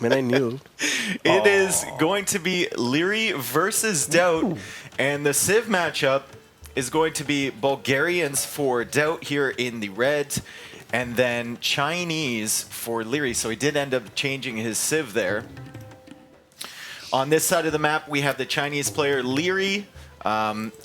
Man, I knew. It is going to be Leery versus DauT, and the Civ matchup is going to be Bulgarians for DauT here in the red, and then Chinese for Leery. So he did end up changing his Civ there. On this side of the map, we have the Chinese player Leery.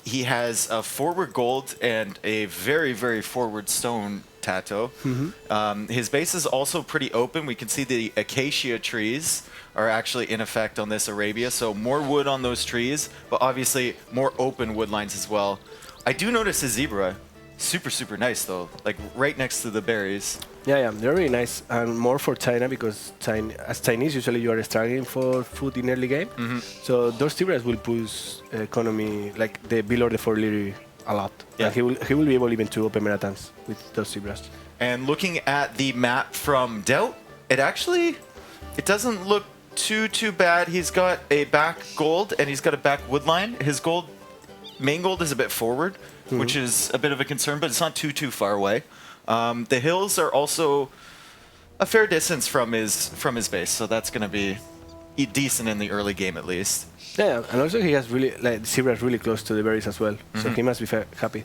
He has a forward gold and a very, very forward stone TatoH. His base is also pretty open. We can see the acacia trees are actually in effect on this Arabia, so more wood on those trees, but obviously more open wood lines as well. I do notice a zebra. Super, super nice though, like right next to the berries. Yeah, they're really nice, and more for China because as Chinese, usually you are struggling for food in early game. So those zebras will push economy, like the bill order for Leery a lot. Yeah. And he will be able even to open Manhattan's with those zebras. And looking at the map from DauT, it doesn't look too bad. He's got a back gold and he's got a back wood line. His main gold is a bit forward, which is a bit of a concern, but it's not too far away. The hills are also a fair distance from his base, so that's going to be decent in the early game at least. Yeah, and also he has really, like, zebra is really close to the berries as well, so he must be happy.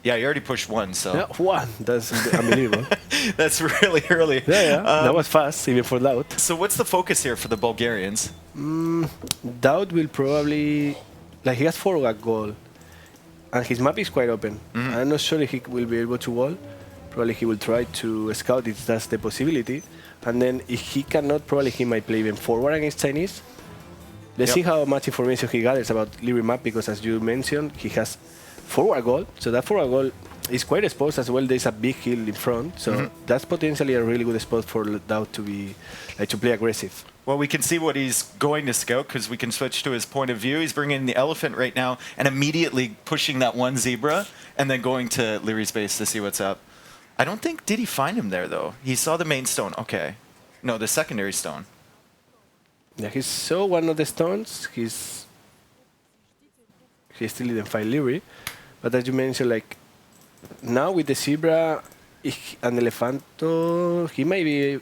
Yeah, you already pushed one, so... Yeah, one! That's unbelievable. That's really early. Yeah, that was fast, even for DauT. So what's the focus here for the Bulgarians? DauT will probably... Like, he has 4 goal, and his map is quite open. I'm not sure if he will be able to wall. Probably he will try to scout if that's the possibility. And then if he cannot, probably he might play even forward against Chinese. Let's see how much information he gathers about Leery map, because as you mentioned, he has forward goal. So that forward goal is quite exposed as well. There's a big hill in front. So that's potentially a really good spot for DauT to be to play aggressive. Well, we can see what he's going to scout because we can switch to his point of view. He's bringing the elephant right now and immediately pushing that one zebra and then going to Leery's base to see what's up. I don't think, did he find him there though? He saw the main stone. Okay. No, the secondary stone. Yeah, he saw one of the stones. He still didn't find Leery. But as you mentioned, like, now with the zebra and the Elefanto, he might be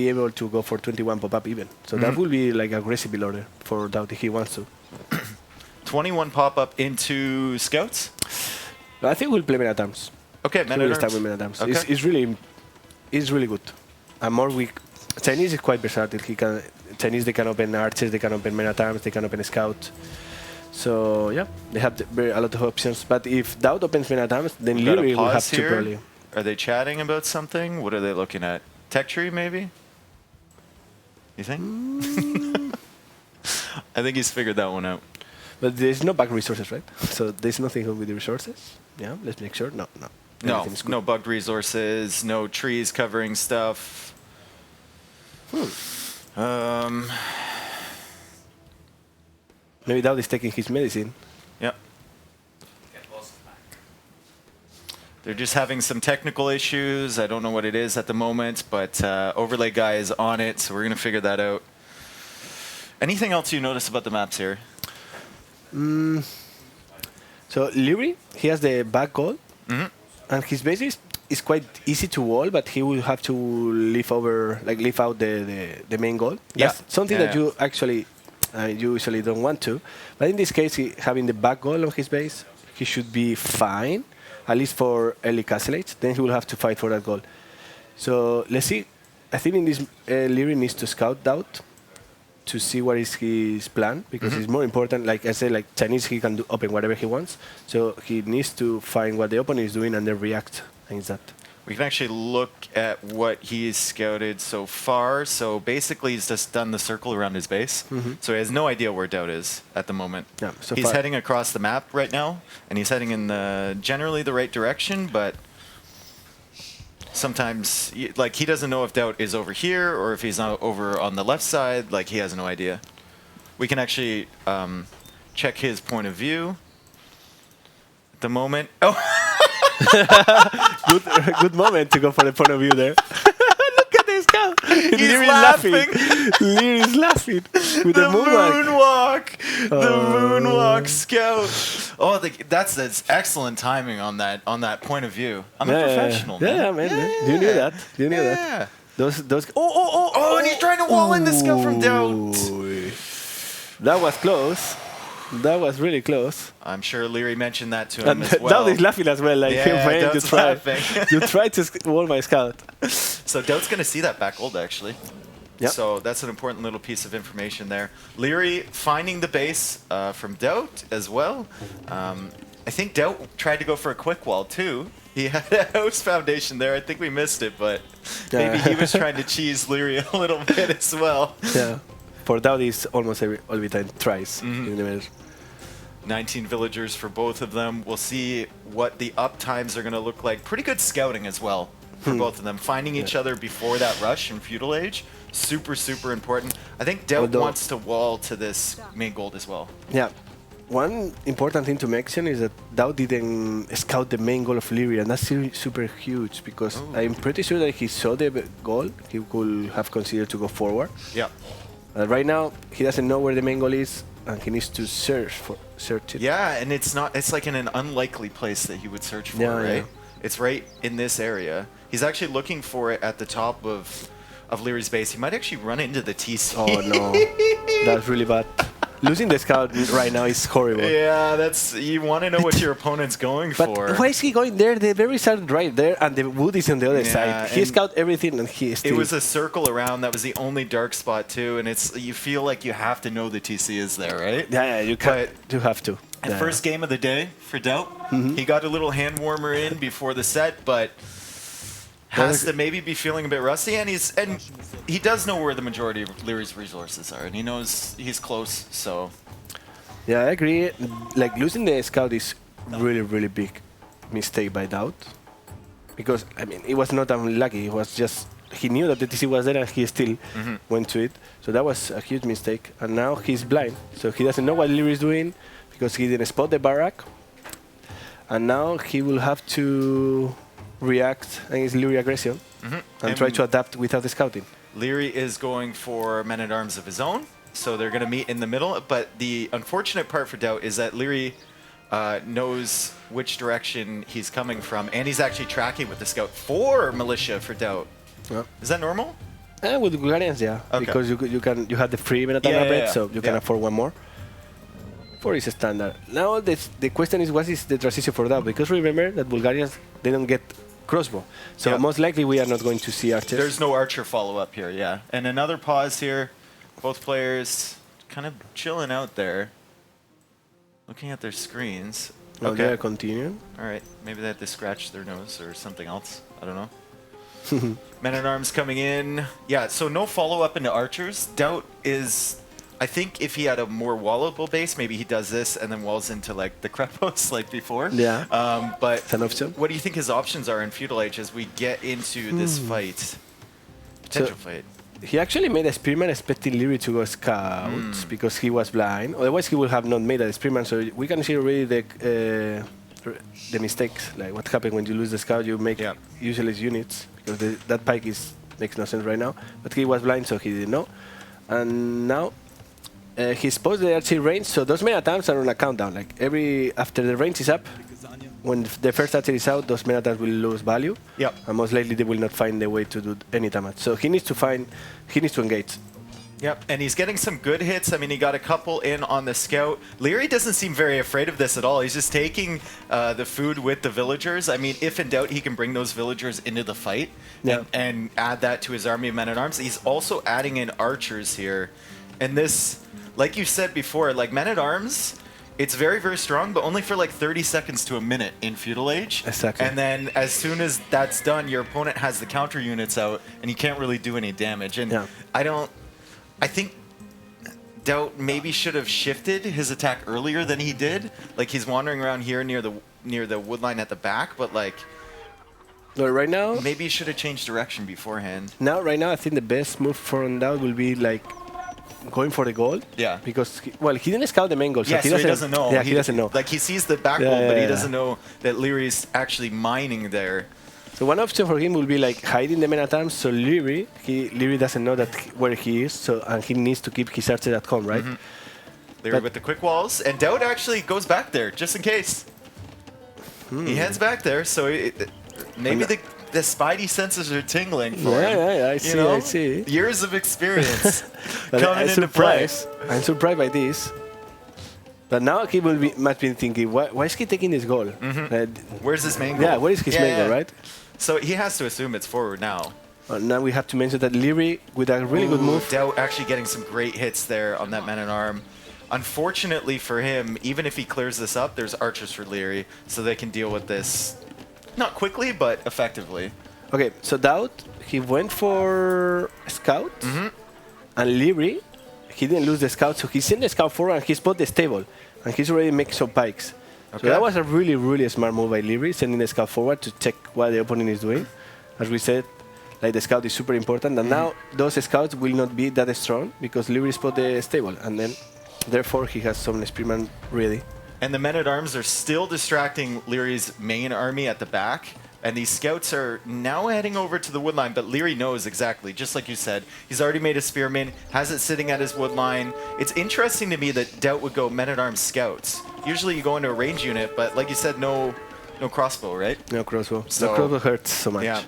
able to go for 21 pop-up even. So that will be like aggressive build order for DauT if he wants to. 21 pop-up into scouts? I think we'll play Menatams. Okay, Menatams. Okay. It's really good. And more weak. Chinese is quite versatile. Chinese, they can open archers, they can open Menatams, they can open scouts. So yeah, they have a lot of options. But if DauT opens Menatams, then Leery will have to probably. Are they chatting about something? What are they looking at? Tech tree, maybe? You think? I think he's figured that one out. But there's no back resources, right? So there's nothing with the resources. Yeah, let's make sure. No. No bugged resources, no trees covering stuff. Maybe DauT is taking his medicine. Yep. They're just having some technical issues. I don't know what it is at the moment, but overlay guy is on it, so we're going to figure that out. Anything else you notice about the maps here? So Leery, he has the back goal, and his base is quite easy to wall, but he will have to leave out the main goal. That's something that you actually you usually don't want to. But in this case, having the back goal on his base, he should be fine, at least for early castleates. Then he will have to fight for that goal. So let's see. I think in this, Leery needs to scout DauT to see what is his plan, because it's more important. Like I said, like Chinese, he can open whatever he wants. So he needs to find what the opponent is doing and then react against that. We can actually look at what he's scouted so far. So basically, he's just done the circle around his base. So he has no idea where DauT is at the moment. Yeah, so he's heading across the map right now, and he's heading in generally the right direction, but sometimes, like, he doesn't know if DauT is over here or if he's not over on the left side. Like, he has no idea. We can actually check his point of view at the moment. Oh! good moment to go for the point of view there. Look at this guy. He's laughing. Leery's laughing with the moonwalk. The moonwalk scout. Oh, that's excellent timing on that point of view. I'm a professional. Yeah, man. You knew that. You knew that. Those. Oh, and he's trying to wall in the scout from DauT. That was close. That was really close. I'm sure Leery mentioned that to him And as well. DauT is laughing as well. Like, Yeah, man, DauT's laughing. you tried to wall my scout. So DauT's going to see that back ult, actually. Yep. So that's an important little piece of information there. Leery finding the base from DauT as well. I think DauT tried to go for a quick wall, too. He had a house foundation there. I think we missed it, but maybe he was trying to cheese Leery a little bit as well. Yeah. For DauT, is almost every time tries in the middle. 19 villagers for both of them. We'll see what the up times are going to look like. Pretty good scouting as well for both of them. Finding each other before that rush in Feudal Age, super, super important. I think DauT wants to wall to this main gold as well. Yeah. One important thing to mention is that DauT didn't scout the main goal of Leery, and that's super huge because I'm pretty sure that he saw the goal, he could have considered to go forward. Yeah. Right now, he doesn't know where the main goal is, and he needs to search it. Yeah, and it's like in an unlikely place that he would search for, Yeah, right? yeah. It's right in this area. He's actually looking for it at the top of Leery's base. He might actually run into the TC. Oh no, that's really bad. Losing the scout right now is horrible. Yeah, you want to know what your opponent's going But for. why is he going there? The berries started right there, and the wood is on the other side. He scout everything, and he still. It was a circle around. That was the only dark spot too, and you feel like you have to know the TC is there, right? Yeah, you can. You have to. And Yeah. first game of the day for DauT. He got a little hand warmer in before the set, but has to maybe be feeling a bit rusty, and he does know where the majority of Leery's resources are, and he knows he's close. So yeah, I agree. Like losing the scout is really big mistake by DauT, because I mean it was not unlucky. It was just he knew that the TC was there and he still went to it. So that was a huge mistake. And now he's blind, so he doesn't know what Leery is doing because he didn't spot the barrack. And now he will have to react against Leery aggression and try to adapt without the scouting. Leery is going for men-at-arms of his own, so they're going to meet in the middle. But the unfortunate part for DauT is that Leery knows which direction he's coming from, and he's actually tracking with the scout for militia for DauT. Yeah. Is that normal? With Guardians, yeah, Okay. because you have the free men-at-arms upgrade, so you can afford one more. 4 is standard. Now the question is, what is the transition for DauT? Because remember that Bulgarians, they don't get crossbow. So most likely we are not going to see archers. There's no archer follow-up here, yeah. And another pause here. Both players kind of chilling out there, looking at their screens. Okay. They are continuing. All right. Maybe they had to scratch their nose or something else. I don't know. Men-at-arms coming in. Yeah, so no follow-up into archers. DauT is... I think if he had a more wallable base, maybe he does this and then walls into like the Krepos like before. Yeah. But It's an option. what do you think his options are in Feudal Age as we get into this fight? Potential fight. He actually made a spearman expecting Leery to go scout because he was blind. Otherwise, he would have not made a spearman. So we can see already the mistakes. Like what happened when you lose the scout, you make useless units because that pike makes no sense right now. But he was blind, so he didn't know. And now he exposed the archery range, so those men-at-arms are on a countdown. Like after the range is up, when the first archer is out, those men-at-arms will lose value. Yep. And most likely they will not find a way to do any damage. So he needs to engage. Yep, and he's getting some good hits. I mean, he got a couple in on the scout. Leery doesn't seem very afraid of this at all. He's just taking the food with the villagers. I mean, if in doubt, he can bring those villagers into the fight and add that to his army of men-at-arms. He's also adding in archers here. And this, like you said before, like men-at-arms, it's very, very strong, but only for like 30 seconds to a minute in Feudal Age. Exactly. And then as soon as that's done, your opponent has the counter units out, and you can't really do any damage. And I think DauT maybe should have shifted his attack earlier than he did. Like he's wandering around here near the wood line at the back, but like right now, maybe he should have changed direction beforehand. Right now, I think the best move for DauT will be like going for the goal. Yeah. Because he didn't scout the main goal, so, so he doesn't know. Yeah, he doesn't know. Like he sees the back goal, but he doesn't know that Leery's actually mining there. So one option for him will be like hiding the men-at-arms, so Leery doesn't know where he is, and he needs to keep his archer at home, right? Leery with the quick walls, and DauT actually goes back there just in case. He heads back there, so maybe the spidey senses are tingling for him. Yeah, I You see, know? I see. Years of experience But coming into play. I'm surprised by this. But now he must be thinking, why is he taking this goal? Where's his main goal? Yeah, where is his main goal, right? So he has to assume it's forward now. Now we have to mention that Leery, with a really good move. DauT actually getting some great hits there on that man-at-arm. Unfortunately for him, even if he clears this up, there's archers for Leery, so they can deal with this not quickly, but effectively. Okay, so DauT, he went for Scout, and Leery, he didn't lose the Scout, so he sent the Scout forward and he spot the stable, and he's already making some pikes. Okay. So that was a really, really smart move by Leery, sending the Scout forward to check what the opponent is doing. As we said, like the Scout is super important, and now those Scouts will not be that strong because Leery spot the stable, and then therefore he has some spearman ready. And the men-at-arms are still distracting Leery's main army at the back, and these scouts are now heading over to the wood line, but Leery knows exactly, just like you said. He's already made a spearman, has it sitting at his wood line. It's interesting to me that DauT would go men-at-arms scouts. Usually you go into a range unit, but like you said, no crossbow, right? No crossbow. So, no crossbow hurts so much. Yeah.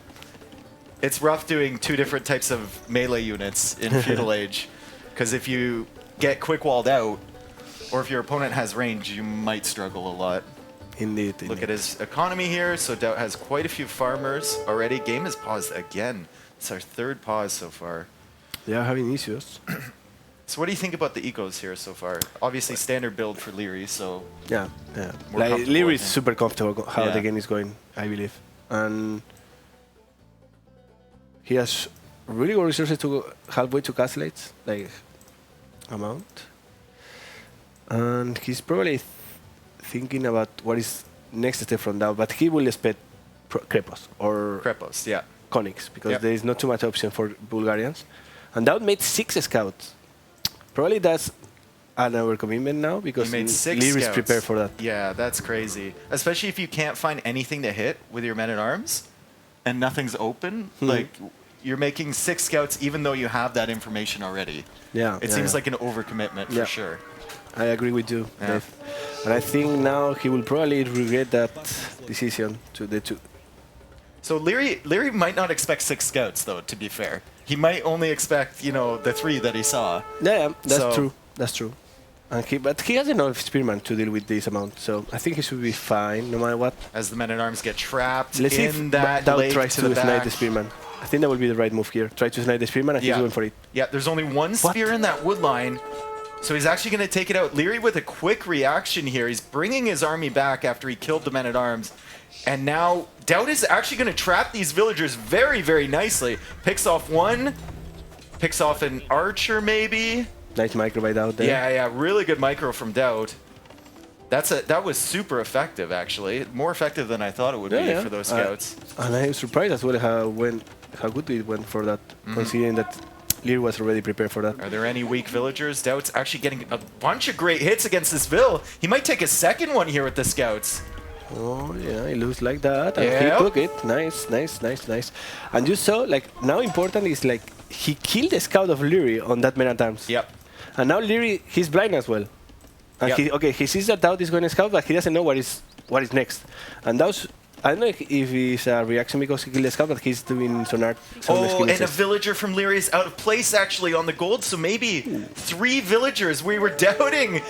It's rough doing two different types of melee units in Feudal Age, because if you get quick walled out, or if your opponent has range, you might struggle a lot. Indeed. Look at his economy here. So DauT has quite a few farmers already. Game has paused again. It's our third pause so far. They are having issues. So what do you think about the ecos here so far? Obviously standard build for Leery, so... Yeah. More Like, comfortable, Leery I is think. super comfortable how Yeah. the game is going, I believe. And he has really good resources to go halfway to castles, like amount. And he's probably thinking about what is next step from DauT, but he will expect Krepos or Krepos, yeah. Conics, because Yep. there is not too much option for Bulgarians. And DauT made 6 scouts. Probably that's an overcommitment now, because He made 6 Leery is scouts. prepared for that. Yeah, that's crazy. Especially if you can't find anything to hit with your men-at-arms and nothing's open. Like, you're making 6 scouts even though you have that information already. Yeah, It seems like an overcommitment for sure. I agree with you, Yeah. Dave. And I think now he will probably regret that decision to the 2. So Leery might not expect 6 scouts, though, to be fair. He might only expect, you know, the 3 that he saw. Yeah, that's So- true. That's true. And but he has enough spearman to deal with this amount, so I think he should be fine no matter what. As the men-at-arms get trapped Let's see if in that DauT lake tries to to the snipe back. the spearman. I think that will be the right move here. Try to snipe the spearman, and he's going for it. Yeah, there's only one spear in that wood line, so he's actually going to take it out. Leery with a quick reaction here. He's bringing his army back after he killed the men-at-arms. And now DauT is actually going to trap these villagers very, very nicely. Picks off one, picks off an archer maybe. Nice micro by DauT there. Yeah, really good micro from DauT. That was super effective, actually. More effective than I thought it would be for those scouts. And I'm surprised as well how good it went for that, considering that Leery was already prepared for that. Are there any weak villagers? DauT's actually getting a bunch of great hits against this Vill. He might take a second one here with the scouts. Oh, yeah, it looks like that. And Yep. he took it. Nice, nice, nice, nice. And you saw, like, now important is, like, he killed the scout of Leery on that man-at-arms. Yep. And now Leery, he's blind as well. And Yep. he sees that DauT is going to scout, but he doesn't know what is next. And DauT, I don't know if it's a reaction because he killed the scout, but he's doing sonar. Oh, and a villager from Leery is out of place actually on the gold, so maybe 3 villagers. We were doubting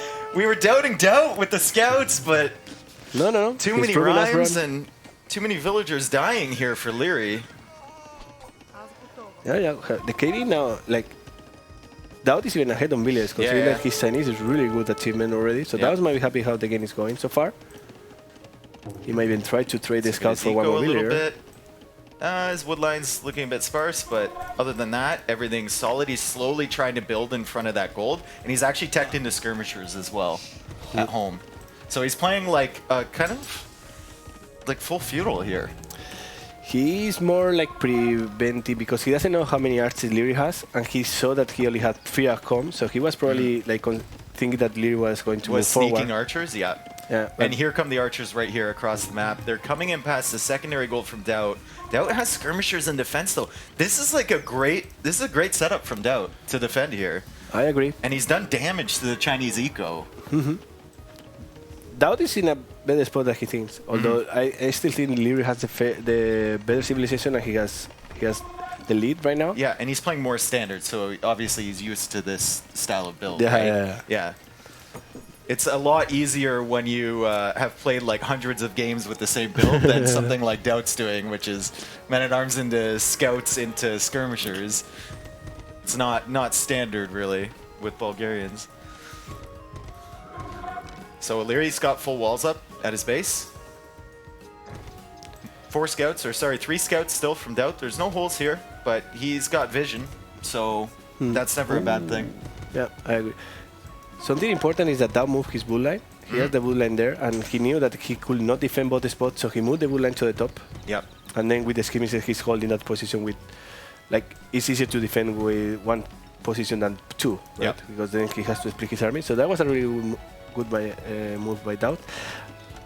DauT with the scouts, but No. too He's many probably last rhymes run. and too many villagers dying here for Leery. Yeah. The KD now, like, DauT is even ahead on Village, considering that his Chinese is really good achievement already. So DauT might be happy how the game is going so far. He might even try to trade the scout for one more villager. His woodline's looking a bit sparse, but other than that, everything's solid. He's slowly trying to build in front of that gold, and he's actually teched into skirmishers as well at home. So he's playing like kind of like full feudal here. He's more like preventive because he doesn't know how many archers Leery has, and he saw that he only had 3 at home, so he was probably like thinking that Leery was going to move forward. Sneaking archers, yeah. And here come the archers right here across the map. They're coming in past the secondary gold from DauT. DauT has skirmishers in defense though. This is a great setup from DauT to defend here. I agree. And he's done damage to the Chinese eco. DauT is in a better spot than he thinks. Although I still think Leery has the better civilization, and he has the lead right now. Yeah, and he's playing more standard, so obviously he's used to this style of build. Yeah, right? Yeah. It's a lot easier when you have played like hundreds of games with the same build than something like DauT's doing, which is men-at-arms into scouts into skirmishers. It's not standard really with Bulgarians. So Leery's got full walls up at his base. 3 scouts still from DauT. There's no holes here, but he's got vision, so that's never a bad thing. Yeah, I agree. Something important is that DauT moved his bull line. He has the bull line there, and he knew that he could not defend both spots, so he moved the bull line to the top. Yep. And then with the skirmishes, he's holding that position with, like, it's easier to defend with 1 position than 2, right? Yep. Because then he has to split his army. So that was a really good move by DauT.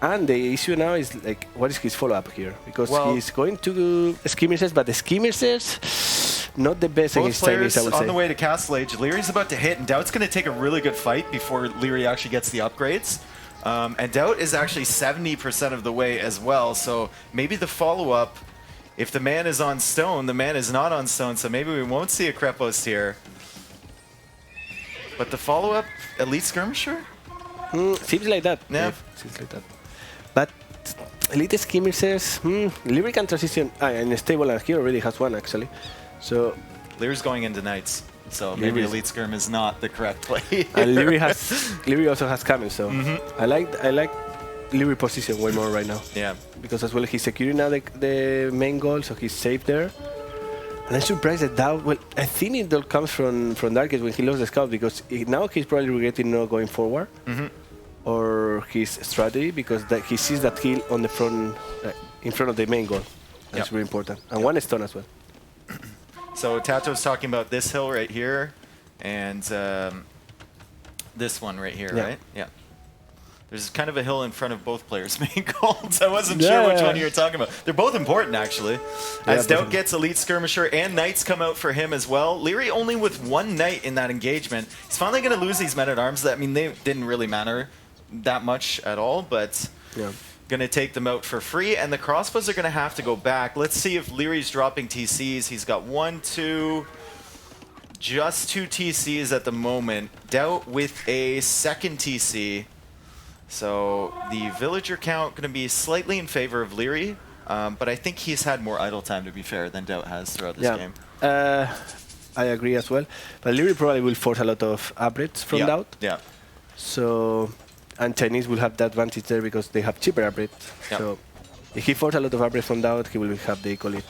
And the issue now is, like, what is his follow-up here? Because he's going to skirmishes, but the skirmishes, not the best against Chinese, I would say. On the way to Castle Age, Leery's about to hit, and DauT's going to take a really good fight before Leery actually gets the upgrades. And DauT is actually 70% of the way as well, so maybe the follow-up, if the man is on stone, the man is not on stone, so maybe we won't see a Krepos here. But the follow-up, Elite Skirmisher? Seems like that. Yeah. Seems like that. But Elite Skirmishers, Leery can transition, and stable, and he already has 1 actually. So Leery's going into Knights, so maybe Elite Skirm is not the correct play. And Leery also has Camel, so I like Leery position way more right now. Yeah. Because as well he's securing now the main goal, so he's safe there. And I'm surprised that DauT, well, I think it all comes from Darkest when he lost the scout, because now he's probably regretting not going forward. Or his strategy, because he sees that hill on the front, in front of the main goal. That's very important. And 1 stone as well. So TatoH's talking about this hill right here, and this one right here, right? Yeah. There's kind of a hill in front of both players' main goals. I wasn't sure which one you were talking about. They're both important, actually. As DauT gets Elite Skirmisher, and Knights come out for him as well. Leery only with 1 Knight in that engagement. He's finally going to lose these men-at-arms. I mean, they didn't really matter that much at all, but going to take them out for free, and the crossbows are going to have to go back. Let's see if Leery's dropping TCs. He's got 1, 2, just 2 TCs at the moment. DauT with a 2nd TC. So the villager count going to be slightly in favor of Leery, but I think he's had more idle time, to be fair, than DauT has throughout this game. I agree as well. But Leery probably will force a lot of upgrades from DauT. Yeah. So, and Chinese will have the advantage there because they have cheaper upgrades. So if he forces a lot of upgrades from DauT, he will have the equal lead.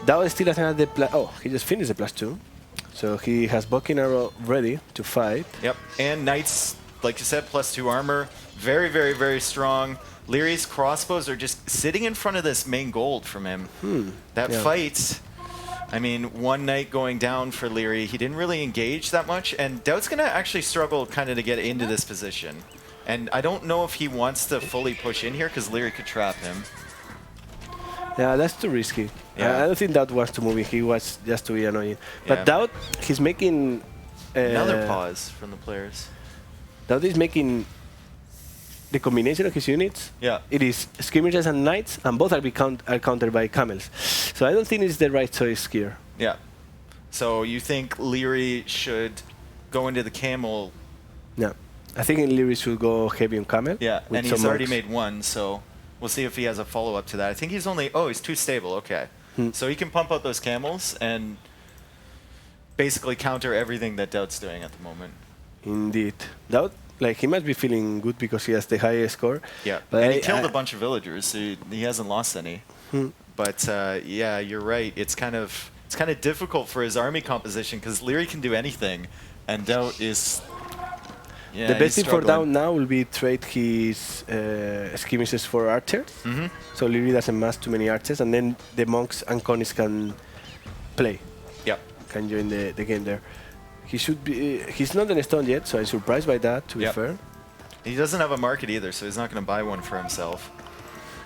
DauT still doesn't have the he just finished the +2. So he has Bucking Arrow ready to fight. Yep. And Knights, like you said, +2 armor. Very, very, very strong. Leery's crossbows are just sitting in front of this main gold from him. That fight, I mean, 1 Knight going down for Leery. He didn't really engage that much, and DauT's going to actually struggle kind of to get into this position. And I don't know if he wants to fully push in here, because Leery could trap him. Yeah, that's too risky. I don't think DauT wants to move in. He wants just to be annoying. But DauT, he's making... Another pause from the players. DauT is making the combination of his units. It is skirmishers and knights, and both are countered by camels. So I don't think it's the right choice here. Yeah. So you think Leery should go into the camel? No. I think Leery should go heavy on camel. Yeah, and he's already made 1, so we'll see if he has a follow-up to that. I think he's only... Oh, he's 2 stable. Okay. So he can pump out those camels and basically counter everything that DauT's doing at the moment. Indeed. DauT, like, he must be feeling good because he has the highest score. Yeah, but and he killed a bunch of villagers, so he hasn't lost any. But yeah, you're right. It's kind of difficult for his army composition because Leery can do anything, and DauT is... Yeah, the best thing for DauT now will be trade his skirmishes for archers. So Leery doesn't mass too many archers, and then the monks and conies can play. Can join the game there. He should be. He's not in stone yet, so I'm surprised by that. To be fair, he doesn't have a market either, so he's not going to buy one for himself.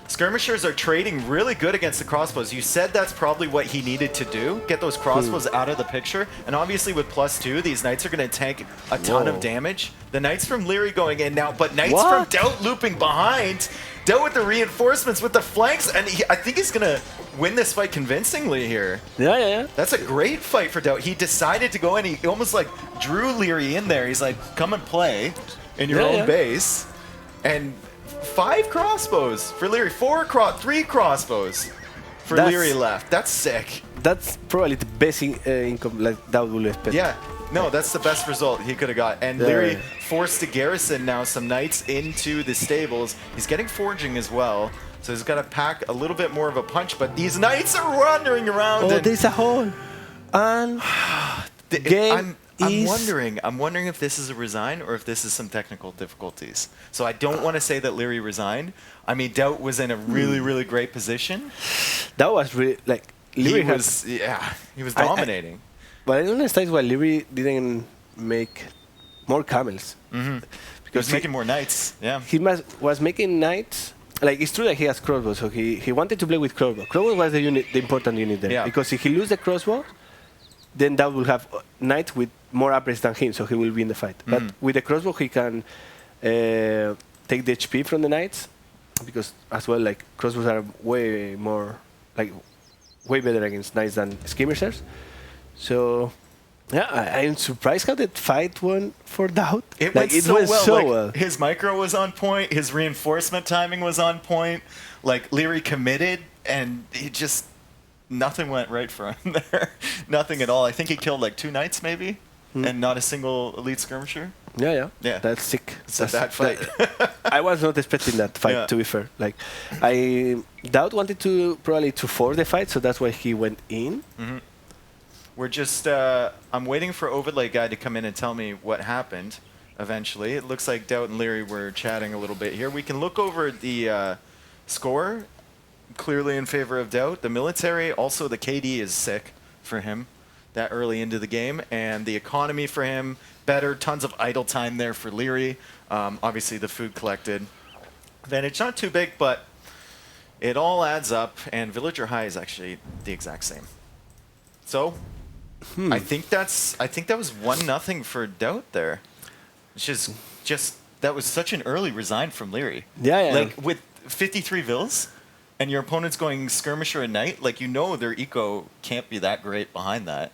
Skirmishers are trading really good against the crossbows. You said that's probably what he needed to do, get those crossbows out of the picture. And obviously with +2, these knights are going to tank a ton of damage. The knights from Leery going in now, but knights from DauT looping behind. DauT with the reinforcements, with the flanks, and I think he's going to win this fight convincingly here. Yeah. That's a great fight for DauT. He decided to go in. He almost like drew Leery in there. He's like, come and play in your own base. And 5 crossbows for Leery. 3 crossbows for Leery left. That's sick. That's probably the best income like DauT will expect. Yeah. No, that's the best result he could have got. And Leery forced to garrison now some knights into the stables. He's getting forging as well. So he's got to pack a little bit more of a punch. But these knights are wandering around. Oh, there's a hole. And I'm wondering if this is a resign or if this is some technical difficulties. So I don't want to say that Leery resigned. I mean, DauT was in a really, really great position. That was really like Leery he was dominating. But I don't understand why Leery didn't make more camels. Because he was making more knights. Yeah. He was making knights. Like, it's true that he has crossbow, so he wanted to play with crossbow. Crossbow was the important unit there. Yeah. Because if he loses the crossbow, then DauT will have knights with more upgrades than him, so he will win the fight. But with the crossbow, he can take the HP from the knights, because as well, like, crossbows are way better against knights than skirmishers. So, yeah, I'm surprised how that fight went for DauT. It went so well. His micro was on point. His reinforcement timing was on point. Like, Leery committed, and he just... Nothing went right for him there. Nothing at all. I think he killed like 2 knights maybe, and not a single elite skirmisher. Yeah. That's sick. It's a bad fight. I was not expecting that fight, to be fair. Like, DauT wanted to probably to force the fight, so that's why he went in. We're just, I'm waiting for Overlay Guy to come in and tell me what happened eventually. It looks like DauT and Leery were chatting a little bit here. We can look over the score. Clearly in favor of DauT. The military, also the KD is sick for him that early into the game. And the economy for him, better. Tons of idle time there for Leery. Obviously the food collected. Advantage not too big, but it all adds up. And Villager High is actually the exact same. So I think that was 1-0 for DauT there. It's just that was such an early resign from Leery. Yeah. Like with 53 vills. And your opponent's going skirmisher and knight, like, you know their eco can't be that great behind that.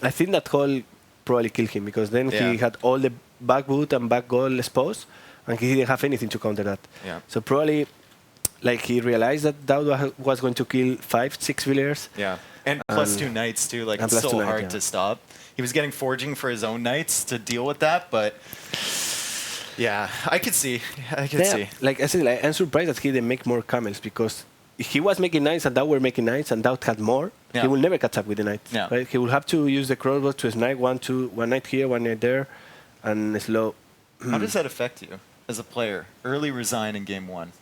I think that call probably killed him, because then he had all the back boot and back goal exposed, and he didn't have anything to counter that. Yeah. So probably, like, he realized that DauT was going to kill 5-6 villagers. Yeah, and +2 knights too, like, it's so hard to stop. He was getting forging for his own knights to deal with that, but... Yeah, I could see. Like I said, like, I'm surprised that he didn't make more camels, because if he was making knights and DauT were making knights and DauT had more, he will never catch up with the knights. Yeah. Right? He will have to use the crossbow to snipe one knight here, one knight there, and slow. How does that affect you as a player? Early resign in game 1.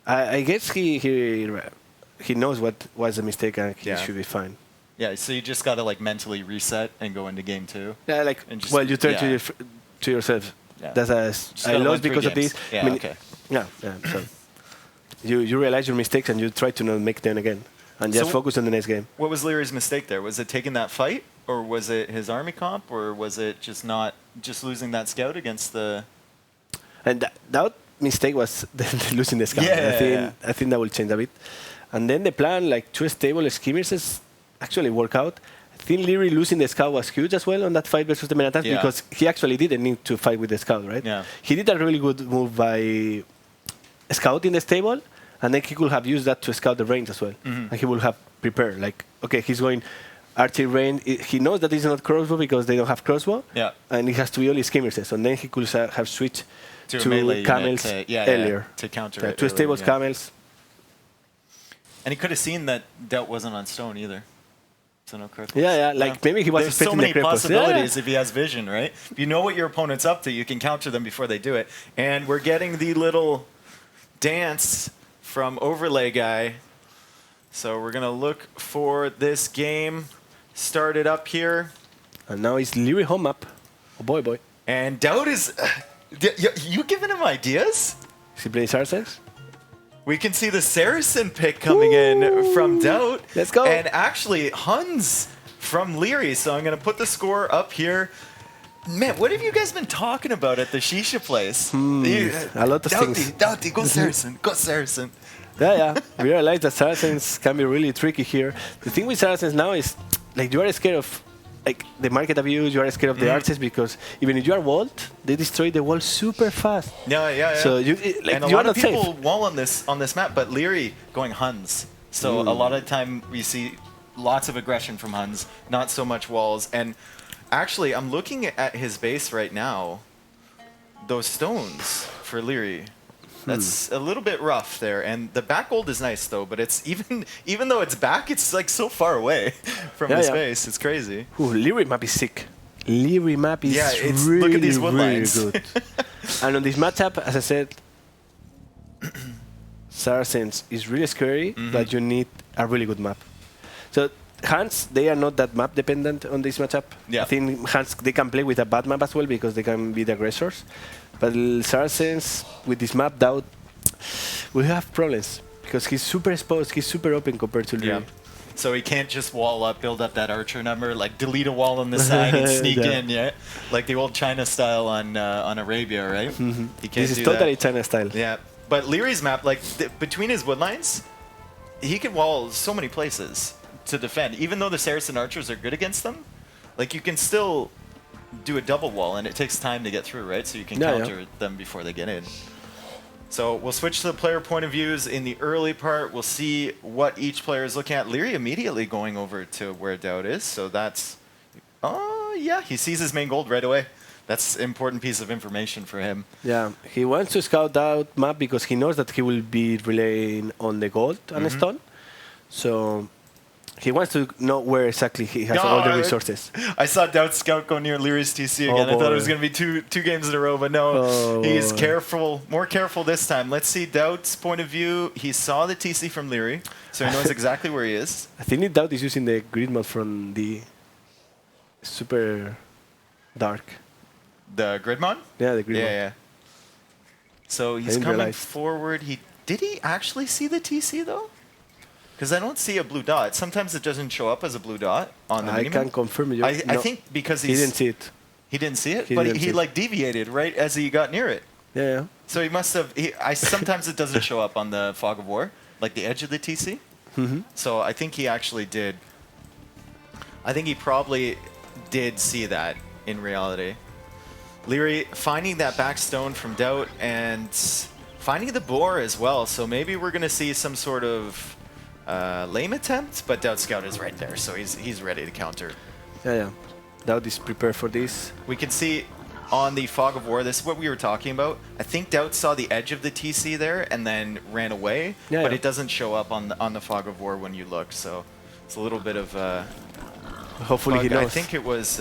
I guess he knows what was a mistake, and he should be fine. Yeah, so you just got to like mentally reset and go into game 2. Yeah, like, well, you turn to yourself. Yeah. That's I lost because of this. Yeah, okay. Yeah. So you realize your mistakes and you try to not make them again, and just focus on the next game. What was Leery's mistake there? Was it taking that fight, or was it his army comp, or was it just losing that scout against the? And that mistake was losing the scout. I think that will change a bit. And then the plan, like 2 stable skirmishes, actually work out. I think Leery losing the scout was huge as well on that fight versus the main attack, because he actually didn't need to fight with the scout, right? Yeah. He did a really good move by scouting the stable, and then he could have used that to scout the range as well. And he will have prepared, like, okay, he's going archery range. He knows that it's not crossbow because they don't have crossbow, and it has to be only skirmishes. And then he could have switched to camels earlier. To counter it. 2 stables, camels. And he could have seen that DauT wasn't on stone either. So no cripples. Like maybe he was expecting the cripples. There's so many possibilities if he has vision, right? If you know what your opponent's up to, you can counter them before they do it. And we're getting the little dance from Overlay Guy. So we're going to look for this game started up here. And now it's Leery home up. Oh boy. And DauT is... you giving him ideas? Is he playing Saracens? We can see the Saracen pick coming in from DauT. Let's go. And actually, Huns from Leery. So I'm going to put the score up here. Man, what have you guys been talking about at the Shisha place? A lot of things. DauT, go Saracen, go Saracen. Yeah. We realize that Saracens can be really tricky here. The thing with Saracens now is, like, you are scared of like the market abuse, you are scared of the arches because even if you are walled, they destroy the wall super fast. Yeah. So you, like, and a you lot are of not people safe. wall on this map, but Leery going Huns. So a lot of the time we see lots of aggression from Huns, not so much walls. And actually, I'm looking at his base right now. Those stones for Leery. That's a little bit rough there, and the back gold is nice though. But it's even though it's back, it's like so far away from his base. It's crazy. Ooh, Leery map is sick. Leery map is really, look at these wood really lines. good. And on this matchup, as I said, Saracens is really scary, but you need a really good map. So Hans, they are not that map dependent on this matchup. Yeah. I think Hans, they can play with a bad map as well because they can be the aggressors. But Saracens, with this map, DauT, will have problems because he's super exposed, he's super open compared to Leery. Yeah. So he can't just wall up, build up that archer number, like delete a wall on the side and sneak in, like the old China style on Arabia, right? He can't This is do totally that. China style. Yeah, but Leery's map, like between his wood lines, he can wall so many places to defend. Even though the Saracen archers are good against them, like you can still do a double wall, and it takes time to get through, right? So you can counter them before they get in. So we'll switch to the player point of views in the early part. We'll see what each player is looking at. Leery immediately going over to where DauT is. So that's... Oh, yeah, he sees his main gold right away. That's an important piece of information for him. Yeah, he wants to scout out map because he knows that he will be relying on the gold and stone. So he wants to know where exactly he has all the resources. I saw DauT scout go near Leery's TC again. I thought it was going to be two games in a row, but no, he's careful, more careful this time. Let's see DauT's point of view. He saw the TC from Leery, so he knows exactly where he is. I think DauT is using the grid mod from the super dark. The grid mod? Yeah, the grid mod. Yeah. So he's coming forward. Did he actually see the TC though? Because I don't see a blue dot. Sometimes it doesn't show up as a blue dot on the minimap. I can confirm you. I think because he didn't see it. He didn't see it, but he like deviated right as he got near it. Yeah. So he must have. Sometimes it doesn't show up on the fog of war, like the edge of the TC. So I think he actually did. I think he probably did see that in reality. Leery finding that back stone from DauT and finding the boar as well. So maybe we're going to see some sort of lame attempt, but DauT scout is right there, so he's ready to counter. Yeah. DauT is prepared for this. We can see on the fog of war, this is what we were talking about. I think DauT saw the edge of the TC there and then ran away, but it doesn't show up on the fog of war when you look, so it's a little bit of hopefully bug. he knows. I think it was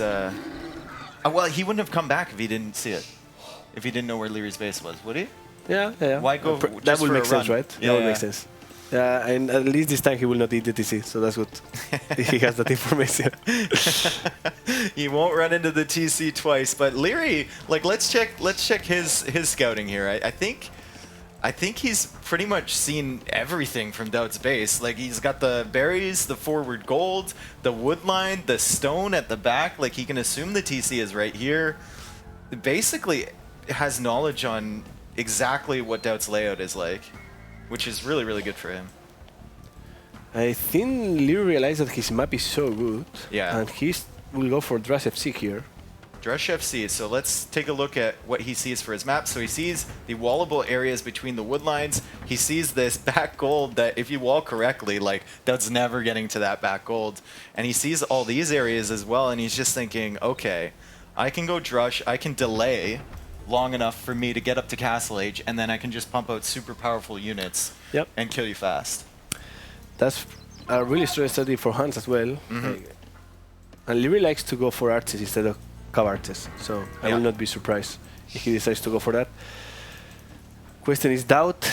well, he wouldn't have come back if he didn't see it, if he didn't know where Leery's base was, would he? Yeah. Why go that would make sense, right? That would make sense. Yeah, and at least this time he will not eat the TC, so that's good. He has that information. He won't run into the TC twice, but Leery, like let's check his scouting here. I think he's pretty much seen everything from DauT's base. Like he's got the berries, the forward gold, the wood line, the stone at the back. Like he can assume the TC is right here. Basically has knowledge on exactly what DauT's layout is like, which is really, really good for him. I think Leery realized that his map is so good. Yeah. And he will go for Drush FC here. Drush FC, so let's take a look at what he sees for his map. So he sees the wallable areas between the wood lines. He sees this back gold that if you wall correctly, like that's never getting to that back gold. And he sees all these areas as well, and he's just thinking, okay, I can go Drush, I can delay long enough for me to get up to Castle Age, and then I can just pump out super powerful units and kill you fast. That's a really strong strategy for Hans as well. And Leery likes to go for arches instead of cav arches, so I will not be surprised if he decides to go for that. Question is DauT.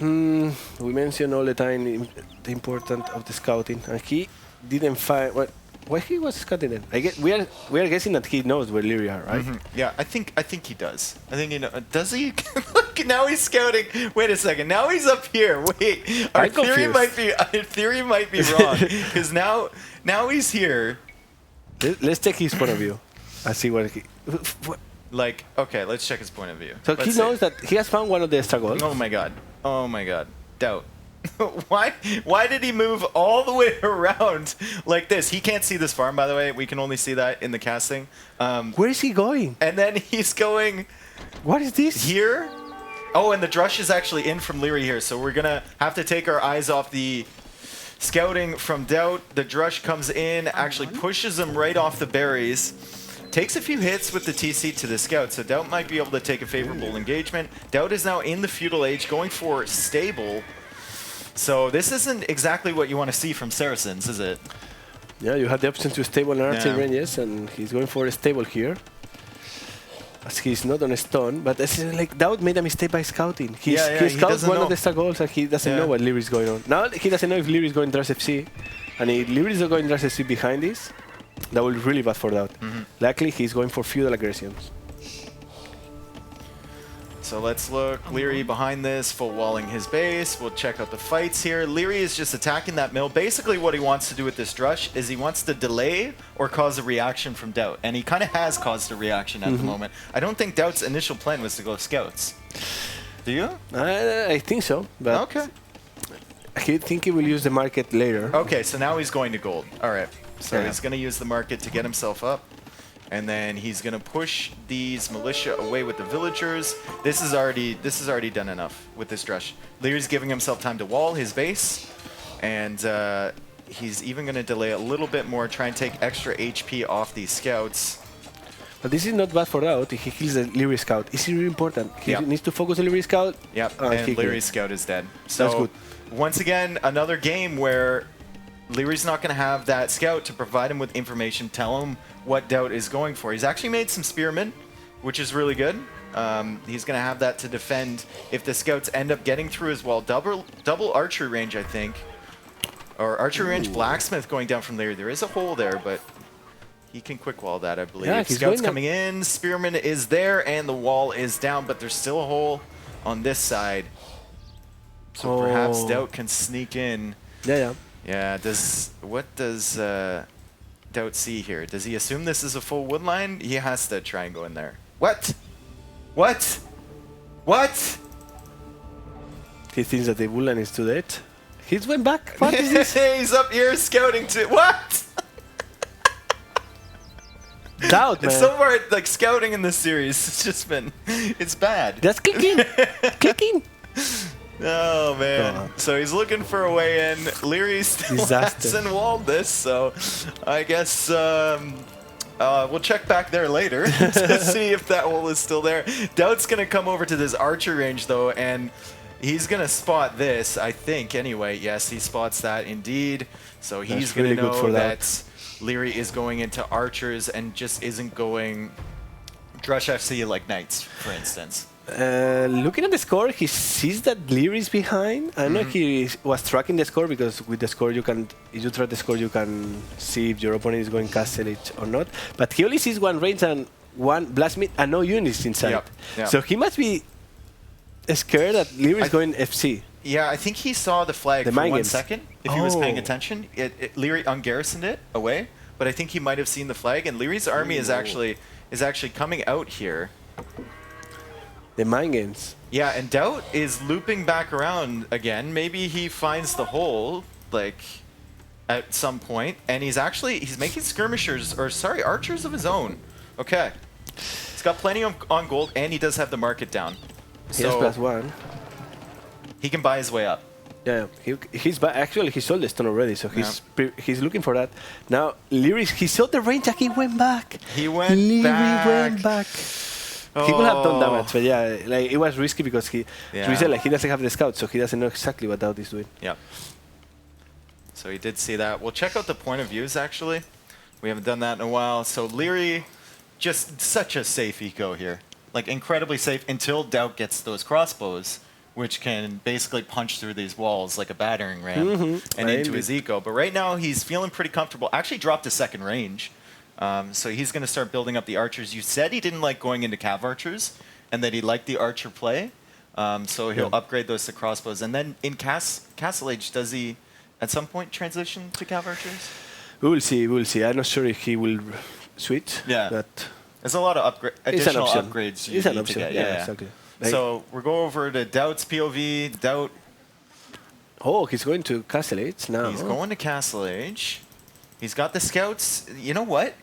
We mention all the time the importance of the scouting, and he didn't find. Well, Why he was scouting it? I guess we are guessing that he knows where Leery are, right? Yeah, I think he does. I think he knows. Does he? Look, now he's scouting. Wait a second. Now he's up here. Wait, our theory might be wrong because now he's here. Let's check his point of view. I see what he. Like, okay, let's check his point of view. So he knows that he has found one of the extra goals. Oh my god. Oh my god. DauT. Why did he move all the way around like this? He can't see this farm, by the way. We can only see that in the casting. Where is he going? And then he's going... What is this? Here? Oh, and the Drush is actually in from Leery here, so we're going to have to take our eyes off the scouting from DauT. The Drush comes in, actually pushes him right off the berries. Takes a few hits with the TC to the scout, so DauT might be able to take a favorable engagement. DauT is now in the Feudal Age, going for stable. So this isn't exactly what you want to see from Saracens, is it? Yeah, you have the option to stable and archer ranges, and he's going for a stable here. As he's not on a stun, but it's like DauT made a mistake by scouting. He scouts one of the star goals and he doesn't know what Leery is going on. Now he doesn't know if Leery is going Drush FC, and if Leery is going Drush FC behind this, that will be really bad for DauT. Luckily, he's going for Feudal aggressions. So let's look. Leery behind this, full walling his base. We'll check out the fights here. Leery is just attacking that mill. Basically, what he wants to do with this Drush is he wants to delay or cause a reaction from DauT. And he kind of has caused a reaction at the moment. I don't think DauT's initial plan was to go scouts. Do you? I think so. But okay. I think he will use the market later. Okay, so now he's going to gold. All right. So he's going to use the market to get himself up. And then he's going to push these militia away with the villagers. This is already done enough with this Drush. Leery's giving himself time to wall his base. And he's even going to delay a little bit more, try and take extra HP off these scouts. But this is not bad for DauT. He kills the Leery scout. It's really important. He needs to focus on Leery scout. Yep, and Leery's scout is dead. So that's good. Once again, another game where Leery's not going to have that scout to provide him with information, tell him what DauT is going for. He's actually made some spearmen, which is really good. He's going to have that to defend if the scouts end up getting through as well. Double archery range, I think. Or archery range blacksmith going down from Leery. There is a hole there, but he can quick wall that, I believe. Yeah, scouts coming in, spearman is there, and the wall is down, but there's still a hole on this side. So perhaps DauT can sneak in. Yeah. Yeah, what does DauT see here? Does he assume this is a full wood line? He has to try and go in there. What? What? What? He thinks that the wood line is too dead. He's went back. What is this? He's up here scouting to... What? DauT, man. So far, like, scouting in this series, it's just been... It's bad. That's clicking. Clicking. Oh, man. So he's looking for a way in. Leery still hasn't walled this, so I guess we'll check back there later to see if that hole is still there. DauT's going to come over to this archer range, though, and he's going to spot this, I think, anyway. Yes, he spots that indeed. So he's going to know that Leery is going into archers and just isn't going Drush FC like knights, for instance. Looking at the score, he sees that Leery is behind. I don't know if he was tracking the score, because with the score you can, if you track the score, you can see if your opponent is going castle it or not. But he only sees one range and one blacksmith and no units inside. Yep. So he must be scared that Leery is going FC. Yeah, I think he saw the flag for 1 second. If he was paying attention, Leery ungarrisoned it away. But I think he might have seen the flag, and Leery's army is actually coming out here. The mind games. Yeah, and DauT is looping back around again. Maybe he finds the hole, like, at some point, and he's making skirmishers, or sorry, archers of his own. Okay. He's got plenty on gold, and he does have the market down. He has +1. He can buy his way up. Yeah, actually he sold the stone already, so he's looking for that. Now, Leery, he saw the range and he went back. Leery went back. He could have done damage, but yeah, like, it was risky because he doesn't have the scout, so he doesn't know exactly what DauT is doing. Yeah. So he did see that. We'll check out the point of views, actually. We haven't done that in a while. So Leery, just such a safe eco here. Like, incredibly safe until DauT gets those crossbows. which can basically punch through these walls like a battering ram and into his eco. But right now, he's feeling pretty comfortable. Actually dropped a second range. So he's going to start building up the archers. You said he didn't like going into cav archers and that he liked the archer play. So he'll upgrade those to crossbows. And then in Castle Age, does he at some point transition to cav archers? We will see. We will see. I'm not sure if he will switch. Yeah. But there's a lot of additional upgrades you it's an need option. to get. Yeah, exactly. So we'll go over to DauT's POV. DauT. Oh, he's going to Castle Age now. He's going to Castle Age. He's got the scouts. You know what?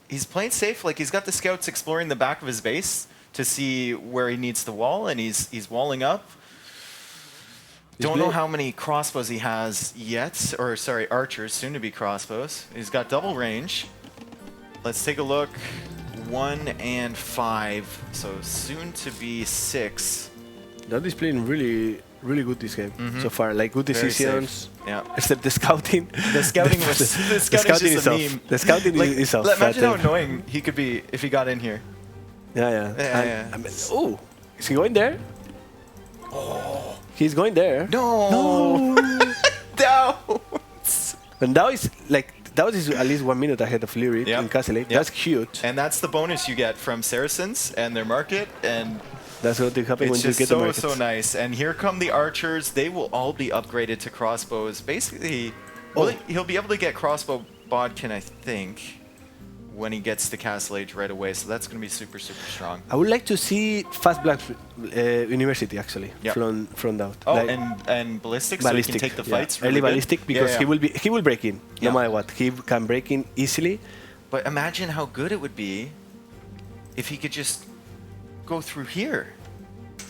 He's playing safe. Like, he's got the scouts exploring the back of his base to see where he needs to wall, and he's walling up. Don't know how many crossbows he has yet, or sorry, archers, soon to be crossbows. He's got double range. Let's take a look. 1 and 5, so soon to be 6. DauT is playing really good this game so far. Like, good decisions. Yeah. Except the scouting. The scouting was the scouting is a off. meme. The scouting is off. Imagine how annoying he could be if he got in here. Yeah. I mean, oh, is he going there? Oh, he's going there. No. DauT. And DauT is at least 1 minute ahead of Leery in Castle Age. That's huge. And that's the bonus you get from Saracens and their market. And that's what happens when you it's get the market. just so nice. And here come the archers. They will all be upgraded to crossbows. Basically, he'll be able to get crossbow bodkin, I think, when he gets to Castle Age right away. So that's going to be super, super strong. I would like to see fast black university actually from DauT. Oh, like and ballistic, so he can take the fights. Early Really ballistic because he will break in no matter what. He can break in easily. But imagine how good it would be if he could just go through here.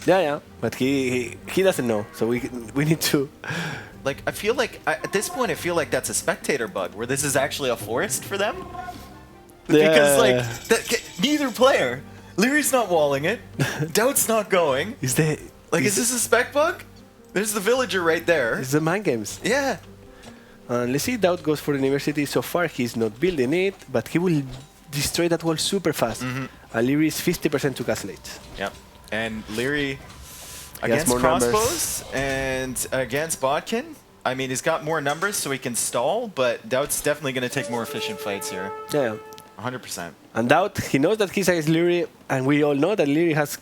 Yeah. But he doesn't know, so we need to. Like, I feel like at this point, I feel like that's a spectator bug where this is actually a forest for them. Because like neither player, Leery's not walling it, DauT's not going. Is this a spec bug? There's the villager right there. It's the mind games. Yeah. Let's see, DauT goes for the university. So far, he's not building it, but he will destroy that wall super fast. Leery is 50% to Castle Age. Yep. And Leery against crossbows and against bodkin. I mean, he's got more numbers, so he can stall, but DauT's definitely going to take more efficient fights here. Yeah. 100%. And DauT, he knows that he's against Leery, and we all know that Leery has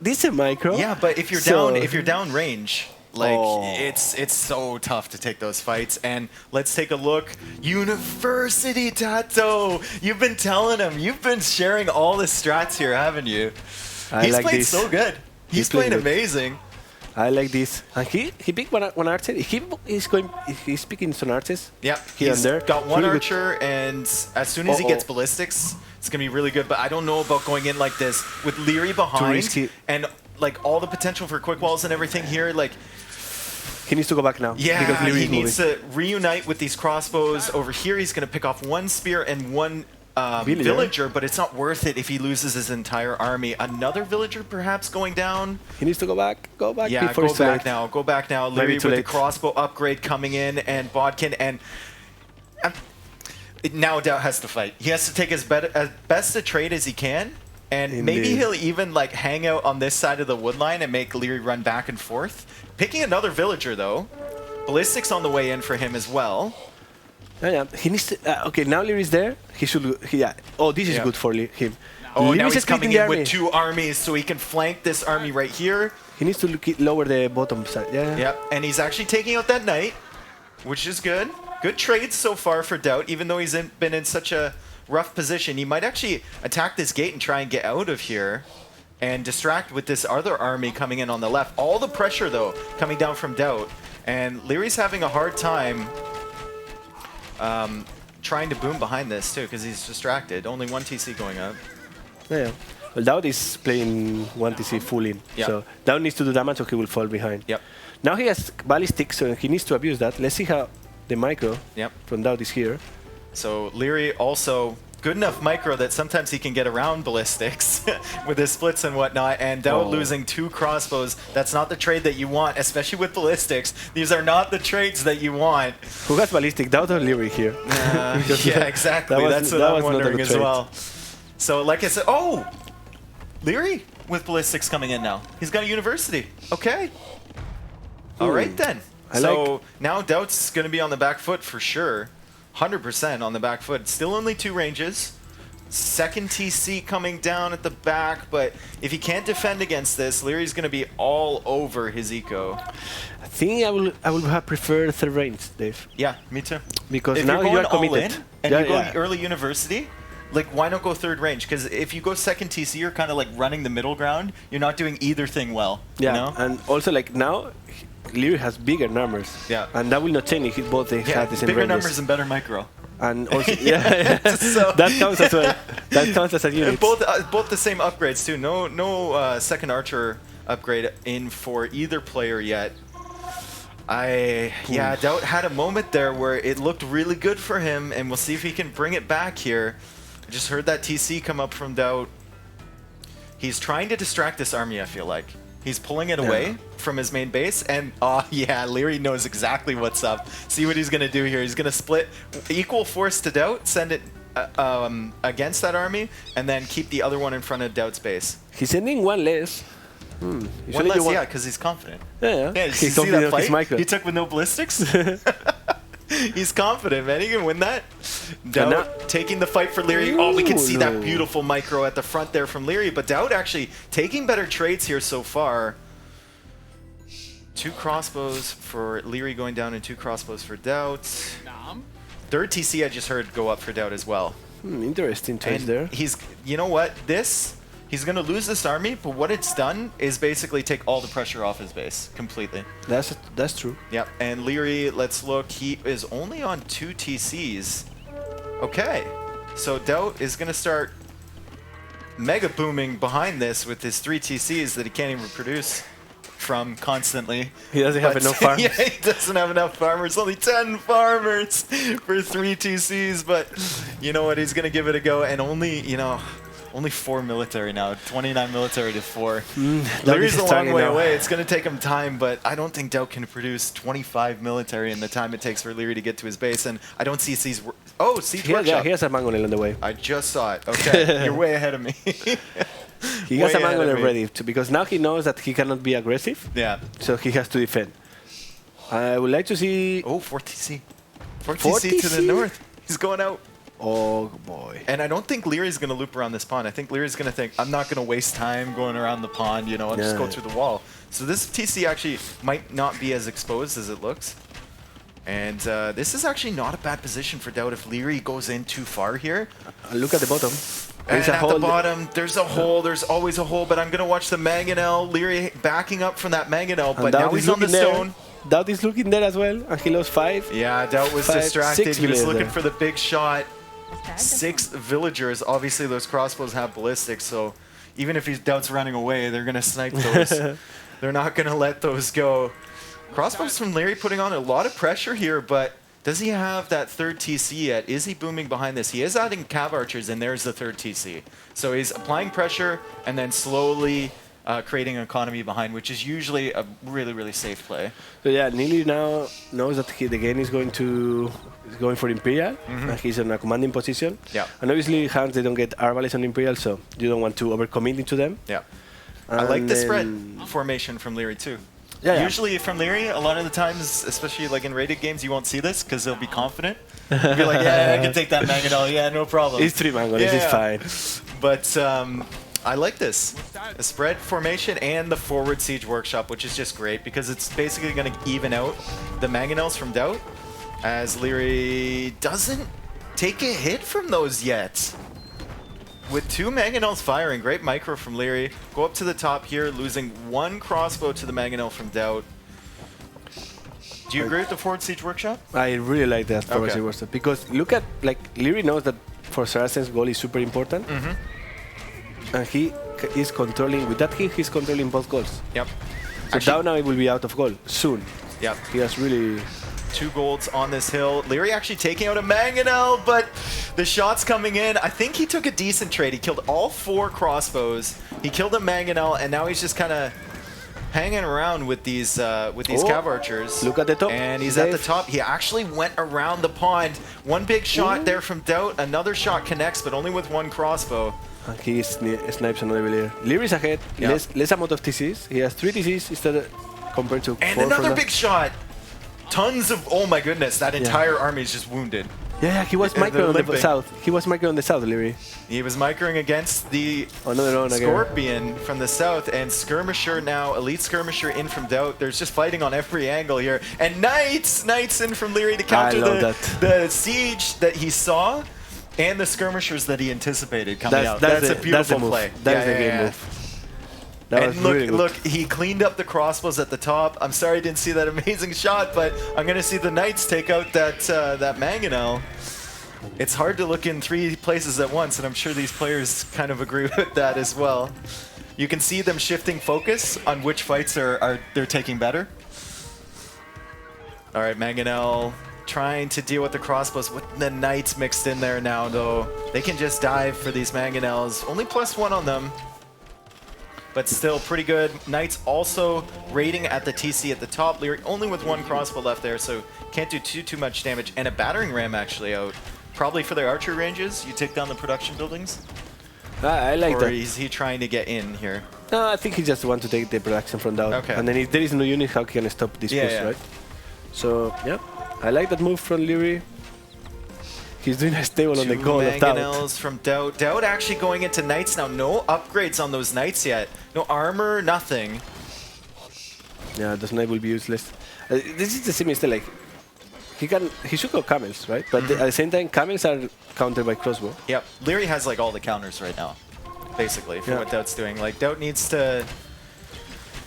decent micro. Yeah, but if you're down range, like it's so tough to take those fights. And let's take a look. University TatoH. You've been telling him. You've been sharing all the strats here, haven't you? He's playing so good. He's playing amazing. I like this. And he picked one archer. He's picking some archers. Yeah, he's got one archer, and as soon as he gets ballistics, it's gonna be really good. But I don't know about going in like this with Leery behind and like all the potential for quick walls and everything here. Like, he needs to go back now. Yeah, he needs to reunite with these crossbows. Over here, he's gonna pick off one spear and one villager, but it's not worth it if he loses his entire army. Another villager perhaps going down. He needs to go back. Go back. Yeah, go back now. Leery with the crossbow upgrade coming in, and bodkin, and now DauT has to fight. He has to take as best a trade as he can, and maybe he'll even like hang out on this side of the wood line and make Leery run back and forth. Picking another villager though. Ballistics on the way in for him as well. Yeah, he needs to. Okay, now Leery's there. He should. Oh, this is good for him. Oh, now he's coming in with 2 armies, so he can flank this army right here. He needs to lower the bottom side. Yeah. Yep, and he's actually taking out that knight, which is good. Good trades so far for DauT, even though he's been in such a rough position. He might actually attack this gate and try and get out of here and distract with this other army coming in on the left. All the pressure, though, coming down from DauT. And Leery's having a hard time trying to boom behind this, too, because he's distracted. Only 1 TC going up. Yeah. Well, DauT is playing 1 TC full in. Yep. So DauT needs to do damage or he will fall behind. Yep. Now he has ballistic, so he needs to abuse that. Let's see how the micro from DauT is here. So Leery also good enough micro that sometimes he can get around ballistics with his splits and whatnot, and DauT losing 2 crossbows. That's not the trade that you want, especially with ballistics. These are not the trades that you want. Who has ballistic, DauT or Leery here? Yeah, exactly. That's what I'm wondering as well. So like I said, Leery with ballistics coming in now. He's got a university. Okay. All right then. So now DauT's going to be on the back foot for sure. 100% on the back foot. Still only 2 ranges. Second TC coming down at the back, but if he can't defend against this, Leery's going to be all over his eco. I think I would have preferred third range, Dave. Yeah, me too. Because if now you're going you are committed. all in and you go early university, like why not go third range? Because if you go second TC, you're kind of like running the middle ground. You're not doing either thing well. Yeah, you know? and also like now, Leery has bigger numbers. Yeah. And that will not change if both they have the same bigger ranges. numbers and better micro. And also, so that counts as well. That counts as a unit. Both the same upgrades too. No second archer upgrade in for either player yet. DauT had a moment there where it looked really good for him, and we'll see if he can bring it back here. I just heard that TC come up from DauT. He's trying to distract this army, I feel like. He's pulling it away from his main base, and Leery knows exactly what's up. See what he's going to do here. He's going to split equal force to DauT, send it against that army, and then keep the other one in front of DauT's base. He's sending one less. One less, yeah, because he's confident. Yeah, you see that fight he took with no ballistics? He's confident, man. He can win that. DauT taking the fight for Leery. We can see that beautiful micro at the front there from Leery, but DauT actually taking better trades here so far. 2 crossbows for Leery going down and 2 crossbows for DauT. Third TC I just heard go up for DauT as well. Interesting trades there. You know what? He's going to lose this army, but what it's done is basically take all the pressure off his base completely. That's true. Yep, and Leery, let's look. He is only on 2 TCs. Okay, so DauT is going to start mega booming behind this with his 3 TCs that he can't even produce from constantly. He doesn't have enough farmers. Yeah, he doesn't have enough farmers. Only 10 farmers for 3 TCs, but you know what? He's going to give it a go, and only 4 military now, 29 military to 4. Leery's a long way away. It's going to take him time, but I don't think DauT can produce 25 military in the time it takes for Leery to get to his base, and I don't see Siege Workshop. Yeah, he has a mangonel on the way. I just saw it. Okay, you're way ahead of me. He has a mangonel ready, because now he knows that he cannot be aggressive. Yeah. So he has to defend. I would like to see... 4 TC. 4 TC to the north. He's going out. Oh boy. And I don't think Leery's going to loop around this pond. I think Leery's going to think, I'm not going to waste time going around the pond, I'll just go through the wall. So this TC actually might not be as exposed as it looks. And this is actually not a bad position for DauT if Leery goes in too far here. Look at the bottom. And at the bottom, there's a hole. There's always a hole, but I'm going to watch the mangonel. Leery backing up from that mangonel, but now he's on the stone. DauT is looking there as well, and he lost 5. Yeah, DauT was distracted. He was looking for the big shot. 6 villagers. Obviously, those crossbows have ballistics, so even if DauT's running away, they're going to snipe those. They're not going to let those go. Crossbows from Leery putting on a lot of pressure here, but does he have that third TC yet? Is he booming behind this? He is adding cav archers, and there's the third TC. So he's applying pressure and then slowly creating an economy behind, which is usually a really, really safe play. So yeah, Nili now knows that the game is going for Imperial, and he's in a commanding position. Yeah. And obviously, Hans, they don't get Arbalest on Imperial, so you don't want to overcommit into them. Yeah. I like the spread formation from Leery too. Yeah, Usually from Leery, a lot of the times, especially like in rated games, you won't see this because they'll be confident. They'll be like, yeah, I can take that mangonel. Yeah, no problem. It's 3 mangonels. It's fine. But I like this. A spread formation and the forward siege workshop, which is just great because it's basically going to even out the mangonels from DauT, as Leery doesn't take a hit from those yet. With 2 mangonels firing, great micro from Leery. Go up to the top here, losing 1 crossbow to the mangonel from DauT. Do you agree with the forward siege workshop? I really like that forward siege workshop because look at Leery knows that for Saracen's goal is super important, and he is controlling with that hit. He's controlling both goals. Yep. So DauT now will be out of goal soon. Yep. He has really 2 golds on this hill. Leery actually taking out a mangonel, but the shots coming in. I think he took a decent trade. He killed all 4 crossbows. He killed a mangonel, and now he's just kind of hanging around with these cav archers. Look at the top. And he's at the top. He actually went around the pond. 1 big shot there from DauT. Another shot connects, but only with 1 crossbow. And he snipes another Leery. Leery's ahead. Yeah. Less amount of TCs. He has 3 TCs instead of compared to And 4 from another that. big shot. Tons of, oh my goodness, that entire army is just wounded. Yeah, he was micro on the south. He was micro on the south, Leery. He was microing against the Another one again. Scorpion from the south, and Skirmisher now, Elite Skirmisher in from DauT. There's just fighting on every angle here. And Knights in from Leery to counter the siege that he saw and the Skirmishers that he anticipated coming out. That's a beautiful play. That's a game move. That was And look, really good. look, he cleaned up the crossbows at the top. I'm sorry I didn't see that amazing shot, but I'm going to see the Knights take out that Mangonel. It's hard to look in 3 places at once, and I'm sure these players kind of agree with that as well. You can see them shifting focus on which fights they're taking better. All right, Mangonel trying to deal with the crossbows with the Knights mixed in there now, though. They can just dive for these Mangonels. Only +1 on them, but still pretty good. Knights also raiding at the TC at the top. Leery only with 1 crossbow left there, so can't do too much damage. And a battering ram actually out. Probably for their archery ranges. You take down the production buildings. I like that. Or is he trying to get in here? No, I think he just wants to take the production from DauT. Okay. And then if there is no unit, how can he stop this push, right? So, yeah. I like that move from Leery. He's doing a stable on the goal of DauT. Mangonels from DauT. DauT actually going into Knights now. No upgrades on those Knights yet. No armor, nothing. Yeah, the snipe will be useless. This is the same mistake. Like, he should go camels, right? But at the same time, camels are countered by crossbow. Yep. Leery has like all the counters right now, basically, for what DauT's doing. Like, DauT needs to...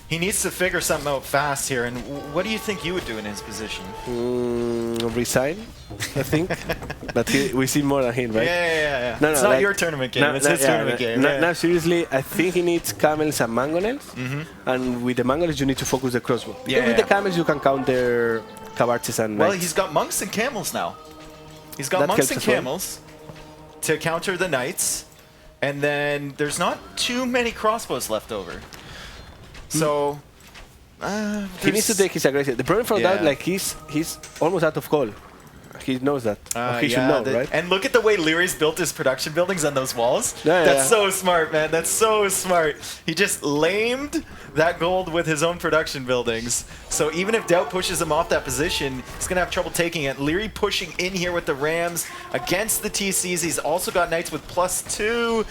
He needs to figure something out fast here. And what do you think you would do in his position? Resign, I think. But we see more than him, right? Yeah. No, it's not your tournament game. It's his tournament game. No, seriously, I think he needs camels and mangonels. And with the mangonels, you need to focus the crossbow. Because with the camels, you can counter cabarches and Well, knights. he's got monks and camels now. He's got monks and camels to counter the knights. And then there's not too many crossbows left over. So he needs to take his aggressive. The problem for that, like he's almost out of call. He knows that. He should know, right? And look at the way Leery's built his production buildings on those walls. That's so smart, man. That's so smart. He just lamed that gold with his own production buildings. So even if DauT pushes him off that position, he's going to have trouble taking it. Leery pushing in here with the Rams against the TCs. He's also got Knights with +2.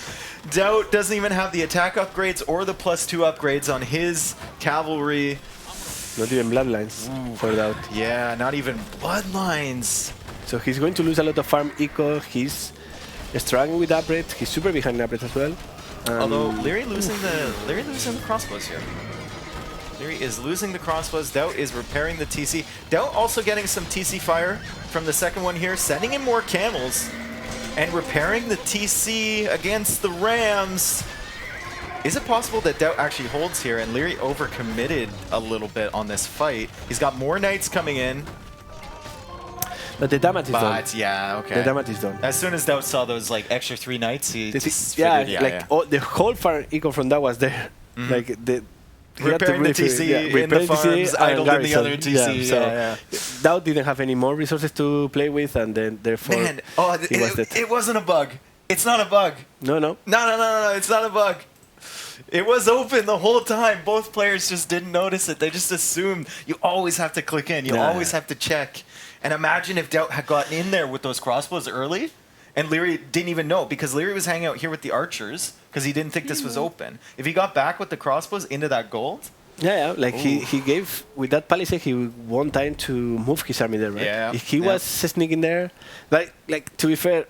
DauT doesn't even have the attack upgrades or the +2 upgrades on his cavalry. Not even bloodlines for DauT. Yeah, not even bloodlines. So he's going to lose a lot of farm eco. He's struggling with upgrade. He's super behind upgrade as well. Although Leery losing the crossbows here. Leery is losing the crossbows. DauT is repairing the TC. DauT also getting some TC fire from the second one here, sending in more camels and repairing the TC against the Rams. Is it possible that DauT actually holds here and Leery overcommitted a little bit on this fight? He's got more Knights coming in. But the damage is done. Yeah, okay. The damage is done. As soon as DauT saw those like extra 3 Knights, he just yeah, figured, like all, the whole farm eco from that was there. Like the repairing the TC in the farms, idled in the other TC. So DauT didn't have any more resources to play with, and then therefore it wasn't a bug. It's not a bug. No. It's not a bug. It was open the whole time. Both players just didn't notice it. They just assumed you always have to click in. You always have to check. And imagine if DauT had gotten in there with those crossbows early, and Leery didn't even know, because Leery was hanging out here with the archers because he didn't think this was open. If he got back with the crossbows into that gold... Yeah, like he gave, with that palisade, he won time to move his army there, right? Yeah. If he was sneaking there, like to be fair,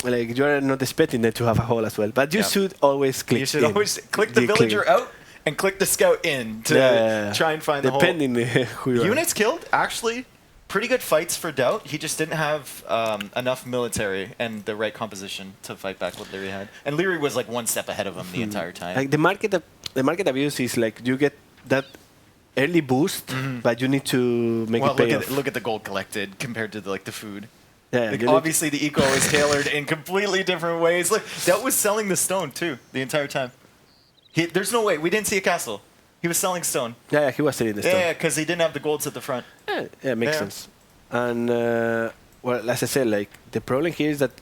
like you are not expecting them to have a hole as well, but you should always click. You should always click the villager out and click the scout in to try and find the hole. Depending who you are. Units killed, actually, pretty good fights for DauT. He just didn't have enough military and the right composition to fight back what Leery had. And Leery was like one step ahead of him the entire time. Like the market abuse is like you get that early boost, but you need to make it pay off. Look at the gold collected compared to the food. Yeah, like obviously the eco is tailored in completely different ways. Look, DauT was selling the stone too the entire time. There's no way. We didn't see a castle. He was selling stone. Yeah, he was selling the stone. Yeah, because he didn't have the golds at the front. Yeah, makes sense. And well, as I said, like the problem here is that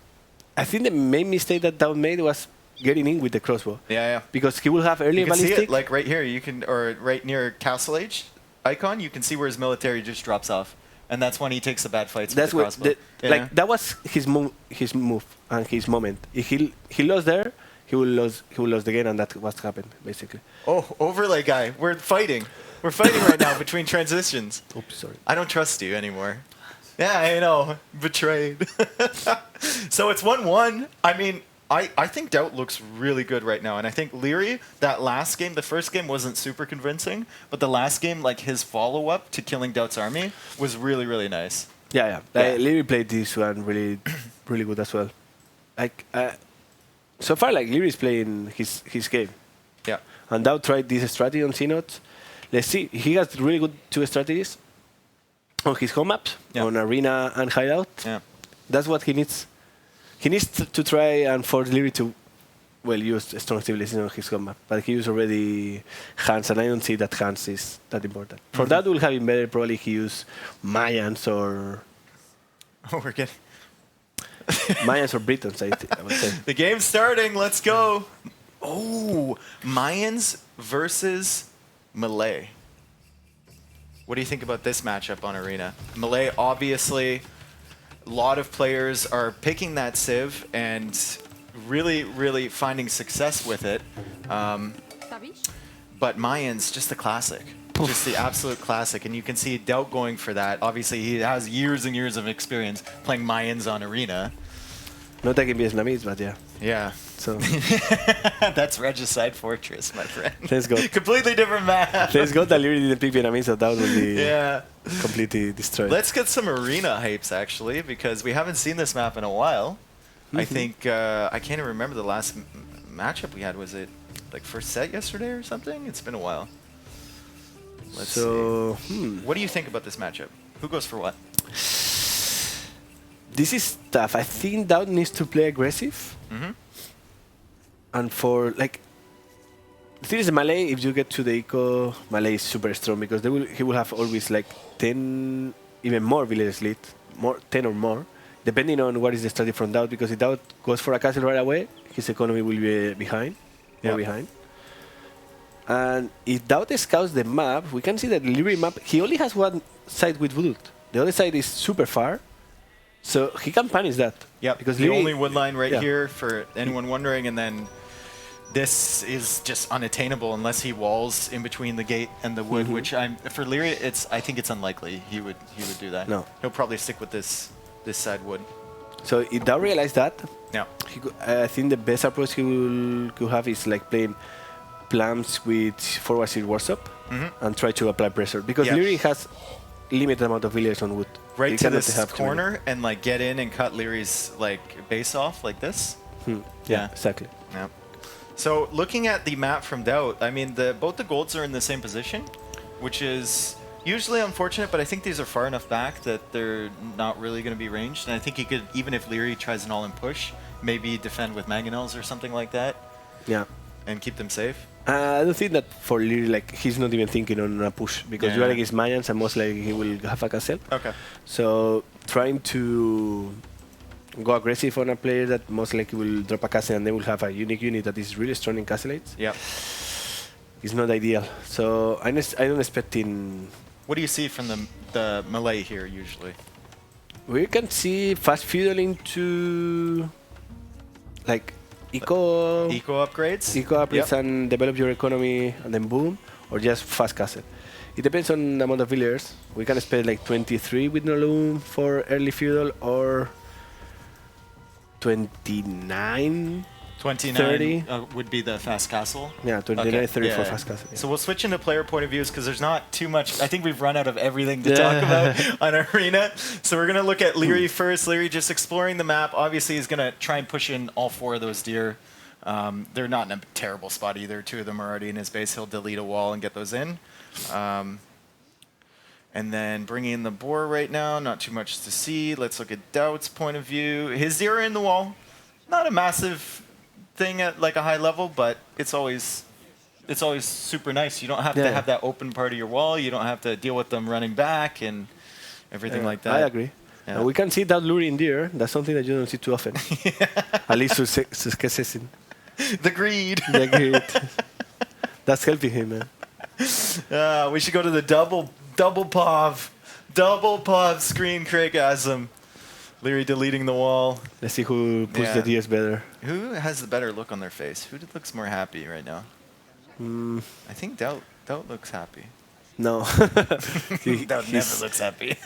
I think the main mistake that DauT made was getting in with the crossbow. Yeah. Because he will have early You can ballistic. see it, like right here. You can, or right near Castle Age icon. You can see where his military just drops off, and that's when he takes the bad fights with the crossbow. Like that was his move and his moment. If he lost there, he will lose the game, and that's what happened basically. Oh, overlay guy, we're fighting. We're fighting right now between transitions. Oops, sorry. I don't trust you anymore. Yeah, I know. Betrayed. So it's 1-1. I mean, I think DauT looks really good right now. And I think Leery, that last game, the first game wasn't super convincing. But the last game, like his follow-up to killing DauT's army was really, really nice. Yeah. Leery played this one really, really good as well. Like, so far, like, Leery is playing his game. Yeah. And DauT tried this strategy on C-Note. Let's see. He has really good 2 strategies on his home maps, on Arena and Hideout. Yeah. That's what he needs. He needs to try and force Leery to, use strong civilization on his home map. But he used already Hans, and I don't see that Hans is that important. For that, we'll have him better. Probably he use Mayans or... Oh, we're getting... Mayans or Britons, I would say. The game's starting. Let's go. Oh, Mayans versus Malay. What do you think about this matchup on Arena? Malay, obviously, a lot of players are picking that Civ and really, really finding success with it. But Mayans, just the classic. Just the absolute classic. And you can see DauT going for that. Obviously, he has years and years of experience playing Mayans on Arena. Not that can be Vietnamese, but yeah. Yeah. So that's Regicide Fortress, my friend. Let's go. Completely different map. Let's go that Leery didn't pick Vietnamese, so that would be completely destroyed. Let's get some arena hypes, actually, because we haven't seen this map in a while. I think, I can't even remember the last matchup we had. Was it like first set yesterday or something? It's been a while. Let's see. What do you think about this matchup? Who goes for what? This is tough. I think DauT needs to play aggressive. And for, like, the thing is Malay, if you get to the eco, Malay is super strong because he will have always like 10, even more villagers lead, 10 or more, depending on what is the strategy from DauT, because if DauT goes for a castle right away, his economy will be behind, more behind. And if DauT scouts the map, we can see that Leery map, he only has one side with wood. The other side is super far. So he can punish that. Yeah, because the only wood line right here for anyone wondering, and then this is just unattainable unless he walls in between the gate and the wood, which for Leery, I think it's unlikely he would do that. No, he'll probably stick with this side wood. So if DauT realize that, I think the best approach he could have is like playing plums with forward seat workshop and try to apply pressure, because Leery has limited amount of villagers on wood. Right to this corner and like get in and cut Leery's like base off like this. Yeah, exactly. Yeah. So looking at the map from DauT, I mean both the golds are in the same position, which is usually unfortunate, but I think these are far enough back that they're not really going to be ranged. And I think he could, even if Leery tries an all-in push, maybe defend with mangonels or something like that. Yeah. And keep them safe. I don't think that for Leery, like, he's not even thinking on a push, because you are against Mayans and most likely he will have a castle. Okay. So trying to go aggressive on a player that most likely will drop a castle and they will have a unique unit that is really strong in castleites. Yeah. It's not ideal. So I don't expect in... What do you see from the Malay here usually? We can see fast feudal into like eco upgrades and develop your economy and then boom, or just fast castle. It depends on the amount of villagers. We can expect like 23 with no loom for early feudal, or 29. 29 would be the fast castle? Yeah, 29, 30 for fast castle. So we'll switch into player point of views because there's not too much. I think we've run out of everything to talk about on Arena. So we're going to look at Leery first. Leery just exploring the map. Obviously, he's going to try and push in all 4 of those deer. They're not in a terrible spot either. 2 of them are already in his base. He'll delete a wall and get those in. And then bringing in the boar right now. Not too much to see. Let's look at DauT's point of view. His deer are in the wall. Not a massive thing at like a high level, but it's always super nice. You don't have to have that open part of your wall. You don't have to deal with them running back and everything like that. I agree. Yeah. We can see that luring deer. That's something that you don't see too often. At least successes in. The greed. The greed. That's helping him, man. We should go to the double POV screen Craigasm. Leery deleting the wall. Let's see who puts the DS better. Who has the better look on their face? Who looks more happy right now? I think DauT looks happy. No. DauT never looks happy.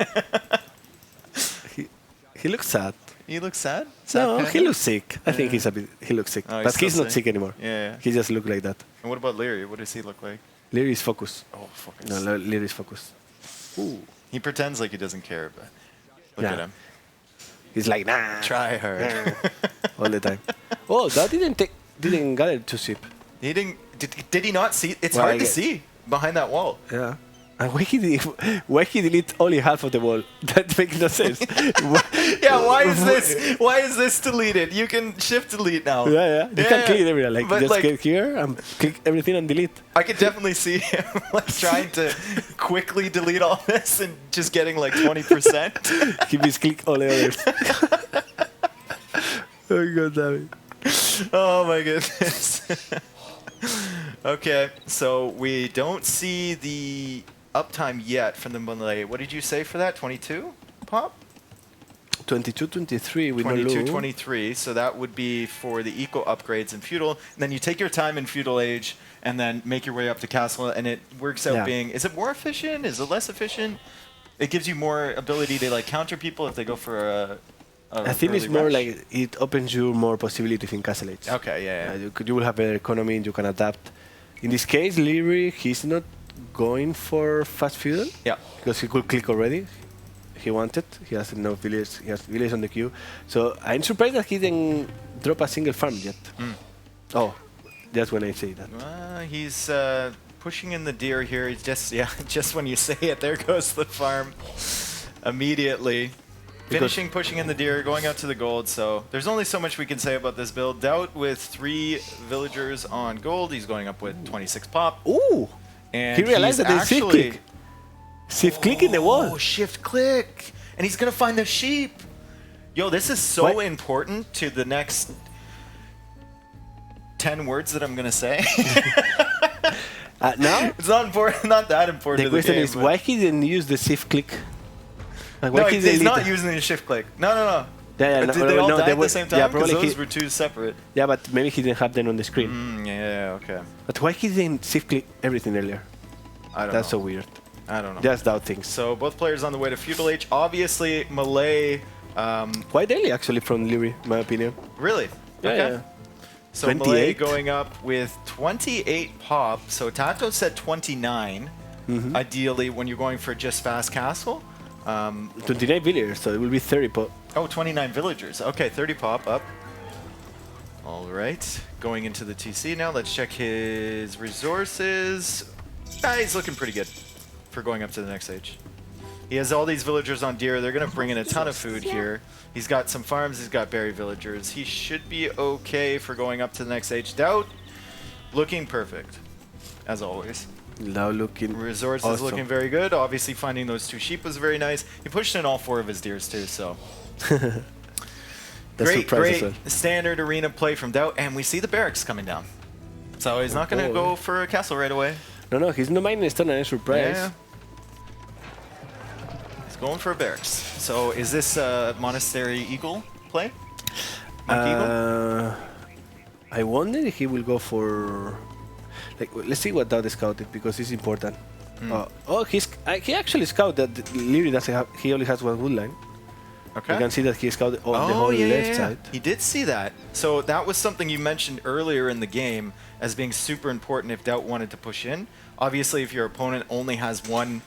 he looks sad. He looks sad? No, Panda? he looks sick. I think he looks sick. Oh, but he's still not sick anymore. Yeah. He just looks like that. And what about Leery? What does he look like? Leery is focused. Oh, focus. No, Leery is focused. Ooh. He pretends like he doesn't care, but look at him. He's like, nah. Try hard. All the time. Oh, that didn't gather to ship. He didn't. Did he not see? It's Well, hard to see behind that wall. Yeah. And why he delete only half of the wall? That makes no sense. Yeah, why is this deleted? You can shift delete now. Yeah. You can click it everywhere. Like, But, just like, click here and click everything and delete. I could definitely see him like trying to quickly delete all this and just getting like 20%. He misclick all the others. Oh, God damn it. Oh my goodness. Okay, so we don't see the uptime yet from the Malay. What did you say for that? 22 pop? 22, 23 with 22, no 23. So that would be for the eco upgrades in Feudal. And then you take your time in Feudal Age and then make your way up to Castle. And it works out being, is it more efficient? Is it less efficient? It gives you more ability to like counter people if they go for a I think it's early more rush? like it opens you more possibilities in Castle Age. Okay, yeah. You will have better economy and you can adapt. In this case, Leery, he's not going for fast feudal. Yeah. Because he could click already. He wanted. He has no village. He has village on the queue. So I'm surprised that he didn't drop a single farm yet. Oh, that's when I say that. He's pushing in the deer here. He's just, just when you say it, there goes the farm immediately. Finishing, pushing in the deer, going out to the gold. So there's only so much we can say about this build. DauT with 3 villagers on gold. He's going up with 26 pop. Ooh! And He realized he's that there's shift click. Shift click in the wall. Oh, shift click. And he's going to find the sheep. Yo, this is so important to the next 10 words that I'm going to say. Now? It's not important, not that important. The question is, why he didn't use the shift click? Like, No, he's not using the shift click. No. Yeah, Did they all die at the same time? Yeah, Because probably those were 2 separate. Yeah, but maybe he didn't have them on the screen. Yeah, okay. But why he didn't shift click everything earlier? I don't know. That's so weird. I don't know. Just DauT things. So both players on the way to Feudal Age. Obviously, Malay. Quite early, actually, from Leery, my opinion. Really? Yeah, Okay. yeah. So 28? Malay going up with 28 pop. So Tato said 29. Ideally, when you're going for just fast castle. 29 villagers, so it will be 30 pop. Oh, 29 villagers. Okay, 30 pop up. All right. Going into the TC now. Let's check his resources. He's looking pretty good for going up to the next stage. He has all these villagers on deer. They're going to bring in a ton of food here. He's got some farms. He's got berry villagers. He should be okay for going up to the next stage. DauT looking perfect, as always. Now looking Resorts awesome. is looking very good. Obviously, finding those 2 sheep was very nice. He pushed in all 4 of his deers, too, so... Great standard arena play from DauT. And we see the barracks coming down. So he's not going to go for a castle right away. No, he's no minding stone and surprise. Yeah. He's going for a barracks. So is this a Monastery Eagle play? Monk Eagle? I wonder if he will go for... Like, let's see what DauT scouted, because it's important. He actually scouted that Leery doesn't have... He only has 1 wood line. Okay. You can see that he scouted on the whole left side. He did see that. So that was something you mentioned earlier in the game as being super important if DauT wanted to push in. Obviously, if your opponent only has 1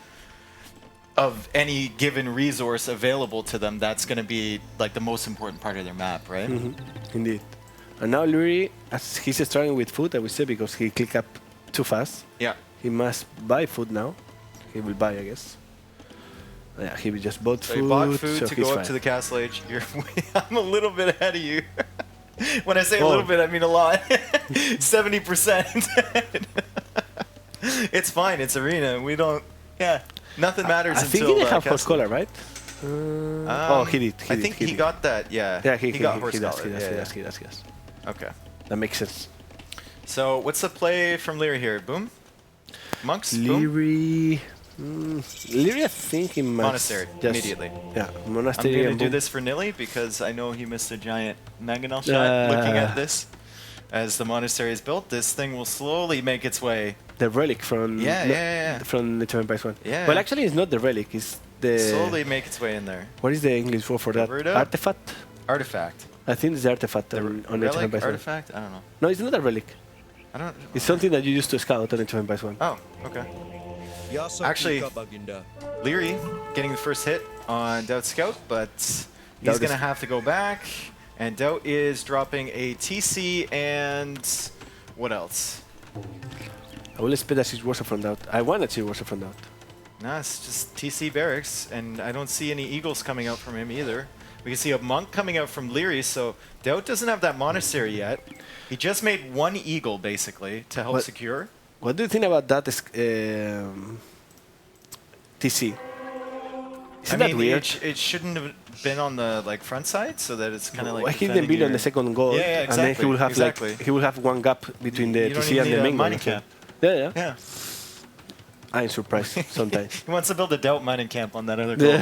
of any given resource available to them, that's going to be like the most important part of their map, right? Indeed. And now Leery, as he's struggling with food, I would say, because he clicked up too fast. Yeah. He must buy food now. He will buy, I guess. Yeah, he just bought food. So he bought food so to he's go up fine. to the castle age. I'm a little bit ahead of you. When I say a little bit, I mean a lot. 70%. It's fine. It's arena. We don't... Yeah. Nothing matters I until... think he didn't have castle. horse collar, right? Oh, he did. I think he got that, yeah. Yeah, he got does. horse collar. He does. Okay. That makes sense. So what's the play from Leery here? Boom? Monks? Boom? Leery... Leery, I think he must... Monastery, immediately. Yeah, I'm Monastery. going to do this for Nili because I know he missed a giant mangonel shot looking at this. As the monastery is built, this thing will slowly make its way. The relic from... From the +1. Yeah. Well, actually, it's not the relic, it's the... Slowly make its way in there. What is the English word for that? Artifact? Artifact. I think it's the artifact on relic? +1. Artifact? I don't know. No, it's not a relic. I don't... It's something that you use to scout on +1. Oh, okay. Actually, Leery getting the first hit on DauT Scout, but he's going to have to go back. And DauT is dropping a TC and what else? I will expect that she's worse from DauT. I want that she's worse from DauT. Nah, it's just TC barracks, and I don't see any eagles coming out from him either. We can see a monk coming out from Leery, so DauT doesn't have that monastery yet. He just made one eagle, basically, to help secure. What do you think about that TC? Isn't that weird? It shouldn't have been on the front side, so that it's kind of like. Why he didn't build on the second goal? Yeah, exactly. And then he will have he will have one gap between the TC and the main mining camp. Yeah. I'm surprised sometimes. He wants to build a DauT mining camp on that other goal.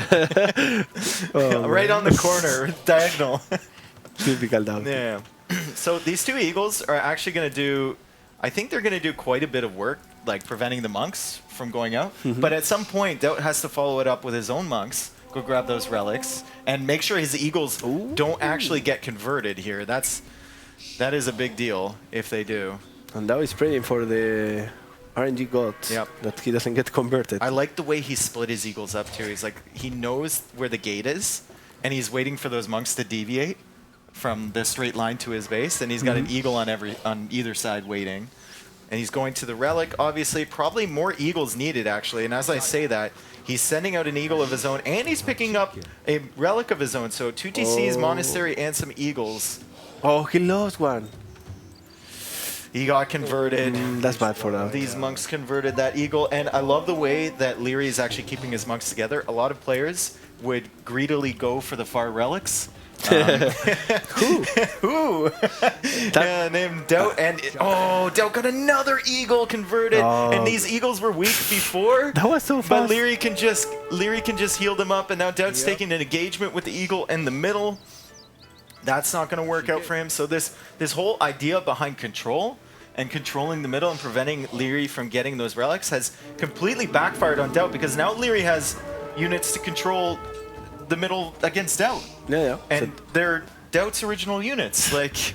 Right on the corner, diagonal. Typical DauT. Yeah. So these two eagles are actually going to do. I think they're going to do quite a bit of work, like preventing the monks from going out. But at some point, DauT has to follow it up with his own monks, go grab those relics, and make sure his eagles don't actually get converted here. That is a big deal if they do. And DauT is praying for the RNG gods that he doesn't get converted. I like the way he split his eagles up too. He's like, he knows where the gate is, and he's waiting for those monks to deviate from the straight line to his base, and he's got an eagle on either side waiting. And he's going to the relic, obviously. Probably more eagles needed, actually. And as I say that, he's sending out an eagle of his own, and he's picking up a relic of his own. So 2 TCs, monastery, and some eagles. Oh, he lost one. He got converted. That's bad for them. These monks converted that eagle. And I love the way that Leery is actually keeping his monks together. A lot of players would greedily go for the far relics. Who? Named DauT, and DauT got another eagle converted, and these eagles were weak before. That was so fast. But Leery can just heal them up, and now DauT's taking an engagement with the eagle in the middle. That's not going to work out for him. So this whole idea behind control and controlling the middle and preventing Leery from getting those relics has completely backfired on DauT, because now Leery has units to control the middle against DauT. Yeah. And they're DauT's original units. Like,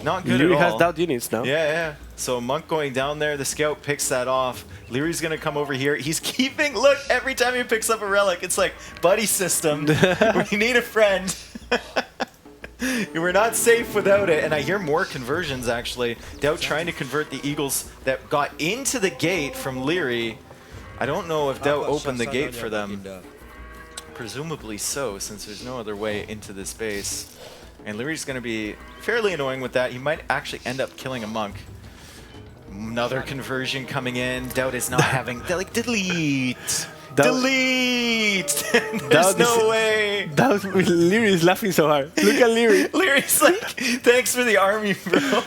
not good Leery at all. has DauT units now. Yeah. So Monk going down there, the scout picks that off. Leery's going to come over here. He's keeping, look, every time he picks up a relic, it's like, buddy system. We need a friend. We're not safe without it. And I hear more conversions, actually. DauT trying to convert the eagles that got into the gate from Leery. I don't know if DauT opened the gate for them. Presumably so, since there's no other way into this base. And Leery's going to be fairly annoying with that. He might actually end up killing a monk. Another conversion coming in. DauT is not having... Like, delete! Delete! There's no way! Leery is laughing so hard. Look at Leery. Leery's like, thanks for the army, bro.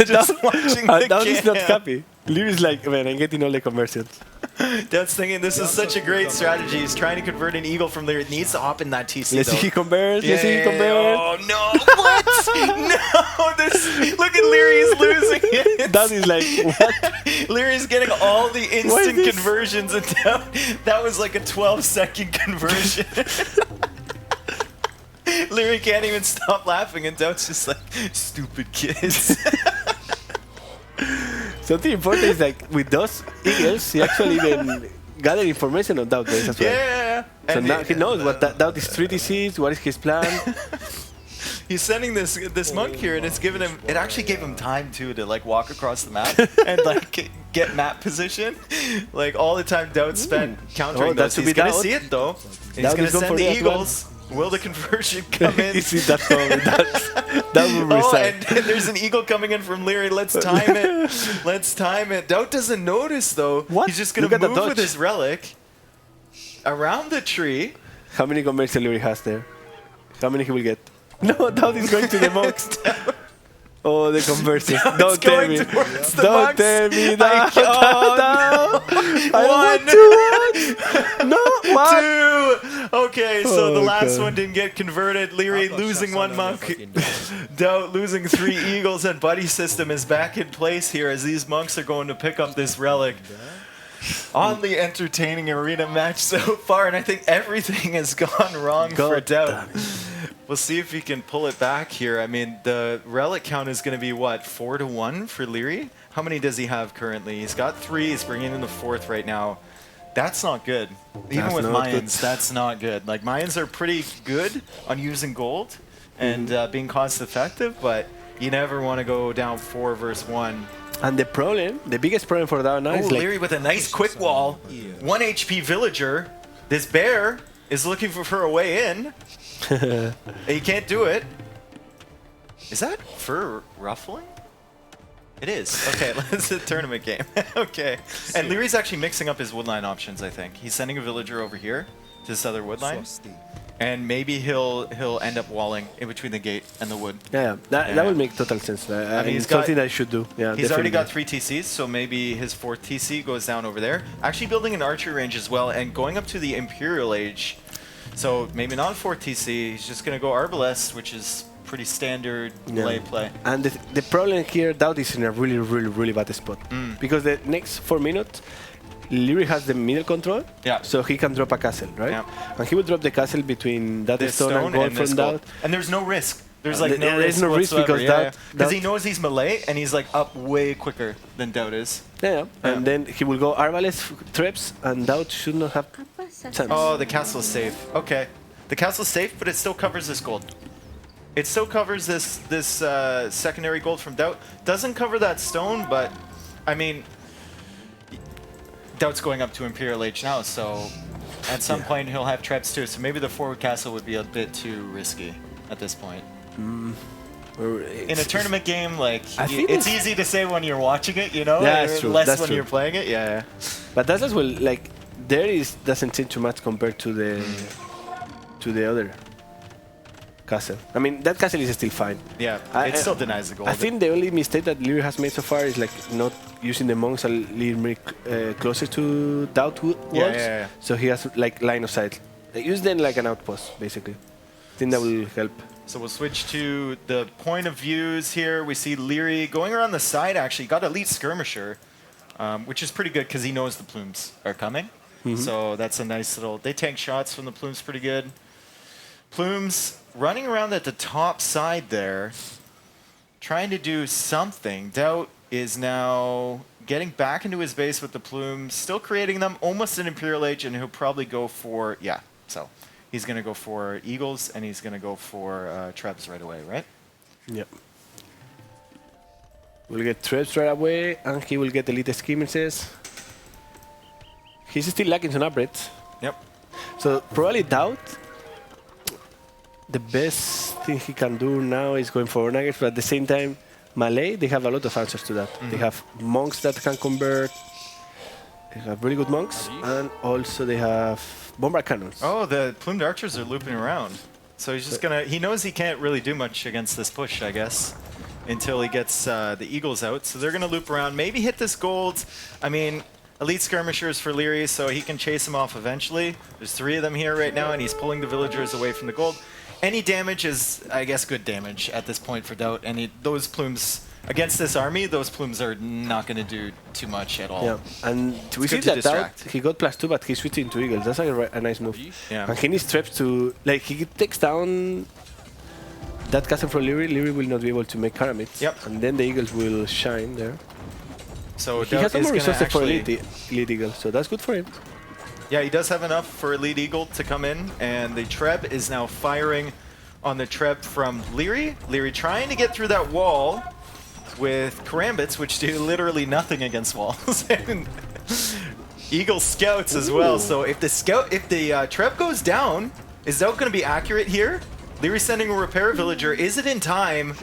Just watching the DauT is not camp. happy. Leery's like, man, I'm getting all the conversions. DauT's thinking this is such a great strategy. He's trying to convert an eagle from there. It needs to hop in that TC, Let's see he converts. Let's see he converts. Oh, no. What? No. Look at Leery's losing it. DauT is like, what? Leery's getting all the instant conversions, and that was like a 12-second conversion. Leery can't even stop laughing, and DauT's just like, stupid kids. Something important is like with those eagles, he actually even gathered information on DauT base as well. Yeah. So now he knows what DauT is 3 TCs, what is his plan. He's sending this monk here, and it's given him. It actually gave him time too to like walk across the map and like get map position. Like all the time DauT spent countering those. He's gonna see it though. He's gonna send the eagles. Will the conversion come in? You see that will resign. And there's an eagle coming in from Leery. Let's time it. Let's time it. DauT doesn't notice though. What? He's just gonna move with his relic around the tree. How many conversions Leery has there? How many he will get? No, DauT is going to the monks. Oh, the conversion. It's Don't tell going me. towards the Don't monks. tell me I that. can't. I One. don't want to watch. No, what? Two. Okay, so the Oh, last God. one didn't get converted. Leery losing one monk. DauT losing 3 eagles, and Buddy System is back in place here as these monks are going to pick up this relic. On the entertaining arena match so far, and I think everything has gone wrong for DauT. We'll see if he can pull it back here. I mean, the relic count is going to be, what, 4-1 for Leery? How many does he have currently? He's got 3. He's bringing in the 4th right now. That's not good. Even That's with not Mayans, good. that's not good. Like, Mayans are pretty good on using gold and being cost effective, but you never want to go down 4 versus 1. And the problem, the biggest problem for DauT now Oh, is like, Leery with a nice quick wall. 1 HP villager. This bear is looking for a way in. He can't do it. Is that fur ruffling? It is. Okay, it's a tournament game. Okay. And Leery's actually mixing up his woodline options, I think. He's sending a villager over here to this other woodline. And maybe he'll end up walling in between the gate and the wood. yeah, that would make total sense. I mean, he's it's got- something that I should do. Yeah, He's already definitely. got 3 TCs, so maybe his 4th TC goes down over there. Actually building an archery range as well and going up to the Imperial Age. So maybe not 4th TC, he's just going to go Arbalest, which is pretty standard lay play. And the problem here, DauT is in a really, really, really bad spot. Because the next 4 minutes, Leery has the middle control, Yeah. so he can drop a castle, right? Yeah. And he will drop the castle between that This stone and gold this from gold. DauT. And there's no risk. There's like no there's risk no risk whatsoever, because because he DauT knows he's melee and he's like up way quicker than DauT is. Yeah, and then he will go Arbalest traps, and DauT should not have chance. Oh, the castle's safe. Okay. The castle's safe, but it still covers this gold. It still covers this secondary gold from DauT. Doesn't cover that stone, but I mean, DauT's going up to Imperial Age now, so at some point he'll have traps too. So maybe the forward castle would be a bit too risky at this point. In a tournament game, like think it's easy to say when you're watching it, you know, Yeah, that's or true, less that's when true. you're playing it. Yeah. But that's as well, like, doesn't change too much compared to the other castle. I mean, that castle is still fine. Yeah, it still denies the gold. I think the only mistake that Leery has made so far is like not using the monks a little more closer to DauT walls. Yeah. So he has like line of sight. Use them like an outpost, basically. I think that will help. So we'll switch to the point of views here. We see Leery going around the side, actually. Got Elite Skirmisher, which is pretty good because he knows the plumes are coming. So that's a nice little... They tank shots from the plumes pretty good. Plumes running around at the top side there, trying to do something. DauT is now getting back into his base with the plumes, still creating them, almost an Imperial Age, and he'll probably go for... Yeah, so he's going to go for Eagles, and he's going to go for Trebs right away, right? Yep. We'll get traps right away, and he will get elite skirmishes. He's still lacking some upgrades. Yep. So probably DauT, the best thing he can do now is going for nuggets, but at the same time, Malay, they have a lot of answers to that. They have monks that can convert. They have really good monks, and also they have bombard cannons. Oh, the plumed archers are looping around. So he's just gonna... He knows he can't really do much against this push, I guess, until he gets the Eagles out. So they're gonna loop around, maybe hit this gold. I mean, Elite Skirmishers for Leery, so he can chase him off eventually. There's 3 of them here right now, and he's pulling the villagers away from the gold. Any damage is, I guess, good damage at this point for DauT. And those plumes, against this army, those plumes are not going to do too much at all. Yeah, and we see good to that distract. DauT, he got +2, but he's switching to Eagles. That's a nice move. Yeah. And he needs traps to... Like, he takes down that castle from Leery. Leery will not be able to make pyramids. Yep. And then the Eagles will shine there. So He DauT has some is more going to resources for actually... elite Eagles, so that's good for him. Yeah, he does have enough for Elite Eagle to come in, and the Treb is now firing on the Treb from Leery. Leery trying to get through that wall with Karambits, which do literally nothing against walls. And Eagle scouts as well. So if the Treb goes down, is DauT going to be accurate here? Leery sending a repair villager. Is it in time?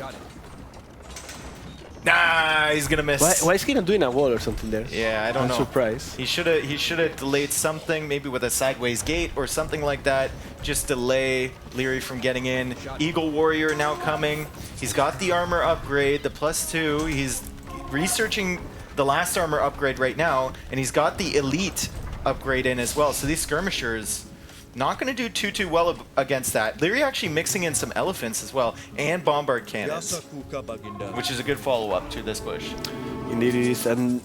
Nah, he's gonna miss. Why is he not doing a wall or something there? Yeah, I don't know. I'm surprised. He should have delayed something, maybe with a sideways gate or something like that. Just delay Leery from getting in. Eagle Warrior now coming. He's got the armor upgrade, the +2. He's researching the last armor upgrade right now, and he's got the elite upgrade in as well. So these skirmishers not going to do too well against that. Leery actually mixing in some elephants as well, and bombard cannons, which is a good follow-up to this push. Indeed it is, and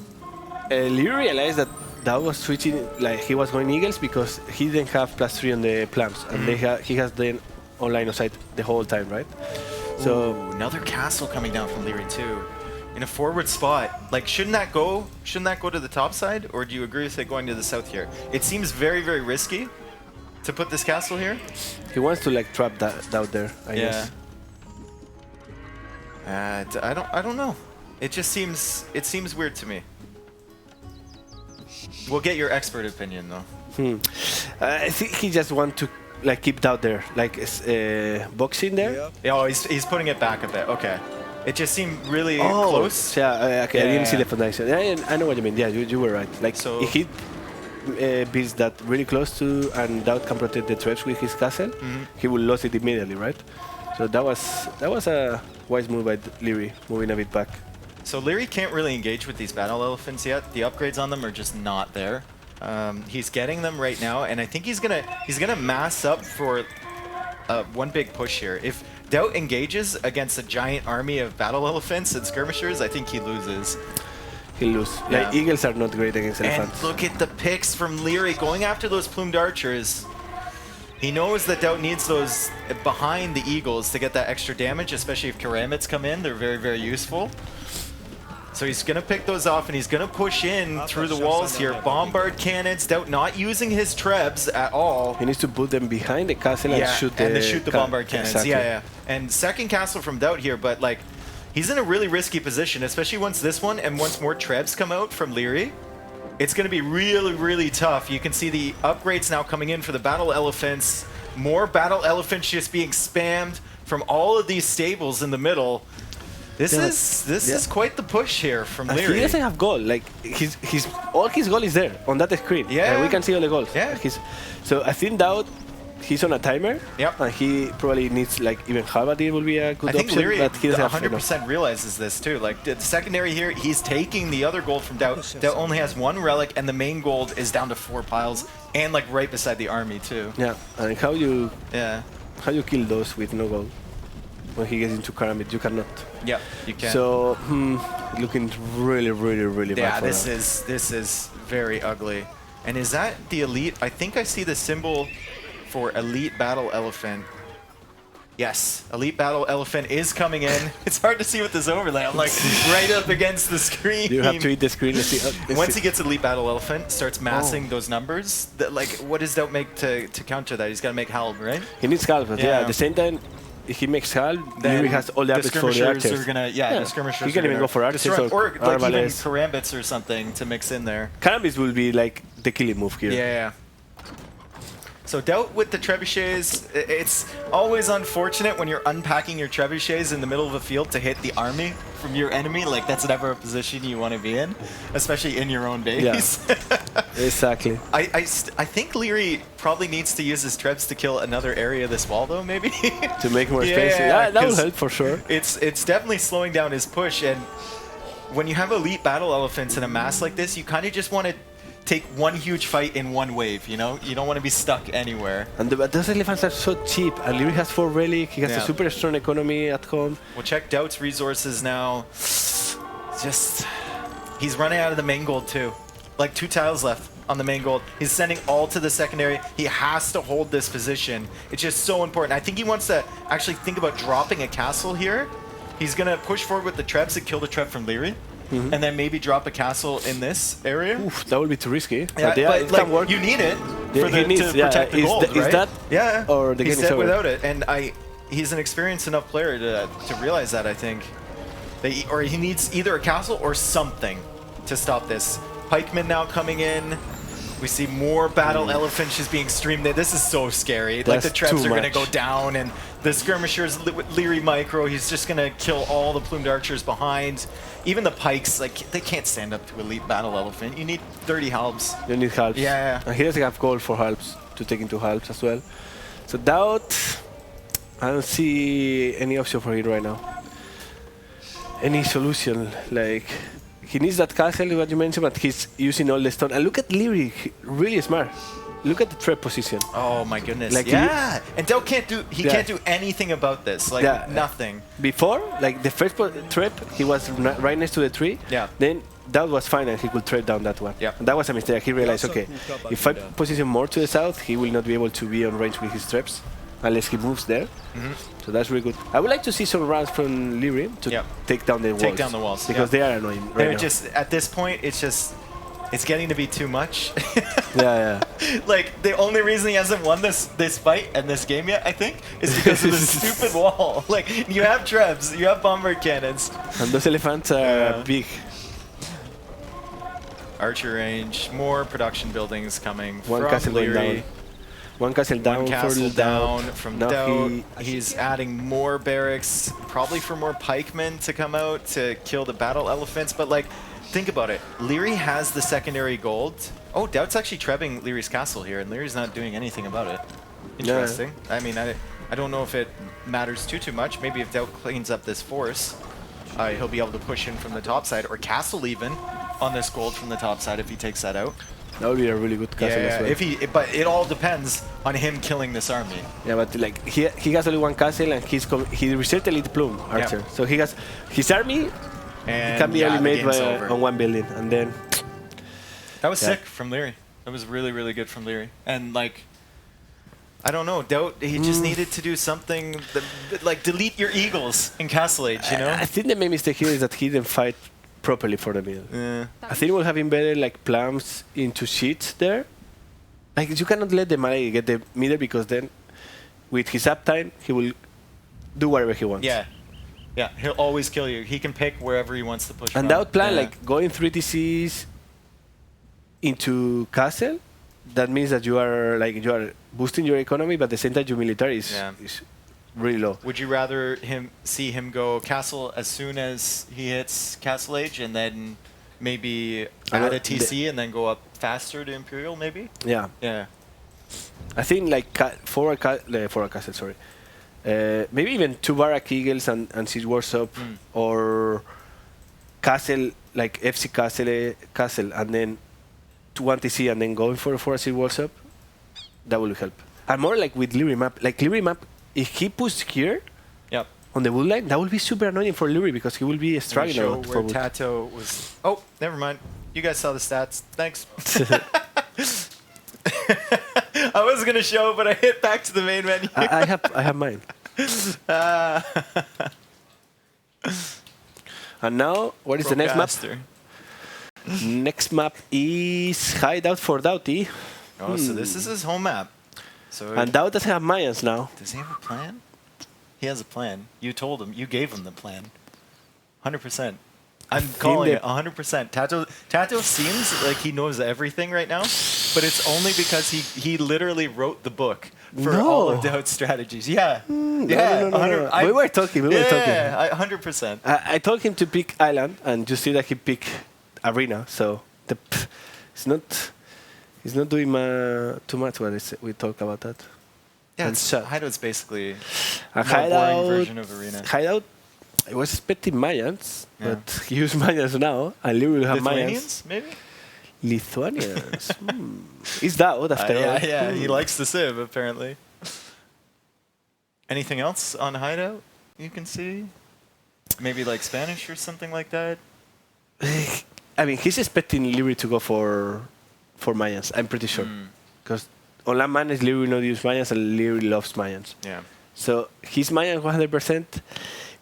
Leery realized that DauT was switching, like he was going Eagles because he didn't have +3 on the plums, and he has the online of sight the whole time, right? So ooh, another castle coming down from Leery too, in a forward spot. Like, shouldn't that go to the top side, or do you agree with it going to the south here? It seems very, very risky to put this castle here. He wants to like trap that out there, I guess. I don't know. It just seems weird to me. We'll get your expert opinion though. I think he just wants to like keep DauT there, like boxing there. Yeah. Oh, he's putting it back a bit. Okay. It just seemed really close. Yeah, okay, I didn't see the foundation. I know what you mean. Yeah, you were right. Like, so if he builds that really close to, and DauT can protect the traps with his castle, he will lose it immediately, right? So that was a wise move by Leery, moving a bit back. So Leery can't really engage with these battle elephants yet. The upgrades on them are just not there. He's getting them right now, and I think he's gonna mass up for one big push here. If DauT engages against a giant army of battle elephants and skirmishers, I think he loses. He'll lose. Yeah. Like, eagles are not great against And elephants. look at the picks from Leery going after those plumed archers. He knows that DauT needs those behind the eagles to get that extra damage, especially if Karambits come in. They're very, very useful. So he's going to pick those off, and he's going to push in through the walls here. Bombard cannons, DauT not using his trebs at all. He needs to put them behind the castle and shoot the bombard cannons. Exactly. Yeah. And second castle from DauT here, but like, he's in a really risky position, especially once this one and once more trebs come out from Leery. It's going to be really, really tough. You can see the upgrades now coming in for the battle elephants. More battle elephants just being spammed from all of these stables in the middle. This is quite the push here from Leery. He doesn't have goal. Like all his goal is there on that screen. Yeah, we can see all the goals. Yeah. So I think DauT, he's on a timer. Yep. And he probably needs like even half a deal will be a good I think option. Leery but he doesn't have 100% realizes this too. Like the secondary here, he's taking the other gold from DauT. DauT only has one relic, and the main gold is down to 4 piles, and like right beside the army too. Yeah. And how you kill those with no gold? When he gets into Karambit, you cannot. Yeah, you can. So looking really, really, really bad. Yeah, for this is very ugly. And is that the elite? I think I see the symbol for elite battle elephant. Yes, elite battle elephant is coming in. It's hard to see with this overlay. I'm like right up against the screen. You have to eat the screen. Once he gets elite battle elephant, starts massing those numbers. That, like, what does DauT make to counter that? He's got to make Halb, right? He needs Halb, but yeah. At the same time, if he makes Halb, then he has all the upgrades for the archers. Are gonna, the skirmishers he can even go for archers or like even Karambits or something to mix in there. Karambits will be like the killing move here. Yeah. So DauT with the trebuchets, it's always unfortunate when you're unpacking your trebuchets in the middle of a field to hit the army from your enemy. Like, that's never a position you want to be in, especially in your own base. Yeah. Exactly. I think Leery probably needs to use his trebs to kill another area of this wall, though, maybe. To make more space. Yeah, that will help for sure. It's definitely slowing down his push, and when you have elite battle elephants in a mass like this, you kind of just want to take one huge fight in one wave, you know? You don't want to be stuck anywhere. And those elephants are so cheap. And Leery has 4 Relic, he has a super strong economy at home. We'll check DauT's resources now. He's running out of the main gold too. Like 2 tiles left on the main gold. He's sending all to the secondary. He has to hold this position. It's just so important. I think he wants to actually think about dropping a castle here. He's going to push forward with the trebs and kill the treb from Leery. And then maybe drop a castle in this area. Oof, that would be too risky. Yeah, but like, can work. You need it to protect the gold, right? Is that? Yeah. Or the he's set without it, and he's an experienced enough player to realize that. I think, or he needs either a castle or something to stop this. Pikemen now coming in. We see more battle elephants just being streamed. This is so scary. Like the trebs are going to go down, and the skirmishers with Leery micro. He's just going to kill all the plumed archers behind. even the pikes, like they can't stand up to elite battle elephant. You need 30 halbs. You need halves. Yeah. And he doesn't have gold for halves to take into halves as well. So DauT, I don't see any option for it right now. Any solution, like he needs that castle, what you mentioned, but he's using all the stone. And look at Leery, really smart. Look at the trap position. Oh my goodness! Like yeah, and DauT can't do. He can't do anything about this. Like nothing. Before, like the first trap, he was right next to the tree. Yeah. Then DauT was fine, and he could trade down that one. Yeah. And that was a mistake. He realized, okay, if I position more to the south, he will not be able to be on range with his traps unless he moves there. So that's really good. I would like to see some runs from Leery to take down the walls. Take down the walls because they are annoying. Right They're now. just at this point. It's getting to be too much. Yeah. Like the only reason he hasn't won this fight and this game yet, I think, is because of this stupid wall. Like you have trebs, you have bombard cannons, and those elephants are big. Archer range, more production buildings coming One from castle going Leery. down. One castle down. One castle for down DauT. from Now DauT. He's adding more barracks, probably for more pikemen to come out to kill the battle elephants. But like, think about it. Leery has the secondary gold. Oh, DauT's actually trebbing Leery's castle here, and Leery's not doing anything about it. Interesting. Yeah. I mean, I don't know if it matters too much. Maybe if DauT cleans up this force, he'll be able to push in from the top side, or castle even on this gold from the top side if he takes that out. That would be a really good castle as well. But it all depends on him killing this army. Yeah, but like he has only one castle and he reset elite plume archer. Yep. So he has his army and can be only the made game's on one building, and then that was sick from Leery. That was really good from Leery. And like, I don't know, DauT, he just needed to do something like delete your eagles in Castle Age, you know? I think the main mistake here is that he didn't fight properly for the middle. Yeah. I think it would have been better like plums into sheets there. Like you cannot let the Malay get the middle because then with his uptime he will do whatever he wants. Yeah, he'll always kill you. He can pick wherever he wants to push. And DauT plan like going 3 TCs into castle. That means that you are boosting your economy, but at the same time your military is really low. Would you rather see him go castle as soon as he hits Castle Age, and then maybe add a TC and then go up faster to Imperial, maybe? Yeah. Yeah. I think like for a castle, sorry. Maybe even 2 Barrack Eagles and Siege Workshop or castle like FC castle and then 1 TC and then going for a Siege Workshop. That will help. And more like with Leery map. Like Leery map, if he pushed here on the wood line, that will be super annoying for Leery because he will be struggling a lot for wood. TatoH was. Oh, never mind. You guys saw the stats. Thanks. I was gonna show, but I hit back to the main menu. I have mine. And now, what is the next map? Next map is Hideout for DauT. Oh, so this is his home map. So and DauT doesn't have Mayans now. Does he have a plan? He has a plan. You told him. You gave him the plan. 100%. I'm calling it 100%. TatoH seems like he knows everything right now, but it's only because he literally wrote the book for all of DauT's strategies. Yeah. No. We were talking. 100%. I told him to pick Island, and you see that he picked Arena. So it's not doing too much when we talk about that. Yeah, Hideout's basically a more boring version of Arena. Hideout, I was expecting Mayans, but he used Mayans now, and Leery will have Lithuanians, Mayans. maybe? Lithuanians. Is DauT after all? Yeah, he likes the Civ, apparently. Anything else on Hideout you can see? Maybe like Spanish or something like that? I mean, he's expecting Leery to go for Mayans, I'm pretty sure. Because on land manage, Leery will not use Mayans, and Leery loves Mayans. Yeah. So he's Mayan 100%.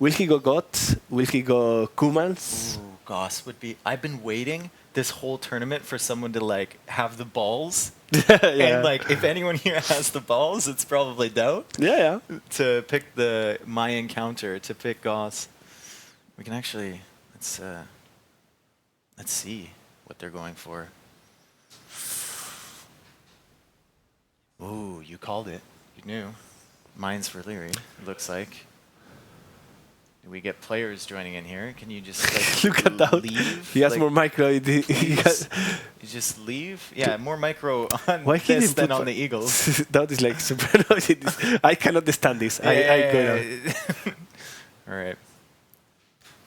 Will he go Goths? Will he go Kumans? Ooh, Goss would be... I've been waiting this whole tournament for someone to like have the balls. And like, if anyone here has the balls, it's probably DauT. Yeah. To pick the Mayan counter, to pick Goss. We can actually... Let's see what they're going for. Ooh, you called it. You knew. Mine's for Leery, it looks like. We get players joining in here. Can you just like, Look at that. leave? He has Like, more micro. you just leave? Yeah, more micro on Why he this didn't than put on the Eagles. That is like super noisy. I cannot stand this. I go down. All right.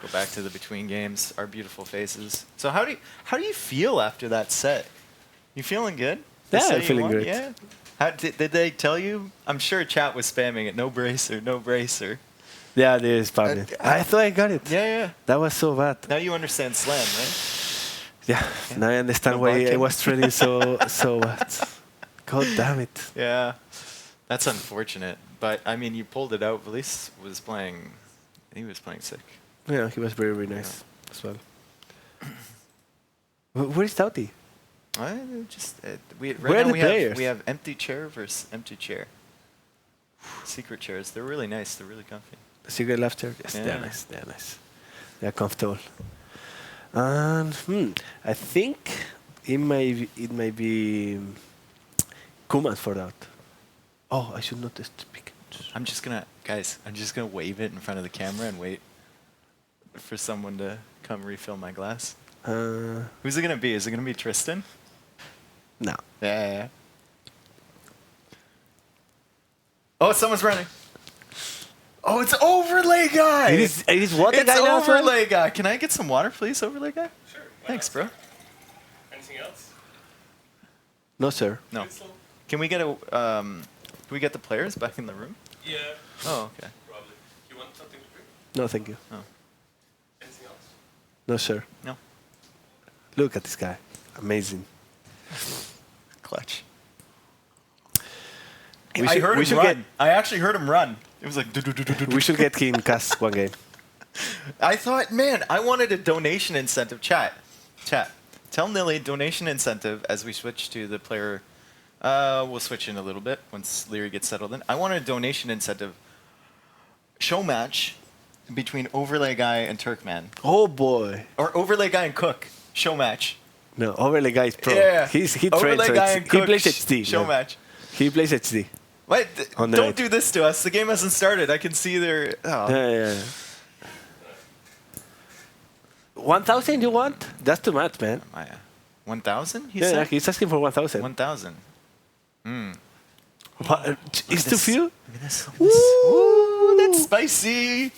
Go back to the between games. Our beautiful faces. So how do you feel after that set? You feeling good? They Yeah, say I'm you feeling won? good. Yeah. Did they tell you? I'm sure chat was spamming it. No bracer, no bracer. Yeah, there is spamming. I thought I got it. Yeah. That was so bad. Now you understand slam, right? Yeah. Now I understand No why I barking. was trading so bad. God damn it. Yeah. That's unfortunate. But I mean, you pulled it out. Villese was playing. He was playing sick. Yeah, he was very nice as well. Where is DauT? Right Where are now the players? we have empty chair versus empty chair. Secret chairs. They're really nice. They're really comfy. Secret left chair? Yes, Yeah. they're nice. They're nice. They're comfortable. And I think it may be Kuman for that. Oh, I should not speak. I'm just gonna wave it in front of the camera and wait for someone to come refill my glass. Who's it gonna be? Is it gonna be Tristan? No. Yeah. Oh, someone's running. Oh, it's overlay guy. It is water It's guy now as well? overlay guy. Can I get some water, please, overlay guy? Sure. Thanks, bro. Anything else? No, sir. No. Can we get the players back in the room? Yeah, Oh, okay. probably. You want something to drink? No, thank you. Anything else? No, sir. No. Look at this guy. Amazing. Clutch. We I should- heard we him should run. get- I actually heard him run. It was like. We should get him cast one game. I thought, man, I wanted a donation incentive. Chat. Tell Nili donation incentive as we switch to the player. We'll switch in a little bit once Leery gets settled in. I want a donation incentive. Show match between overlay guy and Turkman, Oh boy. or overlay guy and Cook. Show match. No, overlay guy is pro. Yeah. He trains. Overlay So guy it's- and he Cook. plays HD. Show no. match. He plays HD. Wait, On the don't night. do this to us. The game hasn't started. I can see their. Oh. Yeah. 1,000 you want? That's too much, man. 1,000? He Yeah, said? he's asking for 1,000. 1,000. It's too this. few? Look at this. Ooh, that's spicy.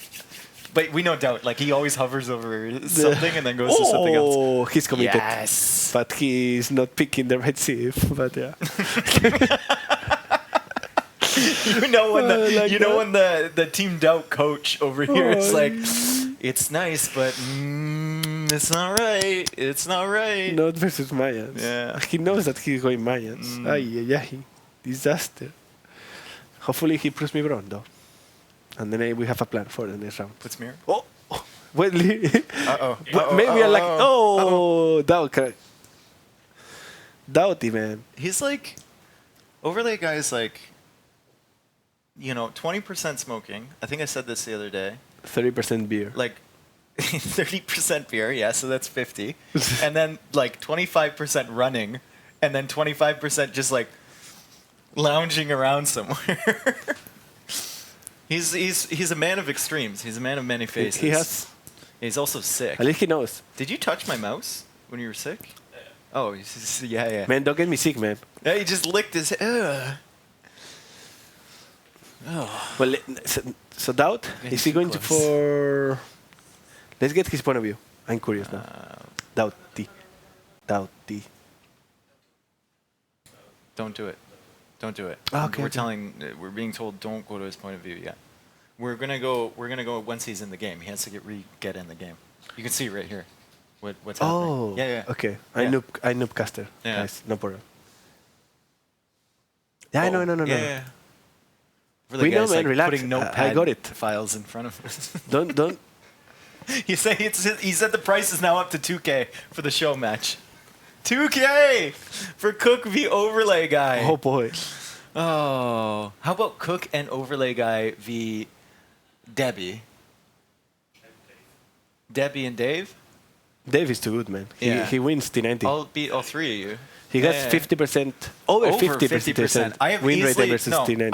But we know DauT. Like, he always hovers over something and then goes to something else. Oh, he's committed. Yes. But he's not picking the right sieve. But yeah. You know when like when the Team DauT coach over here is Oh, like, it's nice, but it's not right. It's not right. Not versus Mayans. Yeah. He knows that he's going Mayans. Ay. Disaster. Hopefully he proves me wrong, though. And then we have a plan for the next round. Puts me here. Oh! Well, Uh-oh. maybe I like... DauT. DauT, man. He's like, overlay guy is like, 20% smoking. I think I said this the other day. 30% beer. Like 30% beer, yeah, so that's 50. And then like 25% running, and then 25% just like lounging around somewhere. He's a man of extremes. He's a man of many faces. He has... He's also sick. At least he knows. Did you touch my mouse when you were sick? Oh, yeah. Man, don't get me sick, man. Yeah, he just licked his. Oh. Well, so DauT, Yeah, is he too going to close. for... Let's get his point of view. I'm curious now. DauT. Don't do it. Don't do it. Okay, We're being told don't go to his point of view yet. We're gonna go once he's in the game. He has to get in the game. You can see right here what's happening. Yeah. Okay. Yeah. I noob caster. Yeah. Guys, no problem. Yeah, no. Yeah. We know, man, relax. Putting I notepad got it. files in front of us. Don't. he said the price is now up to 2K for the show match. 2K for Cook v Overlay Guy. Oh boy. Oh, how about Cook and Overlay Guy v Debbie? Debbie and Dave? Dave is too good, man. Yeah. He wins T90. I'll beat all three of you. He gets 50%, over 50% I have win rate easily, versus no, T90.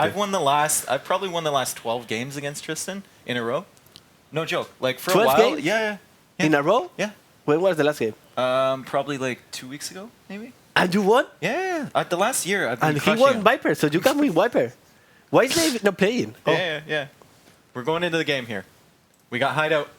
I've probably won the last 12 games against Tristan in a row. No joke. Like for a 12 while. games? Yeah, yeah. In a row? Yeah. When was the last game? Probably like 2 weeks ago, maybe. And you won? Yeah. The last year, I've been And he crushing won him. Viper, so you can win Viper. Why is Dave not playing? Oh. Yeah. We're going into the game here. We got hideout.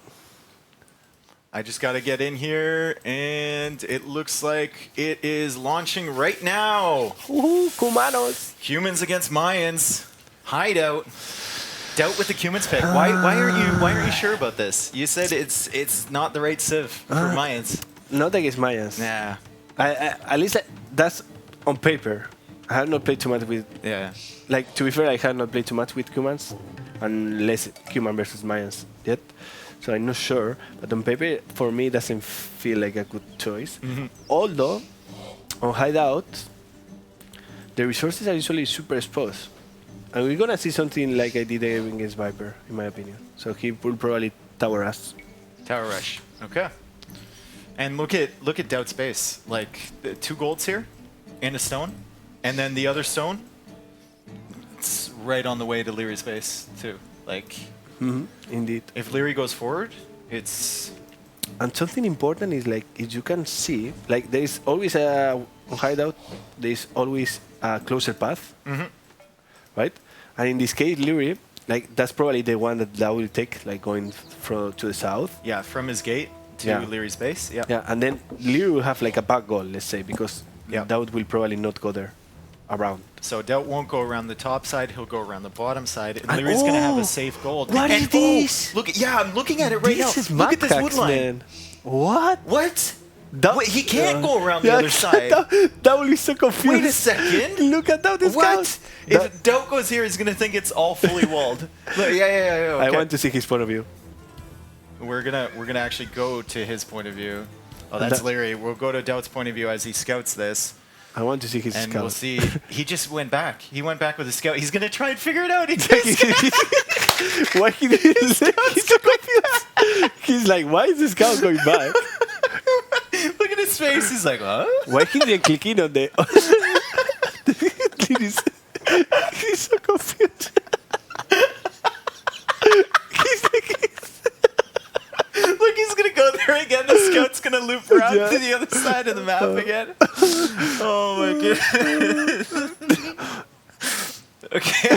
I just got to get in here, and it looks like it is launching right now. Woohoo, Kumanos. Humans against Mayans. Hideout. DauT with the Humans pick. Why aren't you sure about this? You said it's not the right civ for Mayans. Not against Mayans. Nah. At least that's on paper. I have not played too much with. Yeah. Like, to be fair, I have not played too much with humans, and less human versus Mayans yet. So I'm not sure. But on paper, for me, it doesn't feel like a good choice. Although, on Hideout, the resources are usually super exposed. And we're going to see something like I did against Viper, in my opinion. So he will probably tower us. Tower rush. Okay. And look at DauT's base. Like, 2 golds here, and a stone. And then the other stone, it's right on the way to Leery's base, too. Like, Indeed. if Leery goes forward, it's... And something important is, like, if you can see, like, there is always on Hideout, there is always a closer path, right? And in this case, Leery, like, that's probably the one that will take, like, going to the south. Yeah, from his gate to Yeah. Leery's base. Yeah. Yeah, and then Leery will have, like, a back goal, let's say, because Yeah. DauT will probably not go there around. So DauT won't go around the top side, he'll go around the bottom side, and And- Leery's going to have oh! a safe gold. What and is this? Look, yeah, I'm looking at it right This now. is Look at this Mad wood Hacks, line. man. What? What? That- Wait, he can't go around the Yeah, other side. That will be so confusing. Wait a second. Look at that. This What? guy. If DauT goes here, he's going to think it's all fully walled. Look, yeah. Okay. I want to see his point of view. We're gonna actually go to his point of view. Oh, that's That- Leery. We'll go to DauT's point of view as he scouts this, I want to see his and scout. we'll see. He just went back. He went back with a scout. He's gonna try and figure it out. Why he didn't say he's so confused. He's like, why is this scout going back? Look at his face. He's like, huh? Why he didn't click in on the... he's so confused. He's like... Look, he's gonna go there again. The scout's gonna loop around Yeah. to the other side of the map again. Oh my goodness. Okay.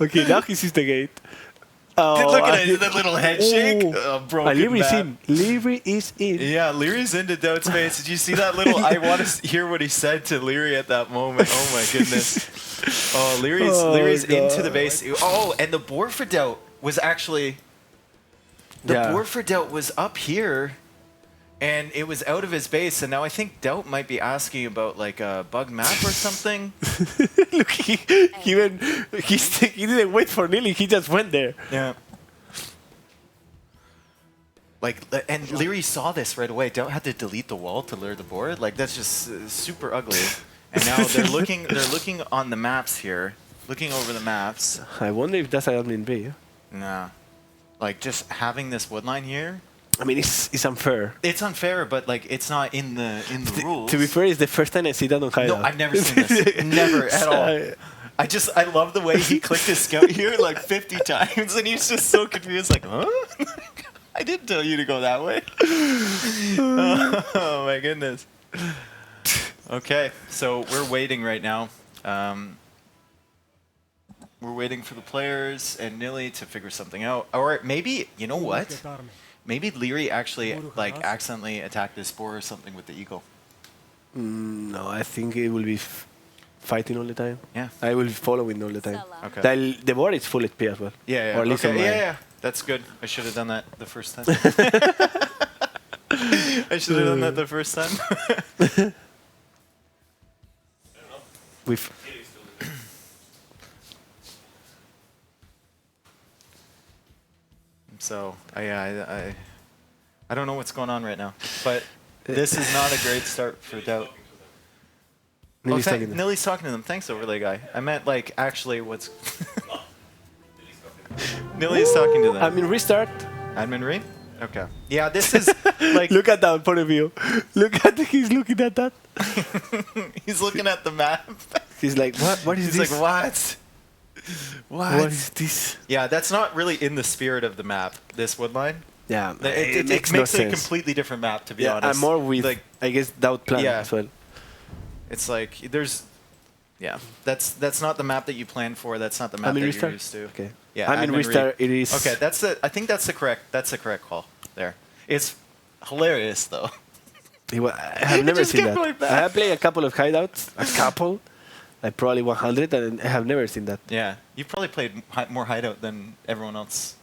Okay, now he sees the gate. Oh, Look at it, the little head shake. Oh. Broken Leery is map. in. Leery is in. Yeah, Leery's into DauT's face. Did you see that little? I want to hear what he said to Leery at that moment. Oh my goodness. Oh, Leery's into the base. Oh, and the board for DauT was actually the board for DauT was up here, and it was out of his base. And now I think DauT might be asking about like a bug map or something. Look, he didn't wait for Nili. He just went there. Yeah. Like, and Leery saw this right away. DauT had to delete the wall to lure the board. Like, that's just super ugly. And now they're looking on the maps here, looking over the maps. I wonder if that's an admin B. Nah, like just having this wood line here. I mean, it's unfair. It's unfair, but like it's not in the rules. To be fair, it's the first time I see that on Hideout. No, I've never seen this. Never at all. I love the way he clicked his scout here like 50 times, and he's just so confused. Like, huh? I didn't tell you to go that way. Oh my goodness. Okay, so we're waiting right now. We're waiting for the players and Nili to figure something out. Or maybe, you know what? Maybe Leery actually like accidentally attacked this spore or something with the eagle. No, I think it will be fighting all the time. Yeah. I will be following all the time. Okay. The board is full HP as well. Yeah. Or at least on Okay. mine. Yeah. That's good. I should have done that the first time. I should have done that the first time. With So I don't know what's going on right now, but this is not a great start for DauT. Nili's talking to them. Nili's talking to them. Thanks, overlay guy. I meant like actually what's. Nili's talking to them. I mean, restart. Admin read. Okay. Yeah, this is like. Look at that point of view. Look at he's looking at that. He's looking at the map. He's like, what? What is He's this? like, what? What is this? Yeah, that's not really in the spirit of the map, this wood line. Yeah, It makes makes no it a sense. completely different map, to be Yeah, honest. I'm more with, like, I guess, DauT plan Yeah. as well. it's like there's, yeah, that's not the map that you plan for. That's not the map that restart? you're used to. Okay. Yeah, I mean, admin restart, it is... Okay, I think that's the correct call there. It's hilarious though. I have never just seen kept that. going back. I have played a couple of hideouts, like probably 100, and I have never seen that. Yeah, you probably played more hideout than everyone else.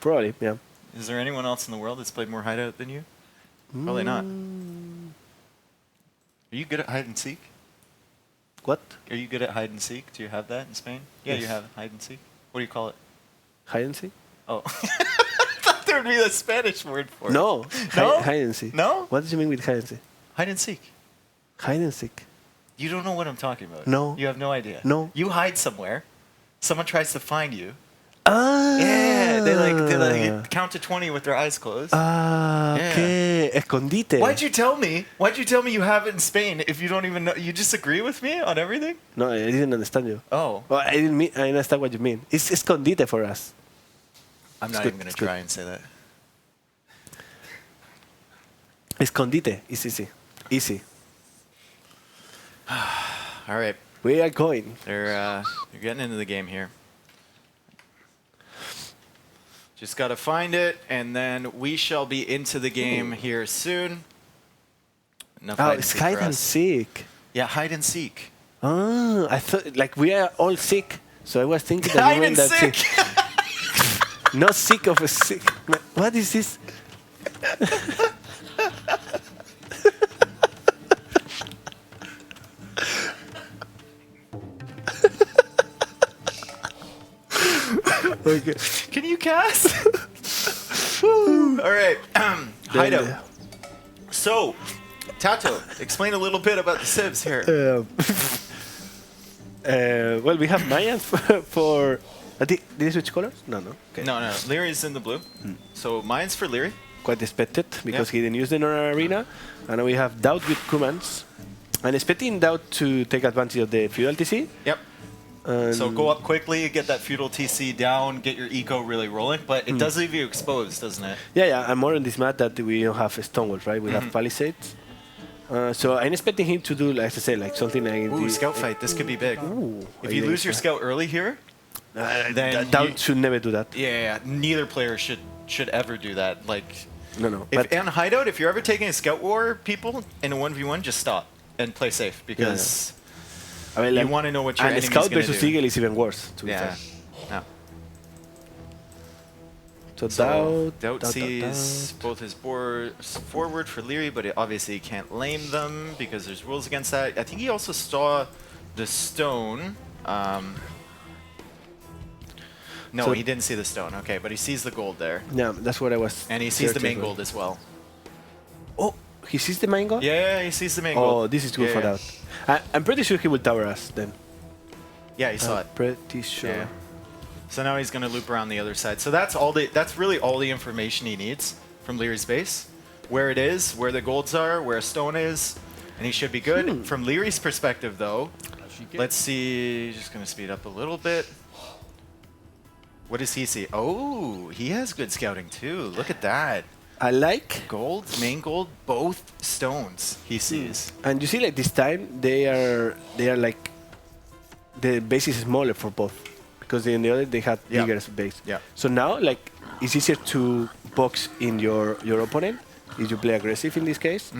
Probably, yeah. Is there anyone else in the world that's played more hideout than you? Probably not. Are you good at hide and seek? What? Are you good at hide and seek? Do you have that in Spain? Yeah, you Yes. have hide and seek. What do you call it? Hide and seek? Oh. I thought there would be a Spanish word for it. No. No? Hide and seek. No? What do you mean with hide and seek? Hide and seek. Hide and seek. You don't know what I'm talking about. No. You have no idea. No. You hide somewhere. Someone tries to find you. Ah. Yeah, they like count to 20 with their eyes closed. Ah, Yeah. okay. Escondite. Why'd you tell me? Why'd you tell me you have it in Spain if you don't even know? You disagree with me on everything? No, I didn't understand you. Oh. Well, I understand what you mean. It's escondite for us. I'm not good, even going it's to good. try and say that. Escondite is easy. Easy. All right. We are going. They're getting into the game here. Just got to find it, and then we shall be into the game here soon. Enough hide Oh, and it's seek hide for and us. seek. Yeah, hide and seek. Ah, I thought like we are all sick, so I was thinking that Hide you meant and that seek. not sick of a sick. What is this? Okay. Can you cast? Woo. All right. Hideout. So, Tato, explain a little bit about the civs here. Well, we have Mayans for did they switch colors? No. Okay. No. Leery's in the blue. So mine's for Leery. Quite expected because Yeah. he didn't use the arena. And now we have DauT with commands. I'm expecting DauT to take advantage of the Feudal TC. Yep. And So go up quickly, get that Feudal TC down, get your eco really rolling. But it does leave you exposed, doesn't it? Yeah. I'm more on this map that we don't have stone walls, right? We have palisades. So I'm expecting him to do, like I said, like something like Ooh, scout fight. This could be big. Ooh, If you lose your scout early here, then DauT you- should never do that. yeah, neither player should ever do that. Like, No. if and hideout, if you're ever taking a scout war, people in a 1v1, just stop and play safe because I mean, you want to know what your and enemy's Scout gonna versus do. Eagle is even worse, to be Yeah. fair. Yeah. So So DauT DauT sees both his boards forward for Leery, but obviously he can't lame them because there's rules against that. I think he also saw the stone. No, So- he didn't see the stone. Okay, but he sees the gold there. Yeah, that's what I was. And he sees the searching main for. gold as well. Oh, he sees the main gold? Yeah, he sees the main gold. Oh, this is good Yeah, for yeah. that. I'm pretty sure he will tower us then. Yeah, he saw it. Pretty sure. Yeah. So now he's going to loop around the other side. So that's all. That's really all the information he needs from Leery's base. Where it is, where the golds are, where a stone is, and he should be good. From Leery's perspective, though, let's see. Just going to speed up a little bit. What does he see? Oh, he has good scouting too. Look at that. I like. Gold, main gold, both stones he sees. And you see, like this time, they are like the base is smaller for both because in the other they had Yeah. bigger base. Yeah. So now, like, it's easier to box in your opponent if you play aggressive in this case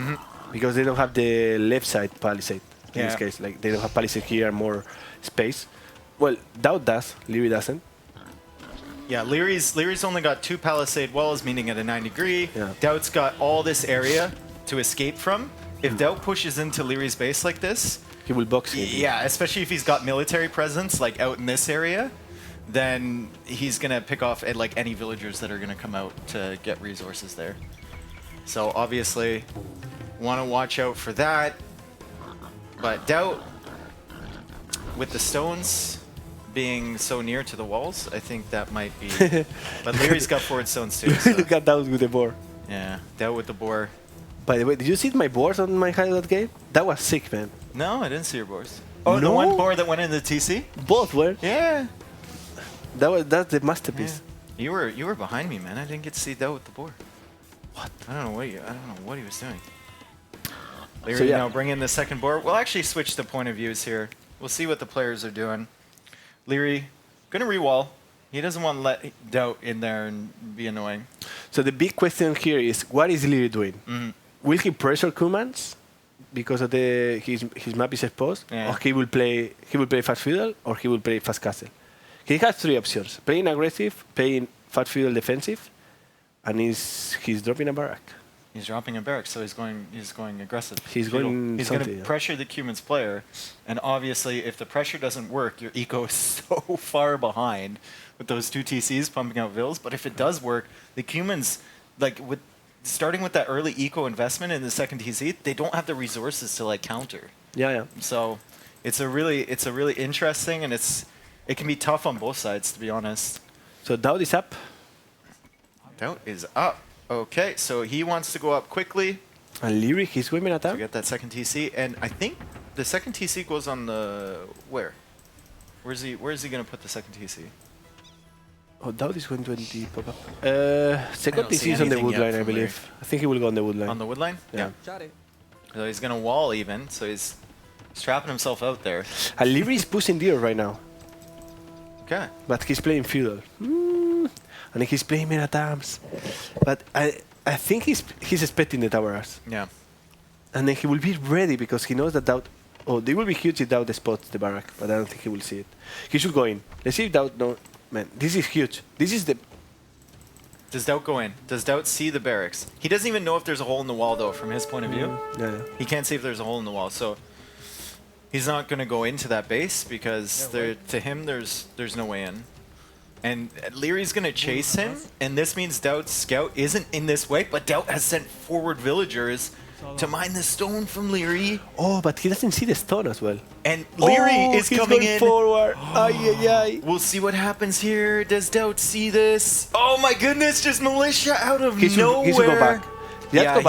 because they don't have the left side palisade in this Yeah. case. Like they don't have palisade here, more space. Well, DauT does. Leery doesn't. Yeah, Leery's only got 2 palisade walls, meaning at a 9-degree. Yeah. DauT's got all this area to escape from. If DauT pushes into Leery's base like this, He will box him. yeah, especially if he's got military presence like out in this area, then he's gonna pick off like any villagers that are gonna come out to get resources there. So obviously, want to watch out for that. But DauT, with the stones being so near to the walls, I think that might be. But Leery's got forward stones too. So. Look at DauT with the board. Yeah, DauT with the boar. By the way, did you see my boards on my hideout game? That was sick, man. No, I didn't see your boars. Oh, the one No. board that went in the TC? Both were. Yeah. That's the masterpiece. You were behind me, man. I didn't get to see that with the board. What? I don't know what he was doing. Leery now bring in the second board. We'll actually switch the point of views here. We'll see what the players are doing. Leery gonna rewall. He doesn't want to let DauT in there and be annoying. So the big question here is, what is Leery doing? Will he pressure commands because of his map is exposed, or he will play fast feudal, or he will play fast castle? He has three options: playing aggressive, playing fast feudal defensive, and he's dropping a barrack. He's dropping a barrack, so he's going aggressive. He's going to pressure the Cuman's player, and obviously, if the pressure doesn't work, your eco is so far behind with those two TCs pumping out vills. But if it does work, the Cuman's, like starting with that early eco investment in the second TC, they don't have the resources to like counter. Yeah. So it's a really interesting, and it can be tough on both sides, to be honest. So DauT is up. DauT is up. Okay, so he wants to go up quickly. And Leery, he's going to to get that second TC, and I think the second TC goes on the where? Where's he going to put the second TC? Oh, DauT is going to pop up. Second TC is on the wood line, I believe. I think he will go on the wood line. On the wood line? Yeah. So he's going to wall even, so he's trapping himself out there. And Leery is pushing deer right now. Okay. But he's playing feudal. And he's playing Menatams. But I think he's expecting the tower arts. Yeah. And then he will be ready because he knows that DauT... Oh, they will be huge if DauT spots the barrack, but I don't think he will see it. He should go in. Let's see if DauT... No, man, this is huge. This is the... Does DauT go in? Does DauT see the barracks? He doesn't even know if there's a hole in the wall, though, from his point of view. Yeah. He can't see if there's a hole in the wall, so... He's not going to go into that base because to him, there's no way in. And Leery's going to chase him, and this means DauT's scout isn't in this way, but DauT has sent forward villagers to mine the stone from Leery. Oh, but he doesn't see the stone as well. And Leery is coming in. Forward. Ay. We'll see what happens here. Does DauT see this? Oh my goodness, just militia out of nowhere. He should go back.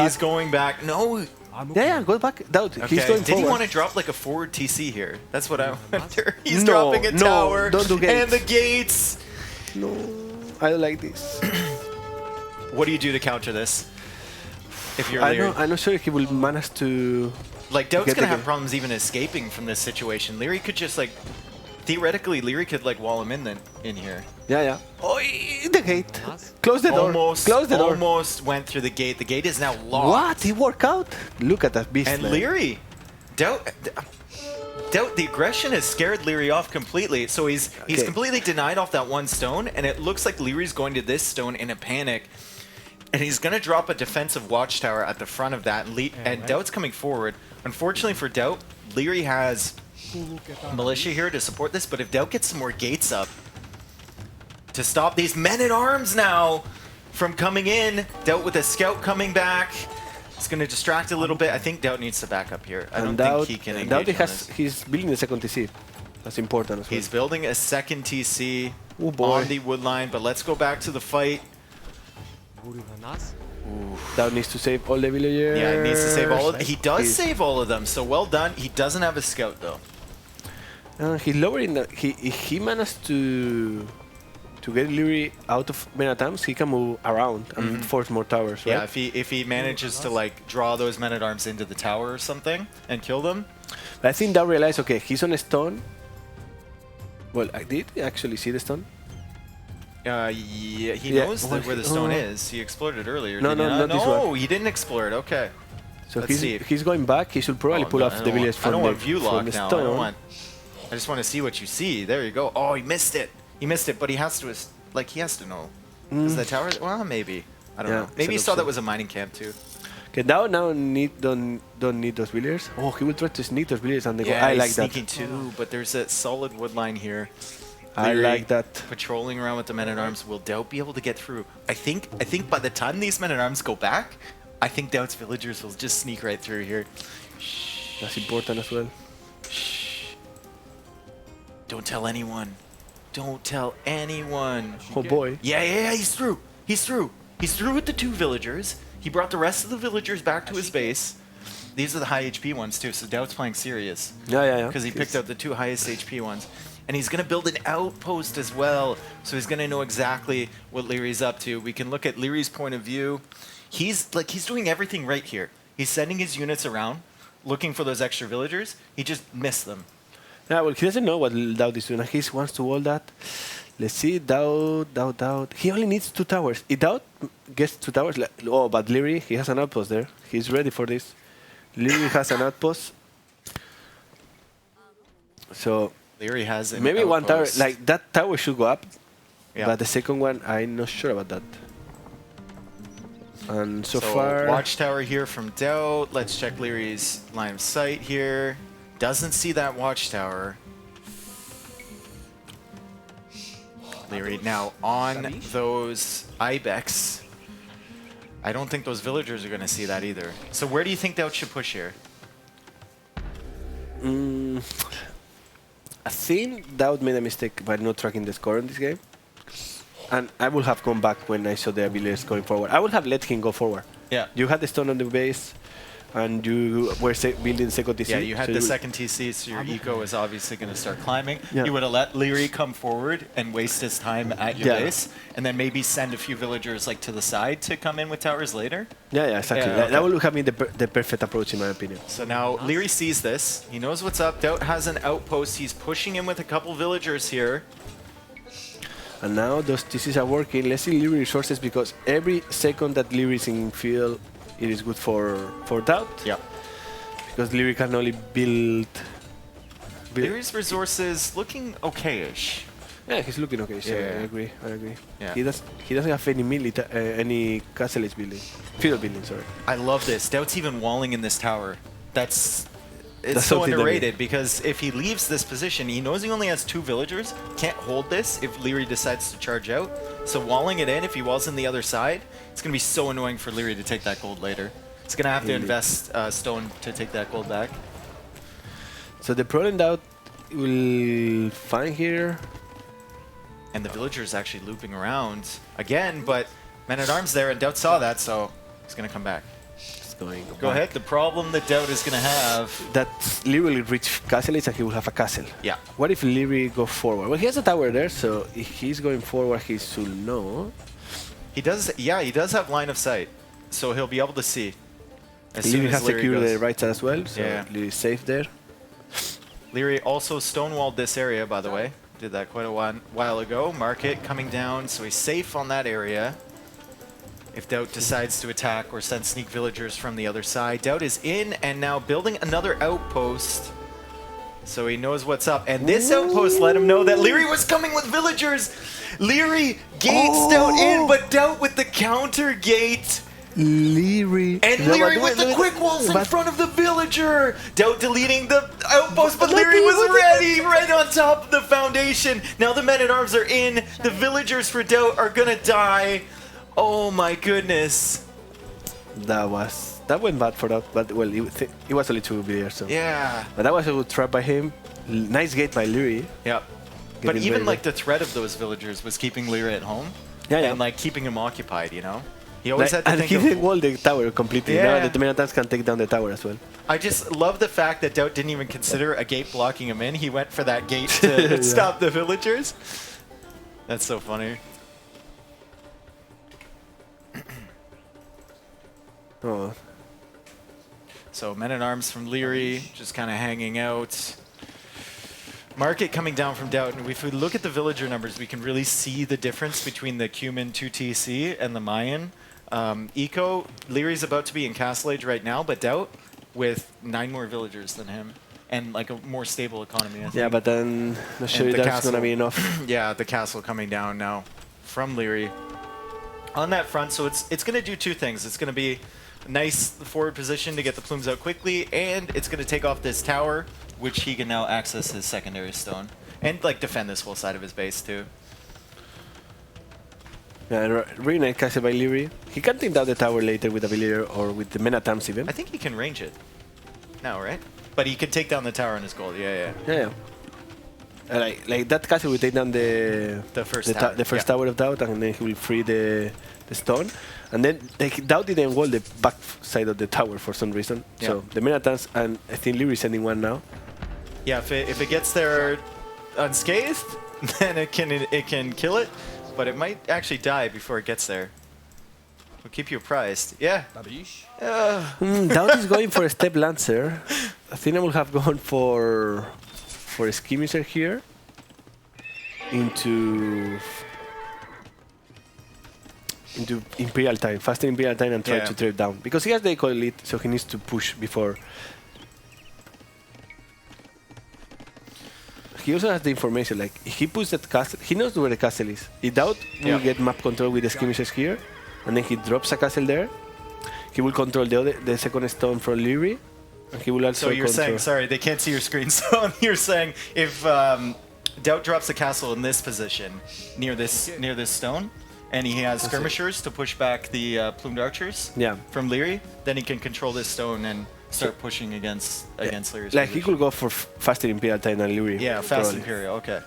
He's going back. No. Yeah, go back. DauT, Okay. he's going Did forward. he want to drop like a forward TC here? That's what I wonder. He's dropping a tower. Don't do gates. And the gates. No, I don't like this. What do you do to counter this? If you're Leery? I'm not sure if he will manage to... Like, DauT's going to have problems even escaping from this situation. Leery could just, like... Theoretically, Leery could, like, wall him in here. Yeah. Oh, the gate. Close the door. Close the door. Almost went through the gate. The gate is now locked. What? He worked out? Look at that beast, And man. Leery... DauT, the aggression has scared Leery off completely, so he's completely denied off that one stone, and it looks like Leery's going to this stone in a panic, and he's going to drop a defensive watchtower at the front of that, and DauT's coming forward. Unfortunately for DauT, Leery has militia here to support this, but if DauT gets some more gates up to stop these men-at-arms now from coming in, DauT with a scout coming back, it's going to distract a little bit. I think DauT needs to back up here. I don't think he can engage on this. He's building the second TC. That's important as well. He's building a second TC on the wood line, but let's go back to the fight. DauT needs to save all the villagers. Yeah, he needs to save all of them. He does save all of them, so well done. He doesn't have a scout, though. He's lowering the... He managed to get Leery out of Men-at-Arms, he can move around and force more towers, right? Yeah, if he manages to like draw those men-at-arms into the tower or something and kill them. But I think DauT realized, okay, he's on a stone. Well, I did actually see the stone. Yeah, he knows where the stone is. He explored it earlier. No, not this one. No, he didn't explore it. Okay. So he's going back. He should probably pull off the village from the view lock now. stone. I just want to see what you see. There you go. Oh, he missed it. He missed it, but he has to know. Is the tower? Well, maybe. I don't know. Maybe he saw that was a mining camp too. Okay, now don't need those villagers. Oh, he will try to sneak those villagers and they go. Yeah, I like he's that. sneaking too, but there's a solid wood line here. I like that. Patrolling around with the men-at-arms. Will DauT be able to get through? I think by the time these men-at-arms go back, I think DauT's villagers will just sneak right through here. Shh. That's important as well. Shh. Don't tell anyone. Don't tell anyone. Oh boy. Yeah, he's through. He's through. He's through with the two villagers. He brought the rest of the villagers back to his base. These are the high HP ones too, so DauT's playing serious. Yeah. Because he picked out the 2 highest HP ones. And he's going to build an outpost as well, so he's going to know exactly what Leery's up to. We can look at Leery's point of view. He's doing everything right here. He's sending his units around, looking for those extra villagers. He just missed them. Yeah, well, he doesn't know what DauT is doing. He wants to wall that. Let's see, DauT. He only needs 2 towers. If DauT gets 2 towers, oh, but Leery, he has an outpost there. He's ready for this. Leery has an outpost. So Leery has an maybe outpost. 1 tower, like that tower should go up. Yeah. But the second one, I'm not sure about that. And so far, watchtower here from DauT. Let's check Leery's line of sight here. Doesn't see that watchtower. Leery now on those Ibex. I don't think those villagers are going to see that either. So where do you think DauT should push here? I think DauT made a mistake by not tracking the score in this game. And I would have gone back when I saw the Villese going forward. I would have let him go forward. Yeah. You had the stone on the base, and you were building second TC. Yeah, you had so the second TC, so your eco is obviously going to start climbing. Yeah. You would have let Leery come forward and waste his time at your base, and then maybe send a few villagers like to the side to come in with towers later. Yeah, exactly. Yeah, okay. That would have been the perfect approach, in my opinion. So now Leery sees this. He knows what's up. DauT has an outpost. He's pushing in with a couple villagers here. And now those TCs are working. Let's see Leery resources, because every second that Leery is in field, it is good for DauT. Yeah. Because Leery can only build. Leery's resources looking okay-ish. Yeah, he's looking okay. So Yeah. I agree. Yeah. He doesn't have any castle age building, feudal building. Sorry. I love this. DauT's even walling in this tower. It's That's so something that underrated, because if he leaves this position, he knows he only has 2 villagers, can't hold this if Leery decides to charge out. So walling it in, if he walls in the other side, it's going to be so annoying for Leery to take that gold later. He's going to have to invest stone to take that gold back. So the problem DauT will find here. And the villager's actually looping around again, but Men-at-Arms there, and DauT saw that, so he's going to come back. Go ahead. The problem that DauT is going to have... That Leery will reach castle age and he will have a castle. Yeah. What if Leery go forward? Well, he has a tower there, so if he's going forward, he should know. He does, yeah, he does have line of sight, so he'll be able to see. As soon Leery as has Leery secured goes. the right side as well, so Yeah. Leery is safe there. Leery also stonewalled this area, by the way. Did that quite a while ago. Market coming down, so he's safe on that area. If DauT decides to attack or send sneak villagers from the other side. DauT is in and now building another outpost. So he knows what's up. And this outpost let him know that Leery was coming with villagers. Leery gates DauT in, but DauT with the counter gate. Leery. And Leery with the quick walls in front of the villager. DauT deleting the outpost, but Leery was ready right on top of the foundation. Now the Men-at-Arms are in. The villagers for DauT are going to die. Oh my goodness. That went bad for DauT, but well, it was only 2 there, so. Yeah. But that was a good trap by him. Nice gate by Leery. Yeah. But even like the threat of those villagers was keeping Leery at home. Yeah, and like keeping him occupied, you know? He always had Like, to and think he of... didn't wall the tower completely. Yeah. Now the Men-at-Arms can take down the tower as well. I just love the fact that DauT didn't even consider a gate blocking him in. He went for that gate to stop the villagers. That's so funny. Oh. So Men-at-Arms from Leery just kind of hanging out. Market coming down from DauT, and if we look at the villager numbers, we can really see the difference between the Cumin 2TC and the Mayan. Eco, Leery's about to be in Castle Age right now, but DauT with 9 more villagers than him, and like a more stable economy, I think. Yeah, but then not sure that's going to be enough. Yeah, the castle coming down now from Leery. On that front, so it's going to do 2 things. It's going to be a nice forward position to get the plumes out quickly, and it's going to take off this tower, which he can now access his secondary stone. And like defend this whole side of his base too. Yeah, really nice castle by Leery. He can take down the tower later with a villager or with the Men-at-Arms even. I think he can range it now, right? But he could take down the tower on his gold, yeah. Yeah. Like that castle will take down the first tower. The first tower of DauT, and then he will free the stone. And then DauT didn't wall the back side of the tower for some reason. Yeah. So the main attacks, and I think Leery is sending one now. Yeah, if it gets there unscathed, then it can kill it, but it might actually die before it gets there. We'll keep you apprised. Yeah. DauT is going for a step lancer. I think I will have gone for a skirmisher here into Imperial time, faster Imperial time, and try to trade down because he has the eco elite, so he needs to push before. He also has the information, like if he puts that castle, he knows where the castle is. If DauT will get map control with the skirmishers here, and then he drops a castle there, he will control the second stone from Leery, and he will also So you're saying, sorry, they can't see your screen, so you're saying if DauT drops a castle in this position, near this stone, and he has skirmishers to push back the plumed archers from Leery, then he can control this stone and start pushing against Leery's like position. he could go for faster Imperial time than Leery. Yeah, fast Imperial, okay.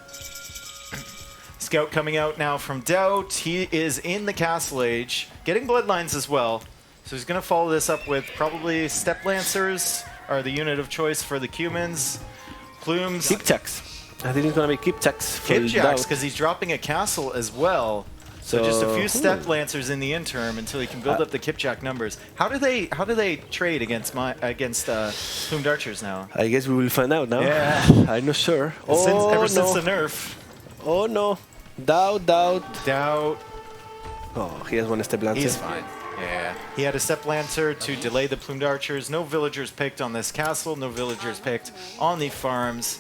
Scout coming out now from DauT. He is in the Castle Age, getting Bloodlines as well. So he's going to follow this up with probably Step Lancers are the unit of choice for the Cumans. Plumes. Kipchaks. I think it's going to be Kipchaks for Kipchaks, DauT. because he's dropping a castle as well. So just a few Step Lancers in the interim until he can build up the Kipchak numbers. How do they trade against plumed archers now? I guess we will find out now. Yeah. I'm not sure. Ever since the nerf. Oh no. DauT. DauT. Oh, he has one Step Lancer. He's fine. Yeah. He had a Step Lancer to delay the plumed archers. No villagers picked on this castle. No villagers picked on the farms.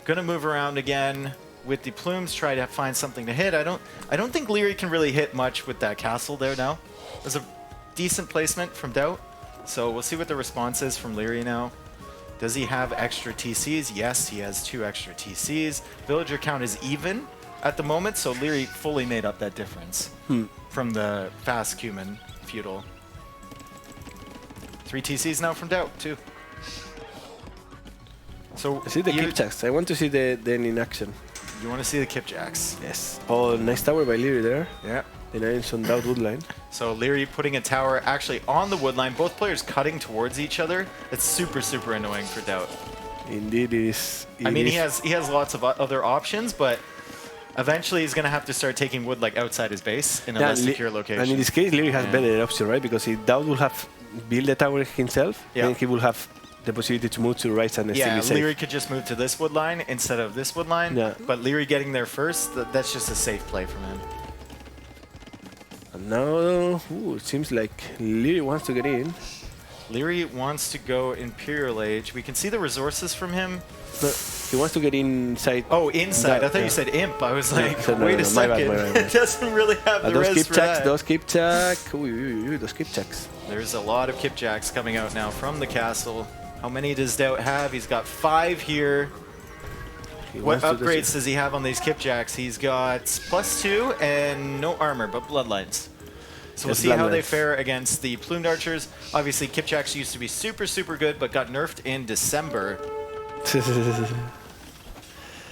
Gonna move around again with the plumes, try to find something to hit. I don't think Leery can really hit much with that castle there now. There's a decent placement from DauT. So we'll see what the response is from Leery now. Does he have extra TCs? Yes, he has 2 extra TCs. Villager count is even at the moment, so Leery fully made up that difference from the fast Cuman Feudal. 3 TCs now from DauT, too. So I see the Kipchaks. I want to see them in action. You want to see the Kipchaks? Yes. Oh, nice tower by Leery there. Yeah. The 9 on DauT woodline. So Leery putting a tower actually on the woodline. Both players cutting towards each other. That's super, super annoying for DauT. Indeed, it is. I mean, he has lots of other options, but eventually he's going to have to start taking wood like outside his base in a less secure location. And in this case, Leery has better option, right? Because if DauT will have built the tower himself, then he will have the possibility to move to the right and still be safe. Leery could just move to this wood line instead of this wood line. Yeah. But Leery getting there first, that's just a safe play from him. And now, it seems like Leery wants to get in. Leery wants to go Imperial Age. We can see the resources from him. He wants to get inside. Oh, inside. I thought you said imp. I was like, wait a second. My bad. It doesn't really have the res for that. Those Kipchaks. Those Kipchaks. There's a lot of Kipchaks coming out now from the castle. How many does DauT have? He's got 5 here. What upgrades does he have on these Kipchaks? He's got +2 and no armor, but bloodlines. So we'll see how they fare against the plumed archers. Obviously, Kipchaks used to be super, super good, but got nerfed in December.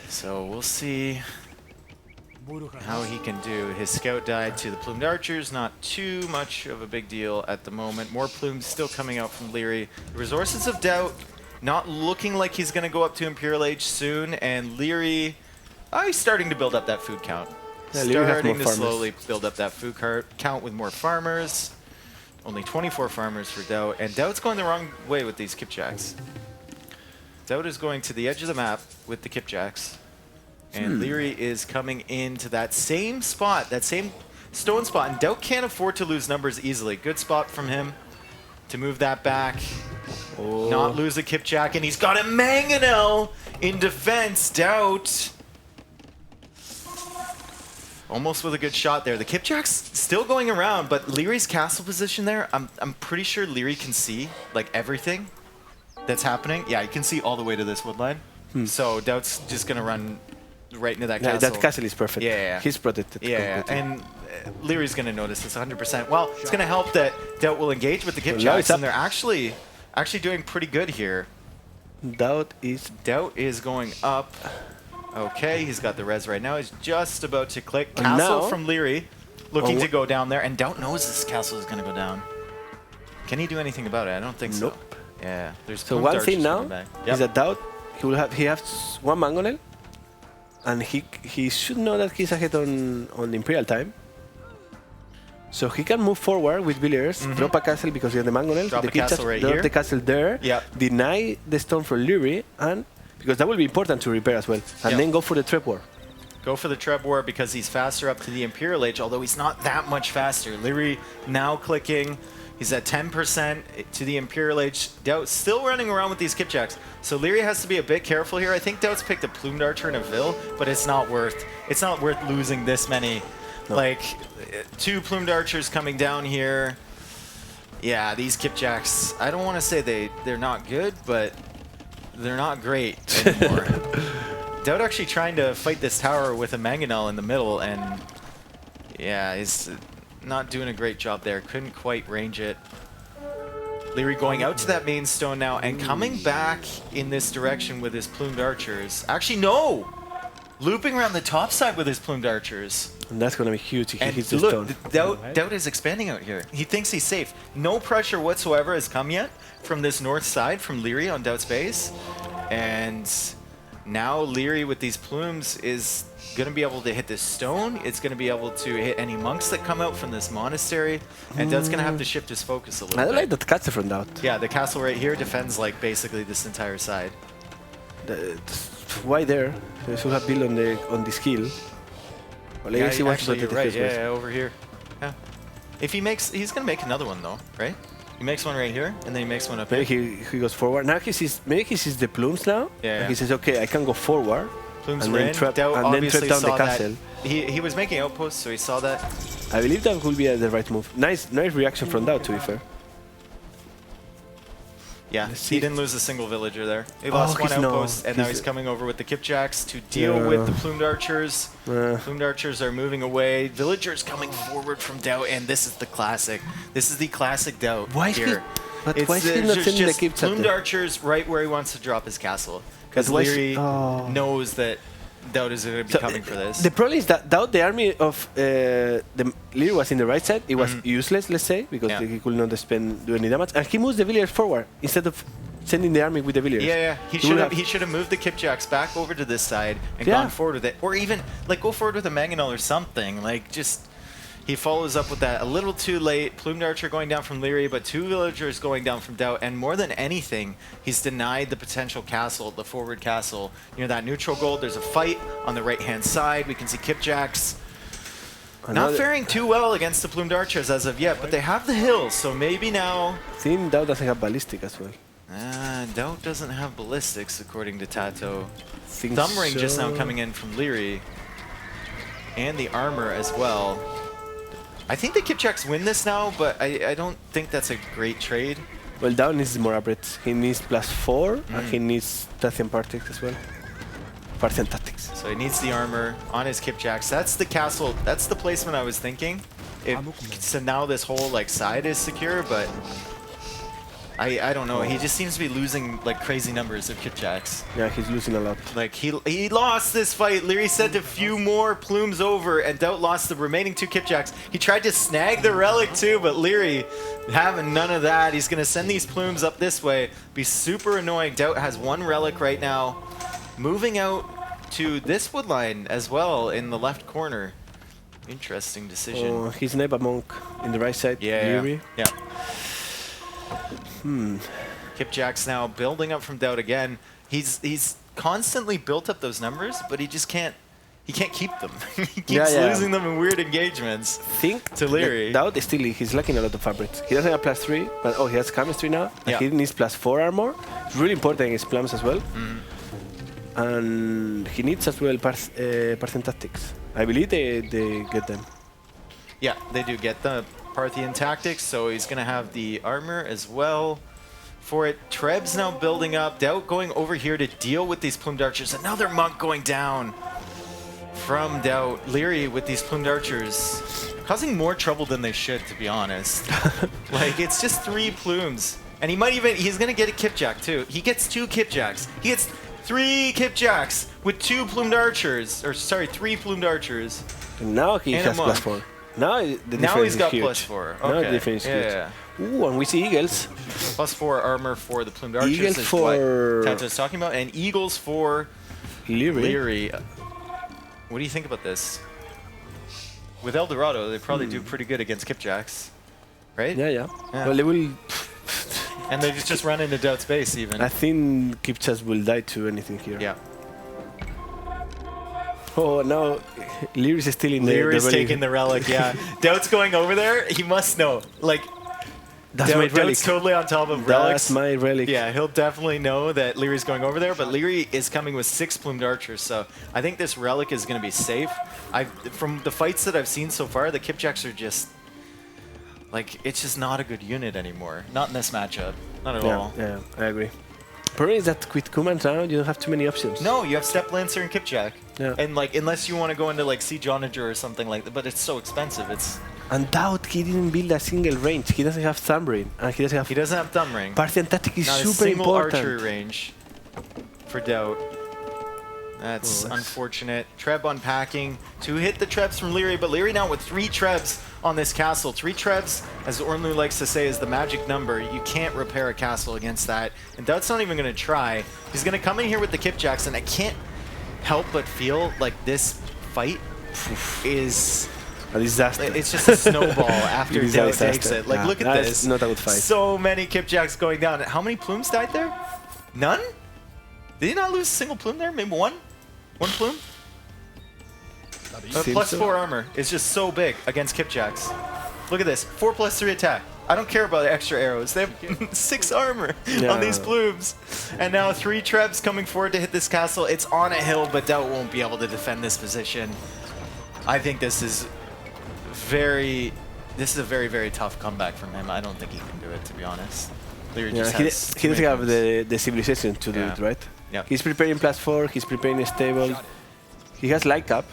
So we'll see how he can do. His scout died to the plumed archers. Not too much of a big deal at the moment. More plumes still coming out from Leery. The resources of DauT not looking like he's going to go up to Imperial Age soon. And Leery, he's starting to build up that food count. Yeah, starting to slowly build up that food count with more farmers. Only 24 farmers for DauT. And DauT's going the wrong way with these Kipchaks. DauT is going to the edge of the map with the Kipchaks. And Leery is coming into that same spot, that same stone spot. And DauT can't afford to lose numbers easily. Good spot from him to move that back. Not lose a Kipchak. And he's got a Mangonel in defense. DauT almost with a good shot there. The Kipchak's still going around, but Leery's castle position there, I'm pretty sure Leery can see like everything that's happening. Yeah, you can see all the way to this wood line. So DauT's just going to run right into that castle. That castle is perfect. Yeah. He's protected. Yeah, and Leery's going to notice this 100%. Well, it's going to help that DauT will engage with the Kipchaks, and they're actually doing pretty good here. DauT is going up. Okay, he's got the res right now. He's just about to click. And Castle now- from Leery, looking Oh, to go down there. And DauT knows this castle is going to go down. Can he do anything about it? I don't think Nope. so. Yeah, there's So Plumed one Archers thing now coming back. is that DauT, he has one mangonel, and he should know that he's ahead on Imperial time. So he can move forward with Villiers, drop a castle because he has the mangonel. Drop the a castle Kitchak, right drop here. the castle there, Yep. deny the stone for Leery, and because that will be important to repair as well. And Yep. then go for the trap war. Go for the Treb War because he's faster up to the Imperial Age, although he's not that much faster. Leery now clicking. He's at 10% to the Imperial Age. DauT still running around with these Kipjacks. So Leery has to be a bit careful here. I think DauT's picked a Plumed Archer and a Vill, but it's not worth losing this many. No. Like, 2 Plumed Archers coming down here. Yeah, these Kipjacks, I don't want to say they're not good, but they're not great anymore. DauT actually trying to fight this tower with a Mangonel in the middle, and yeah, he's not doing a great job there. Couldn't quite range it. Leery going out to that main stone now and coming back in this direction with his Plumed Archers. Actually, no! Looping around the top side with his Plumed Archers. And that's going to be huge if he And hits the look, stone. DauT is expanding out here. He thinks he's safe. No pressure whatsoever has come yet from this north side, from Leery on DauT's base. And now Leery with these plumes is going to be able to hit this stone. It's going to be able to hit any monks that come out from this monastery. And DauT's going to have to shift his focus a little I bit. like that castle from DauT. Yeah, the castle right here defends like basically this entire side. Why there? They should have built on this hill. Well, I Yeah, guess he wants to actually, you're protect right. his Yeah, base. yeah, over here. Yeah. If he makes, he's going to make another one though, right? He makes one right here, and then he makes one up Maybe here. he goes forward. Now maybe he sees the plumes now. Yeah, And yeah. he says, okay, I can go forward. Plumes and were then in. trap- DauT and then obviously trap down the saw that. castle. He was making outposts, so he saw that. I believe that will be the right move. Nice reaction from DauT, to be fair. Yeah, Let's he see. didn't lose a single villager there. He lost one he's no- outpost, and now he's- he's coming over with the Kipjacks to deal Yeah. with the Plumed Archers. Uh, Plumed Archers are moving away. Villagers coming forward from DauT, and this is the classic. This is the classic DauT Why is he- here. but It's why is he not just sending the Kipjak Plumed there? Archers right where he wants to drop his castle. Because But why is- Leery oh. knows that DauT is going to be coming for this. The problem is that DauT, the army of the Leery was in the right side. It was useless, let's say, because Yeah. he could not do any damage. And he moves the villagers forward instead of sending the army with the villagers. Yeah, yeah. He should have moved the Kipjacks back over to this side and Yeah. gone forward with it, or even like go forward with a Mangonel or something. Like just he follows up with that a little too late. Plumed Archer going down from Leery, but 2 villagers going down from DauT, and more than anything, he's denied the potential castle, the forward castle near that neutral gold. There's a fight on the right-hand side. We can see Kipjacks. Not faring too well against the Plumed Archers as of yet, but they have the hills, so maybe now. I think DauT doesn't have ballistic as well. DauT doesn't have ballistics, according to TatoH. Think Thumb ring just so. now coming in from Leery. And the armor as well. I think the Kipjacks win this now, but I don't think that's a great trade. Well, DauT needs more upgrades. He needs +4, and he needs Tathian Parthians as well. Parthian Tactics. So he needs the armor on his Kipjacks. That's the castle. That's the placement I was thinking. So now this whole like side is secure, but I don't know. He just seems to be losing like crazy numbers of Kipjacks. Yeah, he's losing a lot. Like he lost this fight. Leery sent a few more plumes over, and DauT lost the remaining 2 Kipjacks. He tried to snag the relic too, but Leery having none of that. He's gonna send these plumes up this way. Be super annoying. DauT has 1 relic right now, moving out to this wood line as well in the left corner. Interesting decision. Oh, he's Neba Monk in the right side. Yeah. Leery. Yeah. Kipjacks now building up from DauT again. He's constantly built up those numbers, but he just can't. He can't keep them. He keeps losing them in weird engagements. Think To Leery. DauT is still he's lacking a lot of upgrades. He doesn't have +3, but he has chemistry now. Yeah. And he needs +4 armor. It's really important against plums as well. And he needs as well Parthian Tactics. I believe they get them. Yeah, they do get the Parthian tactics, so he's going to have the armor as well for it. Treb's now building up. DauT going over here to deal with these plumed archers. Another monk going down from DauT. Leery with these plumed archers, causing more trouble than they should, to be honest. Like, it's just 3 plumes. And he's going to get a Kipjack, too. He gets 2 Kipjacks. He gets 3 Kipjacks with 2 plumed archers, or sorry, 3 plumed archers. And now he And a has monk. +4. Now the difference Now he's is got huge. +4. Now the Okay. difference is huge. Yeah. Ooh, and we see eagles. +4 armor for the plumed archers Eagle is for- what TatoH's talking about, and eagles for Leery. Leery. What do you think about this? With El Dorado, they probably do pretty good against Kipjacks, right? Yeah. Yeah. Well, they will. And they just run into DauT space even. I think Kipchas will die to anything here. Yeah. Oh, now Leery's still in Leery's the taking the relic, yeah. DauT's going over there. He must know. Like, That's my relic. DauT's totally on top of That's relics. my relic. Yeah, he'll definitely know that Leery's going over there, but Leery is coming with 6 plumed archers, so I think this relic is going to be safe. From the fights that I've seen so far, the Kipjacks are just, like, it's just not a good unit anymore. Not in this matchup. Not at all. Yeah, I agree. Problem is that with Kumans now, you don't have too many options. No, you have Step Lancer and Kipjack. Yeah. And, like, unless you want to go into, like, Siege Onager or something like that, but it's so expensive. It's And DauT, he didn't build a single range. He doesn't have thumb ring, and he doesn't have. He doesn't have Thumb Ring. Parthian tactic is Not a super single important. archery range for DauT. That's unfortunate. Treb unpacking to hit the Trebs from Leery, but Leery now with 3 Trebs on this castle. 3 Trebs, as Ornlu likes to say, is the magic number. You can't repair a castle against that. And DauT's not even going to try. He's going to come in here with the Kipjacks, and I can't help but feel like this fight is... A disaster. It's just a snowball after It is a DauT disaster. takes it. Like, Nah, look at that's this. not a good fight. So many Kipjacks going down. How many plumes died there? None? Did he not lose a single plume there? Maybe one? One plume? Seems Plus so. 4 armor is just so big against Kipjacks. Look at this. 4+3 attack. I don't care about the extra arrows. They have 6 armor on these plumes. And now 3 Trebs coming forward to hit this castle. It's on a hill, but DauT won't be able to defend this position. I think this is a very, very tough comeback from him. I don't think he can do it, to be honest. Leery Yeah, just he has doesn't too many have plumes. the civilization to do Yeah. it, right? Yeah. He's preparing +4, he's preparing stable. He has light cap,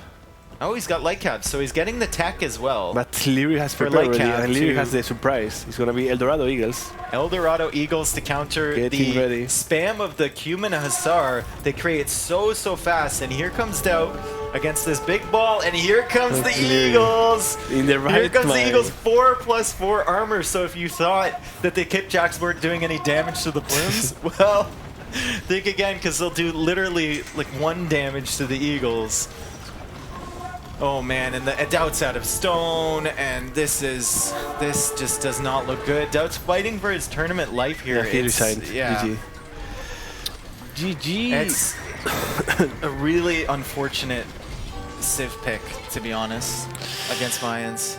Oh, he's got light caps, so he's getting the tech as well. but Leery has For prepared light already, cap and Leery to- has the surprise. It's gonna be El Dorado Eagles. El Dorado Eagles to counter Getting the ready. spam of the Cuman Hussar. They create so fast, and here comes DauT against this big ball, and here comes the Leery. Eagles. In the Here right comes the mind. Eagles, 4+4 armor. So if you thought that the Kipjacks weren't doing any damage to the plumes, well, think again, because they'll do literally like 1 damage to the Eagles. Oh man, and the DauT's out of stone, and this just does not look good. DauT's fighting for his tournament life here. Yeah, he resigned. Yeah, GG. GG. it's a really unfortunate Civ pick, to be honest, against Mayans.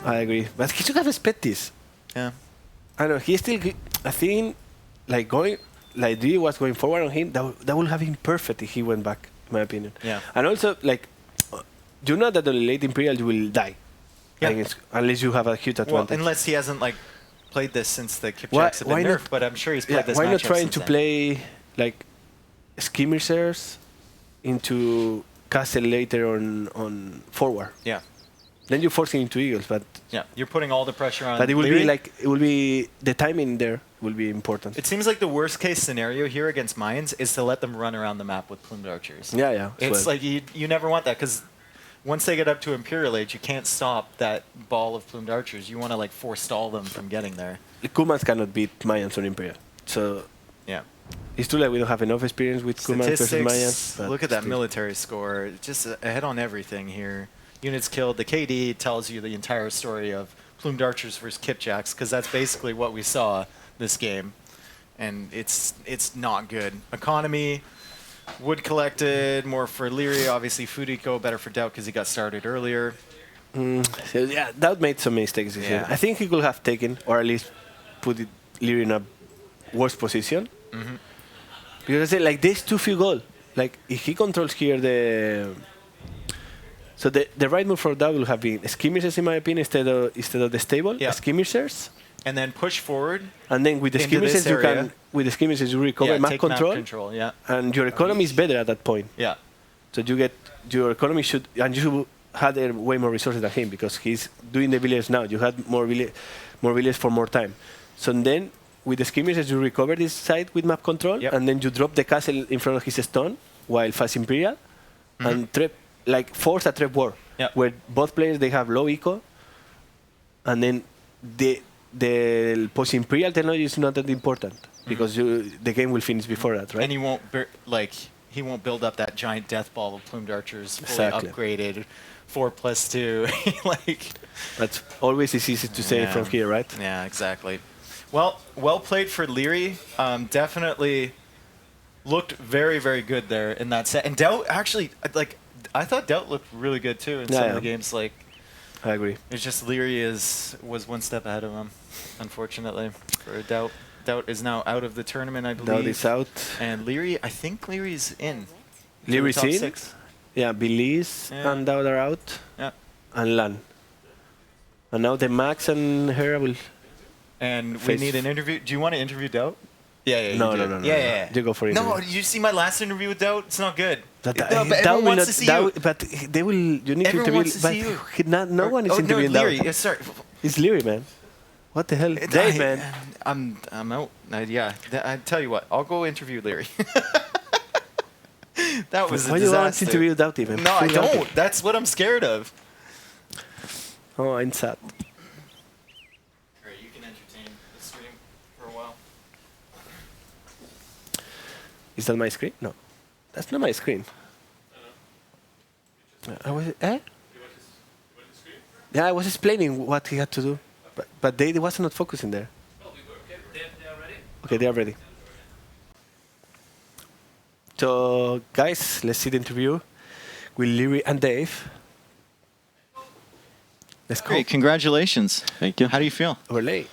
I agree, but he should have expected this. Yeah. I don't know. He still, I think, like going, like Dee was going forward on him. That would have been perfect if he went back, in my opinion. Yeah. And also, like, you know that on the late Imperial you will die, Yeah. unless you have a huge Well, advantage. unless he hasn't like played this since the Kipjacks Why- have been why not- nerfed, but I'm sure he's Yeah, played this why not matchup trying since to then. play like skirmishers into castle later on forward? Yeah. Then you force him into eagles, but You're putting all the pressure on. it will Leery. be like the timing there will be important. It seems like the worst case scenario here against Mayans is to let them run around the map with plumed archers. Yeah. It's like you never want that, because once they get up to Imperial Age, you can't stop that ball of plumed archers. You want to like forestall them from getting there. Kumans cannot beat Mayans on Imperial. So Yeah. it's true that we don't have enough experience with Kumans versus Mayans. Statistics. but Look at that still. military score. Just ahead on everything here. Units killed. The KD tells you the entire story of plumed archers versus Kipjacks, because that's basically what we saw this game, and it's not good. Economy. Wood collected, more for Leery. Obviously, Fudiko, better for DauT because he got started earlier. So yeah, DauT made some mistakes this year. Yeah. I think he could have taken, or at least put Leery in a worse position. Because I say, like, there's too few goals. Like, if he controls here so the right move for DauT will have been skirmishers, in my opinion, instead of the stable. Yeah. Skirmishers. And then push forward. And then with the Into this skirmishers, area. you recover map take control. map control. Yeah. And your economy is better at that point. Yeah. So you get your economy should, and you had way more resources than him because he's doing the village now. You had more village for more time. So then with the skirmishers, you recover this side with map control, Yep. and then you drop the castle in front of his stone while fast Imperial, and trap, like force a trap war, Yep. where both players they have low eco, and then the post Imperial technology is not that important because the game will finish before that, right? And he won't he won't build up that giant death ball of plumed archers fully Exactly. upgraded, 4+2. Like That's always is easy to say Yeah. from here, right? yeah, exactly. Well played for Leery. Definitely looked very, very good there in that set. And DauT actually, like, I thought DauT looked really good too in some of the games. Like, I agree. it's just Leery was one step ahead of him, unfortunately. For DauT. DauT is now out of the tournament, I believe. DauT is out. And Leery, I think Leery's in. to the Leery's top in. 6. Yeah, Villese Yeah. and DauT are out, Yeah. and LAaaN. And now TheMax and Hera will. And we Face- need an interview. Do you want to interview DauT? Yeah, you No, do. no, no, no, Yeah, no. yeah. You go for No, interview. did you see my last interview with DauT? It's not good. That, No, that- but that everyone will wants not- to see that you. will- But they will. You need Everyone to wants interview. to see you. No one is interviewing Leery. DauT. Yeah, sorry. It's Leery, man. What the hell, Dave, man? I'm out. Yeah, I tell you what, I'll go interview Leery. That was a Why do you want to disaster. interview DauT even? No, I Free DauT. don't. That's what I'm scared of. Oh, I'm sad. Alright, you can entertain the stream for a while. Is that my screen? No, that's not my screen. I was. You want to screen? Yeah, I was explaining what he had to do, but they was not focusing there. Oh, we were okay. They are ready? Okay, they are ready. So, guys, let's see the interview with Leery and Dave. Let's go. Great, congratulations. Thank you. How do you feel? Overlay.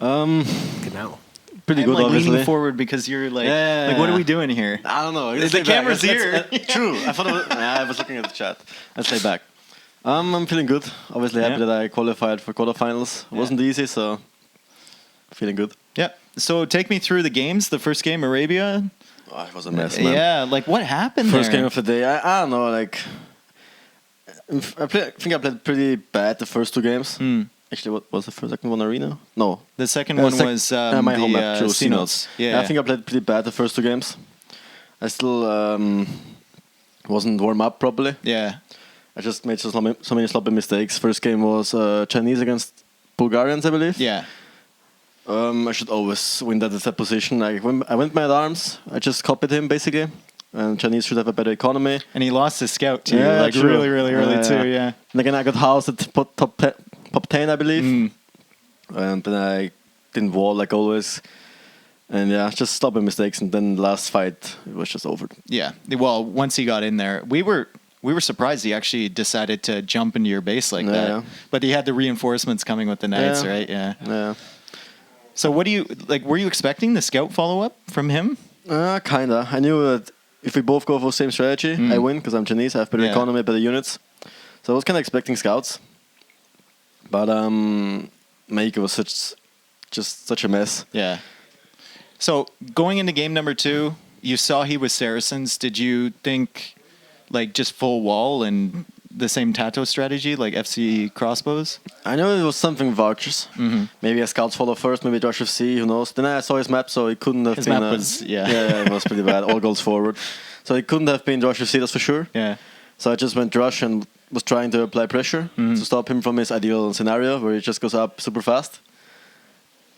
Um, Genau. pretty I'm good, like obviously. leaning forward because you're like, Yeah. like, what are we doing here? I don't know. The Let's lay back. camera's here. True. I thought it was, yeah, I was looking at the chat. Let's lay back. I'm feeling good. Obviously happy Yeah. that I qualified for quarterfinals. It wasn't easy, so feeling good. Yeah. So take me through the games. The first game, Arabia. Oh, it was a mess, man. Yeah, like what happened First there? game of the day. I don't know. Like, I think I played pretty bad the first two games. Hmm. Actually, what was the second one? Arena? No. The second one was my home map, true, Synods. Yeah. I think I played pretty bad the first two games. I still wasn't warm up properly. Yeah. I just made so many sloppy mistakes. First game was Chinese against Bulgarians, I believe. Yeah. I should always win that at that position. Like when I went mad arms, I just copied him basically. And Chinese should have a better economy. And he lost his scout too, Yeah, like true. really, really early too. Yeah. And again, I got housed at top 10, I believe. Mm. And then I didn't wall like always. And yeah, just stubborn mistakes. And then the last fight, it was just over. Yeah. Well, once he got in there, we were surprised he actually decided to jump into your base like that. Yeah. But he had the reinforcements coming with the knights, Yeah. right? Yeah. Yeah. So what do you like? Were you expecting the scout follow up from him? Kinda. I knew that if we both go for the same strategy, I win because I'm Chinese. I have better Yeah. economy, better units. So I was kind of expecting scouts. But Maika was just such a mess. Yeah. So going into game number 2, you saw he was Saracens. Did you think like just full wall and the same TatoH strategy, like FC crossbows? I know it was something with archers. Maybe a scouts follow first, maybe Josh FC, who knows. Then I saw his map, so it couldn't have His been... map was, yeah. Yeah, it was pretty bad. All goals forward. So it couldn't have been Josh FC, that's for sure. Yeah. So I just went rush and was trying to apply pressure to stop him from his ideal scenario, where he just goes up super fast.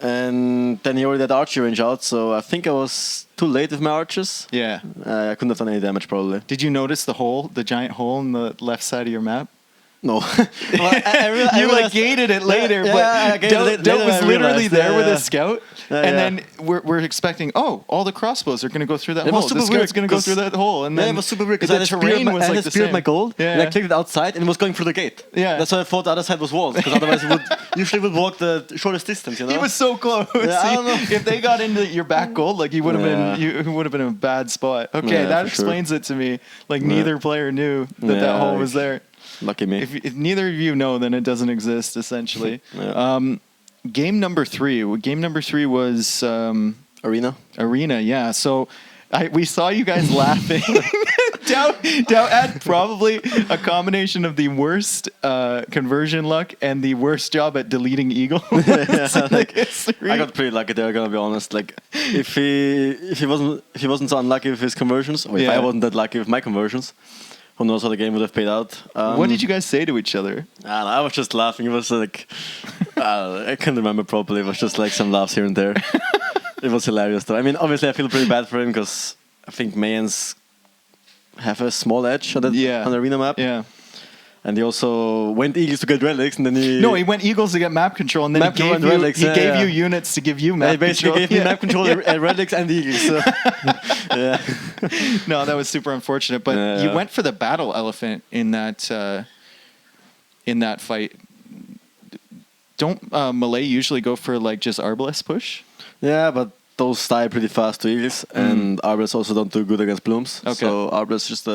And then he already had archer range out, so I think I was too late with my archers. Yeah. I couldn't have done any damage, probably. Did you notice the giant hole in the left side of your map? No. You like gated it later, I but gated it later, DauT was I literally realized, there yeah, with yeah. a scout, Yeah, and yeah. then we're expecting, all the crossbows are going to go through that It hole. was The super scout's weird, going to go 'cause- through that hole, and Yeah, then it was super weird the because I terrain was like the speared same. my gold, Yeah. and I clicked it outside, and it was going through the gate. Yeah. That's why I thought the other side was walls, because otherwise it would usually would walk the shortest distance. You know. He was so close. Yeah, I don't know. If they got into your back goal, like he would have Yeah. been, you would have been in a bad spot. Okay, Yeah, that for sure. explains it to me. Like neither player knew that Yeah, hole was there. Lucky me. If neither of you know, then it doesn't exist essentially. Yeah. Game number 3. Game number 3 was Arena. Arena. Yeah. So we saw you guys laughing DauT had probably a combination of the worst conversion luck and the worst job at deleting eagles. I got pretty lucky there, gonna be honest. Like if he wasn't so unlucky with his conversions, or if I wasn't that lucky with my conversions, who knows how the game would have played out. What did you guys say to each other? I was just laughing. It was like I can't remember properly. It was just like some laughs here and there. It was hilarious though. I mean, obviously I feel pretty bad for him because I think Mayans have a small edge on the arena map. Yeah. And he also went Eagles to get relics, and then he went Eagles to get map control, and then he gave you units to give you map control. He basically gave me map control, relics, and Eagles. So. Yeah. No, that was super unfortunate. But you went for the battle elephant in that fight. Don't Malay usually go for like just Arbalest push? Yeah, but those die pretty fast to Eagles, and Arbalest also don't do good against Blooms. Okay. So Arbalest just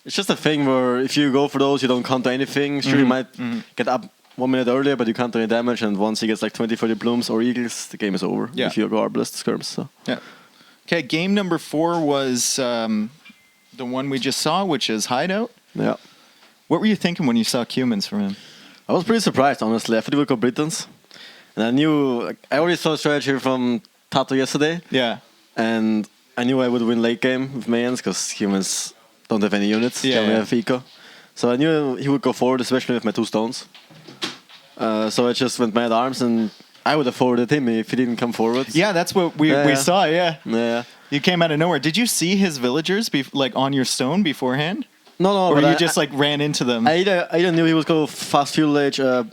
it's just a thing where if you go for those, you don't counter anything. Sure, you might get up 1 minute earlier, but you can't do any damage. And once he gets like 20-30 Blooms or Eagles, the game is over. Yeah. If you go Arbalest skirms. So. Yeah. Okay, game number 4 was the one we just saw, which is Hideout. Yeah. What were you thinking when you saw Cumans from him? I was pretty surprised, honestly. I thought he would go Britons. And I knew, I already saw a strategy from TatoH yesterday. Yeah. And I knew I would win late game with Mayans because humans don't have any units. Yeah. They only have eco. So I knew he would go forward, especially with my 2 stones. So I just went mad arms, and I would have forwarded him if he didn't come forward. Yeah, that's what we saw, yeah. Yeah. You came out of nowhere. Did you see his villagers like on your stone beforehand? No. Or you just like ran into them? I either knew he was going to fast Feudal Age to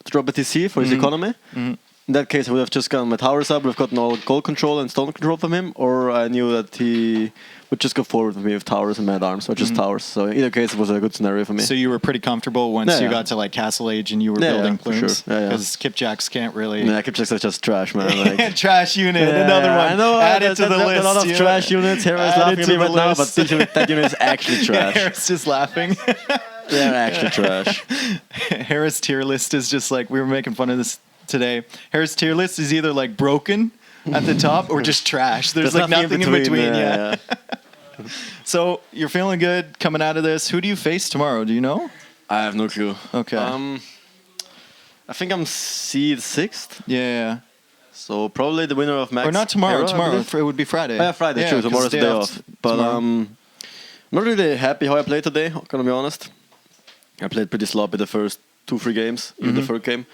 drop a TC for his economy. Mm-hmm. In that case, I would have just gotten my towers up. We've gotten all gold control and stone control from him. Or I knew that he would just go forward with me with towers and mad arms, or just towers. So in either case, it was a good scenario for me. So you were pretty comfortable once you got to like Castle Age and you were building plumes? Because Kipjacks can't really... Yeah, Kipjacks are just trash, man. Like, trash unit, another one. I know, add it to the list. A lot of trash units. Hera is laughing at me right now, but that unit is actually trash. Hera's just laughing. They're actually trash. Hera's tier list is just like, we were making fun of this today. Hera's tier list is either like broken at the top or just trash. There's like nothing in between. Yeah. So you're feeling good coming out of this. Who do you face tomorrow? Do you know? I have no clue. Okay. I think I'm seed 6th. Yeah. So probably the winner of Max. Or not tomorrow. Hera, tomorrow. It would be Friday. Yeah, Friday. True. Tomorrow's the day off. But I'm not really happy how I played today. Gonna be honest. I played pretty sloppy the first 2-3 games. Even the third game.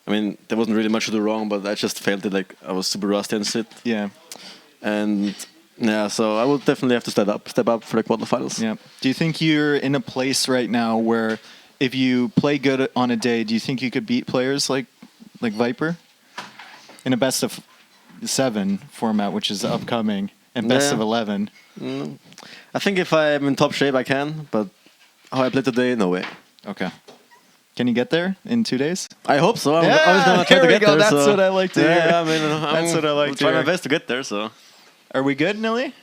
I mean, there wasn't really much to do wrong, but I just felt it like I was super rusty and shit. Yeah. And yeah, so I will definitely have to step up for the quarterfinals. Yeah. Do you think you're in a place right now where if you play good on a day, do you think you could beat players like Viper in a best of 7 format, which is upcoming, and best of 11? I think if I'm in top shape, I can, but how I played today, no way. Okay. Can you get there in 2 days? I hope so. I'm always going to try to get there. That's what I like to hear. Yeah, I mean, that's what I like to try hear. my best to get there, so. Are we good, Nili?